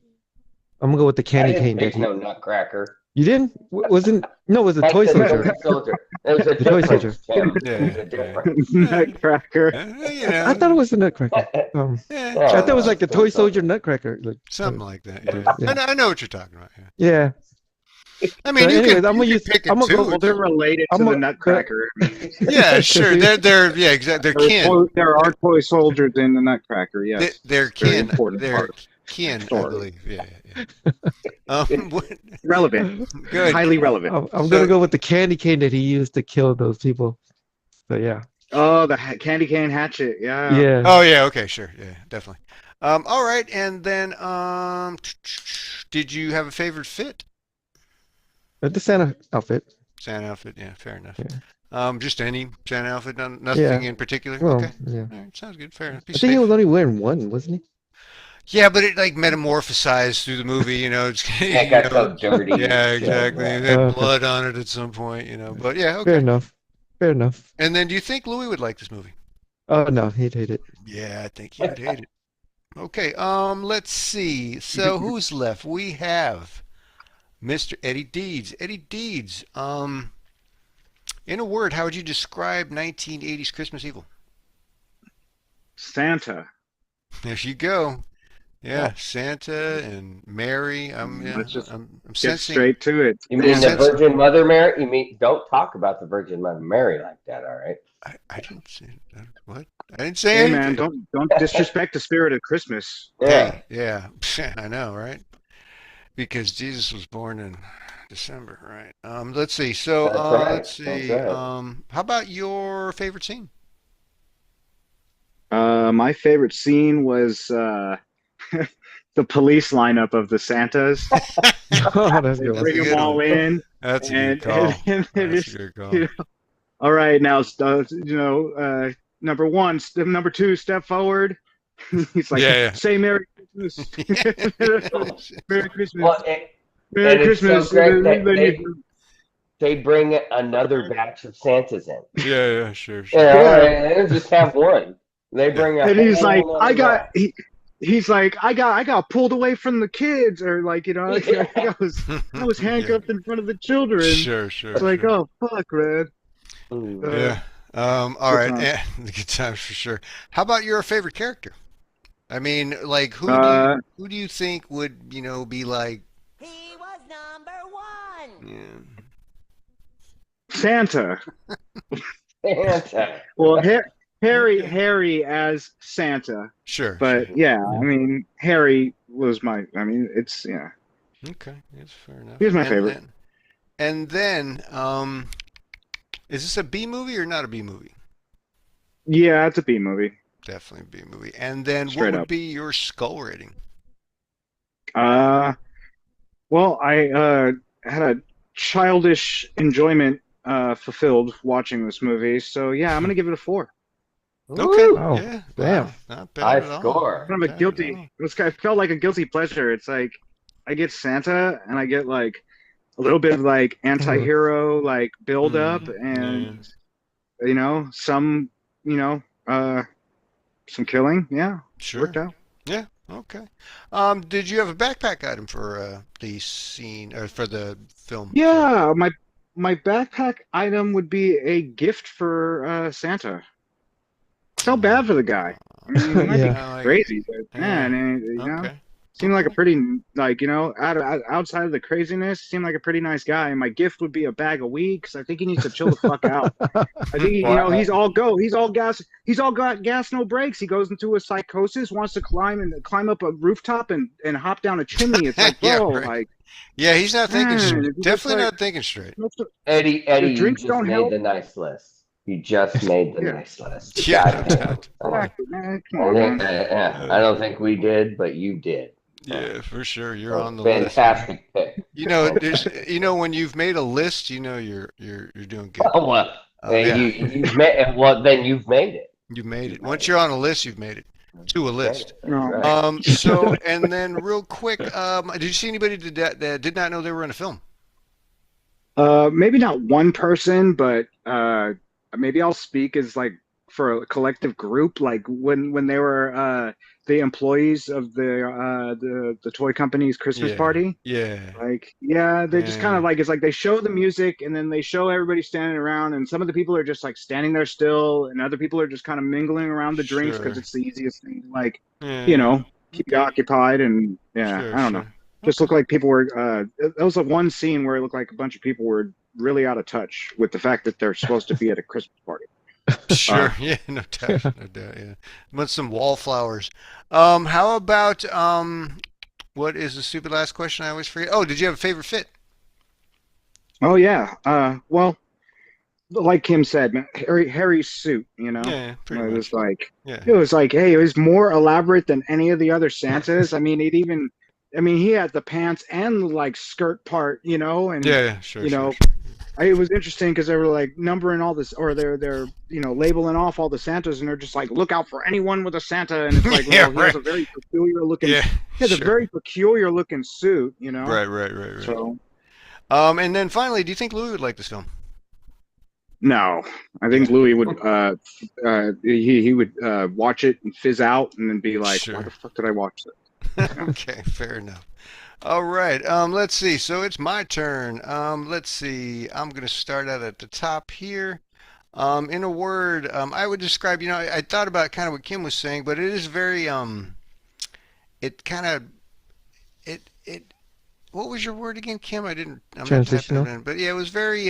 [SPEAKER 8] I'm gonna go with the candy cane.
[SPEAKER 4] No nutcracker.
[SPEAKER 8] You didn't? Wasn't? No, it was a
[SPEAKER 4] Mike
[SPEAKER 8] toy
[SPEAKER 4] said
[SPEAKER 8] soldier.
[SPEAKER 4] soldier. It was a
[SPEAKER 8] The toy
[SPEAKER 4] difference,
[SPEAKER 8] soldier.
[SPEAKER 4] Tim.
[SPEAKER 3] Yeah,
[SPEAKER 4] It was a difference.
[SPEAKER 5] Nutcracker.
[SPEAKER 3] You know,
[SPEAKER 8] I thought it was a Nutcracker.
[SPEAKER 3] yeah,
[SPEAKER 8] I thought it was like the toy soldier Nutcracker. Like,
[SPEAKER 3] something like that. Yeah. I know what you're talking about.
[SPEAKER 8] Yeah.
[SPEAKER 3] I mean,
[SPEAKER 8] So anyways,
[SPEAKER 3] you can pick it too.
[SPEAKER 5] Well, they're related to the Nutcracker.
[SPEAKER 3] Yeah, sure. They're yeah, exactly. They're kin.
[SPEAKER 5] There are toy soldiers in the Nutcracker. Yes,
[SPEAKER 3] they're kin.
[SPEAKER 5] They're
[SPEAKER 3] kin, I believe. Yeah.
[SPEAKER 5] Relevant.
[SPEAKER 3] Good.
[SPEAKER 5] Highly relevant.
[SPEAKER 8] I'm gonna go with the candy cane that he used to kill those people. So yeah.
[SPEAKER 5] Oh, the candy cane hatchet. Yeah.
[SPEAKER 8] Yeah.
[SPEAKER 3] Oh yeah. Okay. Sure. Yeah. Definitely. All right. And then, did you have a favorite fit?
[SPEAKER 8] The Santa outfit.
[SPEAKER 3] Santa outfit. Yeah. Fair enough.
[SPEAKER 8] Yeah.
[SPEAKER 3] Just any Santa outfit. Nothing in particular.
[SPEAKER 8] Well,
[SPEAKER 3] okay.
[SPEAKER 8] yeah.
[SPEAKER 3] All right. Sounds good. Fair enough.
[SPEAKER 8] I think he was only wearing one, wasn't he?
[SPEAKER 3] Yeah, but it like metamorphosized through the movie, you know.
[SPEAKER 4] It got so dirty.
[SPEAKER 3] Yeah, exactly. It had blood on it at some point, you know. But yeah, okay.
[SPEAKER 8] Fair enough. Fair enough.
[SPEAKER 3] And then, do you think Louis would like this movie?
[SPEAKER 8] Oh no, he'd hate it.
[SPEAKER 3] Yeah, I think he would hate it. Okay. Let's see. So who's left? We have Mr. Eddie Deeds. Eddie Deeds. In a word, how would you describe 1980s Christmas Evil?
[SPEAKER 5] Santa.
[SPEAKER 3] There you go. Yeah, Santa and Mary. I'm
[SPEAKER 5] Get straight to it.
[SPEAKER 4] You mean the Virgin Mother Mary? You mean don't talk about the Virgin Mother Mary like that, all right?
[SPEAKER 3] I didn't say that. What? I didn't say
[SPEAKER 5] Hey
[SPEAKER 3] anything.
[SPEAKER 5] man, don't disrespect the spirit of Christmas.
[SPEAKER 3] Yeah, yeah. I know, right? Because Jesus was born in December, right? Let's see. So let's see. How about your favorite scene?
[SPEAKER 5] My favorite scene was the police lineup of the Santas.
[SPEAKER 8] Oh, that's good.
[SPEAKER 5] Bring them all in.
[SPEAKER 3] That's a good call. That's a good call.
[SPEAKER 5] All right, now number one, number two, step forward. He's like, say Merry Christmas. Merry Christmas.
[SPEAKER 4] Well,
[SPEAKER 5] Merry Christmas.
[SPEAKER 4] So they bring another batch of Santas in.
[SPEAKER 3] Yeah, sure.
[SPEAKER 4] Yeah, they don't just have one. They bring
[SPEAKER 5] and he's like, he's like, I got pulled away from the kids, or like, you know, I was handcuffed in front of the children.
[SPEAKER 3] Sure.
[SPEAKER 5] It's like, oh fuck, man.
[SPEAKER 3] Yeah. All right. Yeah, good times for sure. How about your favorite character? I mean, like, who do you think would, be like?
[SPEAKER 9] He was number 1.
[SPEAKER 3] Yeah.
[SPEAKER 5] Santa.
[SPEAKER 4] Santa.
[SPEAKER 5] Well, Harry as Santa.
[SPEAKER 3] Sure.
[SPEAKER 5] But yeah, I mean, Harry was it's yeah.
[SPEAKER 3] Okay, that's fair enough.
[SPEAKER 5] He was my favorite.
[SPEAKER 3] And then, is this a B movie or not a B movie?
[SPEAKER 5] Yeah, it's a B movie.
[SPEAKER 3] Definitely a B movie. And then,
[SPEAKER 5] Straight
[SPEAKER 3] what would
[SPEAKER 5] up.
[SPEAKER 3] be your skull rating?
[SPEAKER 5] Well, I had a childish enjoyment fulfilled watching this movie, so yeah, I'm gonna give it a 4.
[SPEAKER 3] Okay.
[SPEAKER 8] Oh,
[SPEAKER 3] yeah.
[SPEAKER 8] damn.
[SPEAKER 3] Wow. Not bad
[SPEAKER 4] High
[SPEAKER 3] at all.
[SPEAKER 4] score.
[SPEAKER 5] Kind of a guilty. It felt like a guilty pleasure. It's like I get Santa and I get like a little bit of like anti-hero like build up and some some killing. Yeah,
[SPEAKER 3] Sure.
[SPEAKER 5] worked out.
[SPEAKER 3] Yeah. Okay. Did you have a backpack item for the scene or for the film?
[SPEAKER 5] Yeah, my backpack item would be a gift for Santa. Felt bad for the guy. I mean, he might be crazy, but man, seemed like a pretty outside of the craziness, seemed like a pretty nice guy. And my gift would be a bag of weed because I think he needs to chill the fuck out. I think he's all got gas, no brakes. He goes into a psychosis, wants to climb up a rooftop and hop down a chimney. It's like, bro,
[SPEAKER 3] right. Yeah, he's not thinking straight. Definitely not thinking straight.
[SPEAKER 4] Eddie,
[SPEAKER 5] the drinks
[SPEAKER 4] you just
[SPEAKER 5] don't
[SPEAKER 4] made
[SPEAKER 5] help.
[SPEAKER 4] the nice list. You just made the nice list.
[SPEAKER 3] Yeah.
[SPEAKER 5] Man, come on, man.
[SPEAKER 4] I don't think we did, but you did.
[SPEAKER 3] Yeah, for sure. You're on the list.
[SPEAKER 4] Fantastic pick.
[SPEAKER 3] When you've made a list, you're doing good.
[SPEAKER 4] Oh, well, you've made it.
[SPEAKER 3] You've made it. Once you're on a list, you've made it to a list.
[SPEAKER 4] Right.
[SPEAKER 3] So, and then real quick, did you see anybody that did not know they were in a film?
[SPEAKER 5] Maybe not one person, but maybe I'll speak as like for a collective group, like when they were the employees of the toy company's Christmas party.
[SPEAKER 3] Yeah.
[SPEAKER 5] Like, yeah, they just kind of like, it's like they show the music and then they show everybody standing around, and some of the people are just like standing there still, and other people are just kind of mingling around the drinks because it's the easiest thing to, like, keep you occupied. And I don't know. Just looked like people were, that was like one scene where it looked like a bunch of people were really out of touch with the fact that they're supposed to be at a Christmas party.
[SPEAKER 3] Sure. Yeah, no doubt. No doubt. Yeah. Want some wallflowers. How about, what is the stupid last question I always forget? Oh, did you have a favorite fit?
[SPEAKER 5] Oh, yeah. Well, like Kim said, man, Harry's suit, you know?
[SPEAKER 3] Yeah, pretty
[SPEAKER 5] it
[SPEAKER 3] much.
[SPEAKER 5] was like,
[SPEAKER 3] Yeah.
[SPEAKER 5] it was like, hey, it was more elaborate than any of the other Santas. I mean, he had the pants and the like skirt part, you know, and
[SPEAKER 3] sure.
[SPEAKER 5] It was interesting because they were like numbering all this, or they're labeling off all the Santas, and they're just like, look out for anyone with a Santa, and it's like, well, he has a very peculiar looking, he has a very peculiar looking suit, you know.
[SPEAKER 3] Right.
[SPEAKER 5] So,
[SPEAKER 3] and then finally, do you think Louis would like this film?
[SPEAKER 5] No, I think Louis would. He would watch it and fizz out, and then be like, why the fuck did I watch this?
[SPEAKER 3] Okay, fair enough. All right, let's see. So it's my turn. Let's see. I'm going to start out at the top here. In a word, I would describe, I thought about kind of what Kim was saying, but it is very, what was your word again, Kim? I'm
[SPEAKER 8] transitional.
[SPEAKER 3] Not but yeah, it was very,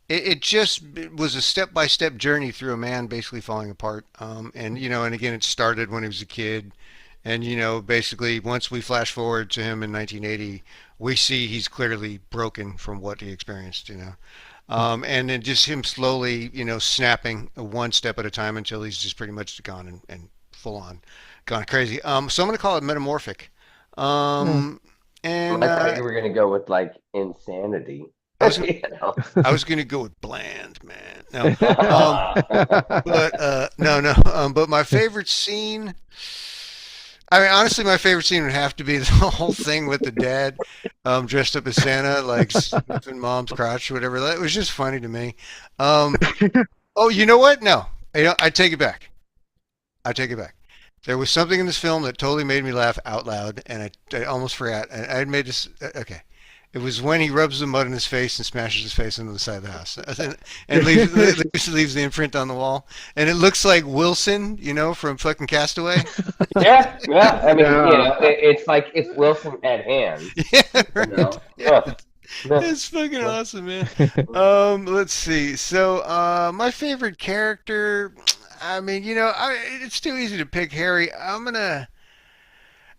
[SPEAKER 3] it just was a step-by-step journey through a man basically falling apart. And again, it started when he was a kid. And, basically, once we flash forward to him in 1980, we see he's clearly broken from what he experienced, and then just him slowly, snapping one step at a time until he's just pretty much gone and full on gone crazy. So I'm going to call it metamorphic. And
[SPEAKER 4] I thought you were going to go with like insanity.
[SPEAKER 3] I was going to go with bland, man. No, but my favorite scene. I mean, honestly, my favorite scene would have to be the whole thing with the dad dressed up as Santa, like sniffing mom's crotch or whatever. That was just funny to me. Oh, you know what? No, I take it back. There was something in this film that totally made me laugh out loud, and I almost forgot. I had made this. Okay. It was when he rubs the mud in his face and smashes his face into the side of the house, and leaves the imprint on the wall, and it looks like Wilson, from fucking Castaway.
[SPEAKER 4] Yeah. I mean, it's like if Wilson had hands.
[SPEAKER 3] Yeah, right. It's fucking awesome, man. Let's see. So, my favorite character. I mean, it's too easy to pick Harry. I'm gonna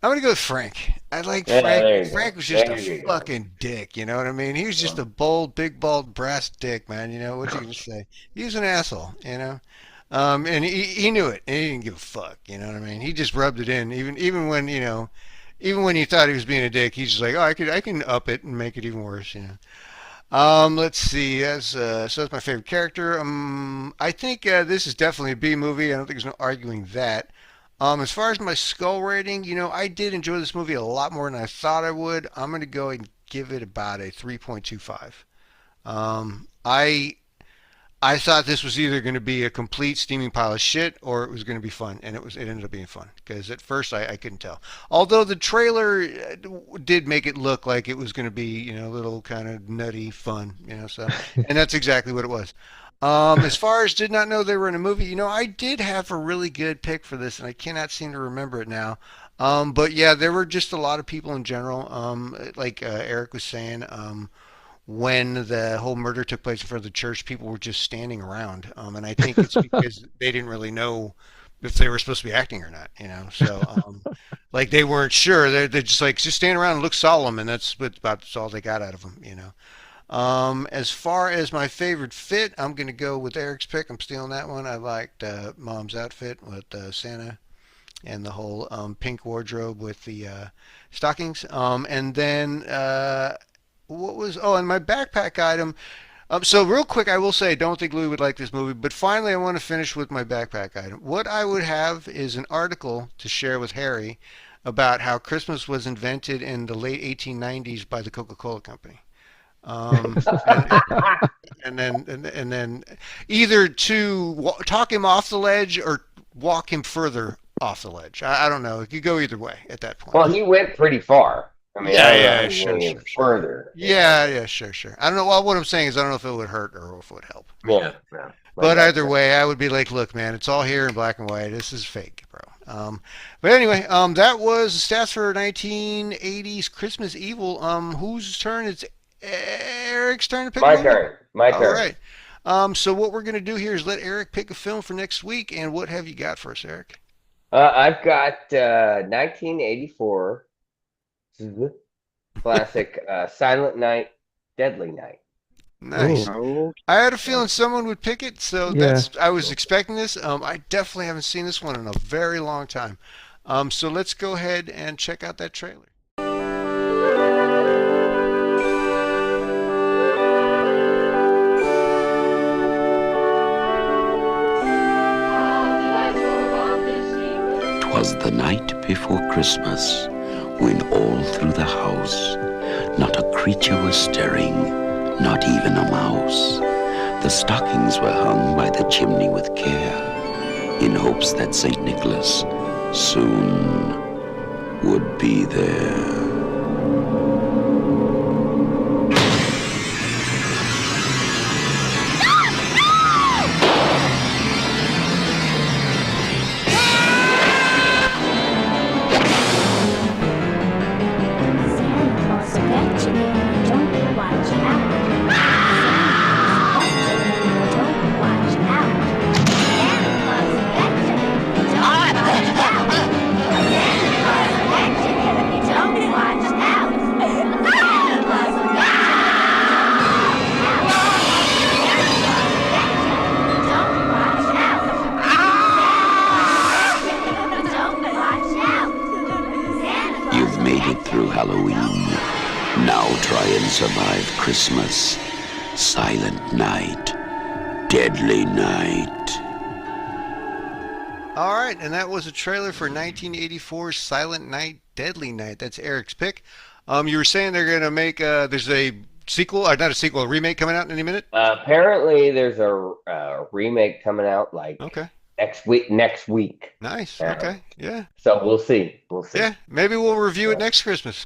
[SPEAKER 3] go with Frank. I like Frank. Frank was just a fucking dick, you know what I mean? He was just a bold, big, bald, brass dick, man. What you gonna say? He was an asshole, and he knew it, and he didn't give a fuck, you know what I mean? He just rubbed it in, even when he thought he was being a dick, he's just like, oh, I can up it and make it even worse, Let's see. So that's my favorite character. I think this is definitely a B movie. I don't think there's no arguing that. As far as my skull rating, I did enjoy this movie a lot more than I thought I would. I'm going to go and give it about a 3.25. I thought this was either going to be a complete steaming pile of shit or it was going to be fun, and it ended up being fun because at first I couldn't tell. Although the trailer did make it look like it was going to be, a little kind of nutty fun, so and that's exactly what it was. As far as did not know they were in a movie, I did have a really good pick for this, and I cannot seem to remember it now. But yeah, there were just a lot of people in general. Like Eric was saying, when the whole murder took place in front of the church, people were just standing around. And I think it's because they didn't really know if they were supposed to be acting or not, So, like they weren't sure. They're just like, just stand around and look solemn, and that's all they got out of them, As far as my favorite fit, I'm going to go with Eric's pick. I'm stealing that one. I liked Mom's outfit with Santa and the whole pink wardrobe with the stockings. And then and my backpack item. So real quick, I will say, I don't think Louis would like this movie, but finally I want to finish with my backpack item. What I would have is an article to share with Harry about how Christmas was invented in the late 1890s by the Coca-Cola Company. And then either to talk him off the ledge or walk him further off the ledge. I don't know. It could go either way at that point.
[SPEAKER 4] Well, he went pretty far. I mean,
[SPEAKER 3] sure.
[SPEAKER 4] Further.
[SPEAKER 3] Yeah, sure. I don't know. Well, what I'm saying is I don't know if it would hurt or if it would help.
[SPEAKER 4] Yeah.
[SPEAKER 3] But either way, I would be like, look, man, it's all here in black and white. This is fake, bro. But anyway, that was the stats for 1980s Christmas Evil. Whose turn? It's Eric's turn to pick.
[SPEAKER 4] My turn.
[SPEAKER 3] All right. So what we're going to do here is let Eric pick a film for next week. And what have you got for us, Eric?
[SPEAKER 4] I've got 1984 classic Silent Night, Deadly Night.
[SPEAKER 3] Nice.
[SPEAKER 5] Ooh.
[SPEAKER 3] I had a feeling someone would pick it, so I was expecting this. I definitely haven't seen this one in a very long time. So let's go ahead and check out that trailer.
[SPEAKER 10] "'Twas the night before Christmas, when all through the house not a creature was stirring, not even a mouse. The stockings were hung by the chimney with care, in hopes that St. Nicholas soon would be there." Survive Christmas, Silent Night, Deadly Night.
[SPEAKER 3] All right, and that was a trailer for 1984's Silent Night, Deadly Night. That's Eric's pick. You were saying they're going to make, there's a sequel, or not a sequel, a remake coming out in any minute?
[SPEAKER 4] Apparently there's a remake coming out next week.
[SPEAKER 3] Nice. Okay. Yeah.
[SPEAKER 4] So we'll see.
[SPEAKER 3] Yeah. Maybe we'll review it next Christmas.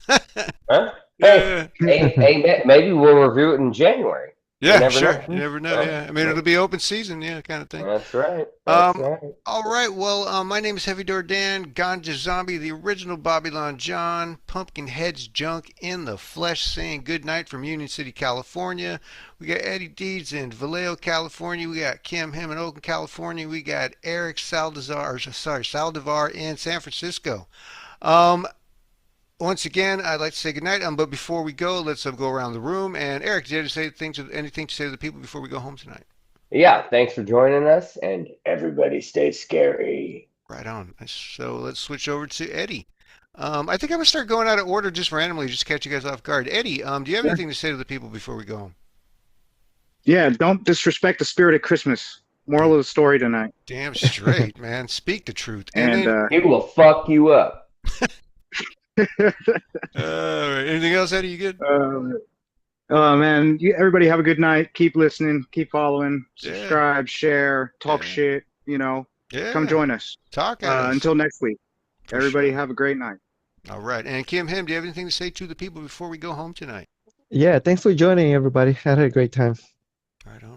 [SPEAKER 4] Huh? Hey, maybe we'll review it in January.
[SPEAKER 3] Yeah, sure. You never know. Yeah. I mean, it'll be open season, kind of thing.
[SPEAKER 4] That's right.
[SPEAKER 3] All right. Well, my name is Heavy Door Dan, Ganja Zombie, the original Babylon John, Pumpkinhead's Junk in the Flesh, saying good night from Union City, California. We got Eddie Deeds in Vallejo, California. We got Kim Him in Oakland, California. We got Eric Saldivar in San Francisco. Once again, I'd like to say goodnight, but before we go, let's go around the room. And Eric, did you have to say anything to say to the people before we go home tonight?
[SPEAKER 4] Yeah, thanks for joining us, and everybody stay scary.
[SPEAKER 3] Right on. So let's switch over to Eddie. I think I'm going to start going out of order just randomly, just to catch you guys off guard. Eddie, do you have anything to say to the people before we go home?
[SPEAKER 5] Yeah, don't disrespect the spirit of Christmas. Moral of the story tonight.
[SPEAKER 3] Damn straight, man. Speak the truth.
[SPEAKER 4] And it will fuck you up.
[SPEAKER 3] Anything else, Eddie? You good?
[SPEAKER 5] Man, everybody have a good night. Keep listening. Keep following. Subscribe, share, talk shit. Come join us.
[SPEAKER 3] Talk at us.
[SPEAKER 5] Until next week. Everybody have a great night.
[SPEAKER 3] All right. And Kim Him, do you have anything to say to the people before we go home tonight?
[SPEAKER 8] Yeah, thanks for joining, everybody. Had a great time.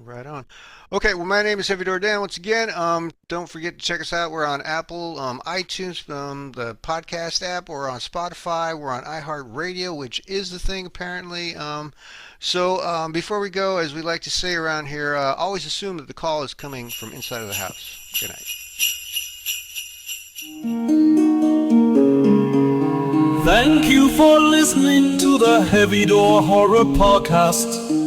[SPEAKER 3] Right on. Okay, well, my name is Heavy Door Dan. Once again, don't forget to check us out. We're on Apple, iTunes, the podcast app. We're on Spotify. We're on iHeartRadio, which is the thing, apparently. So before we go, as we like to say around here, always assume that the call is coming from inside of the house. Good night.
[SPEAKER 18] Thank you for listening to the Heavy Door Horror Podcast.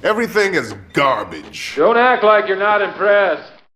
[SPEAKER 12] Everything is garbage.
[SPEAKER 16] Don't act like you're not impressed.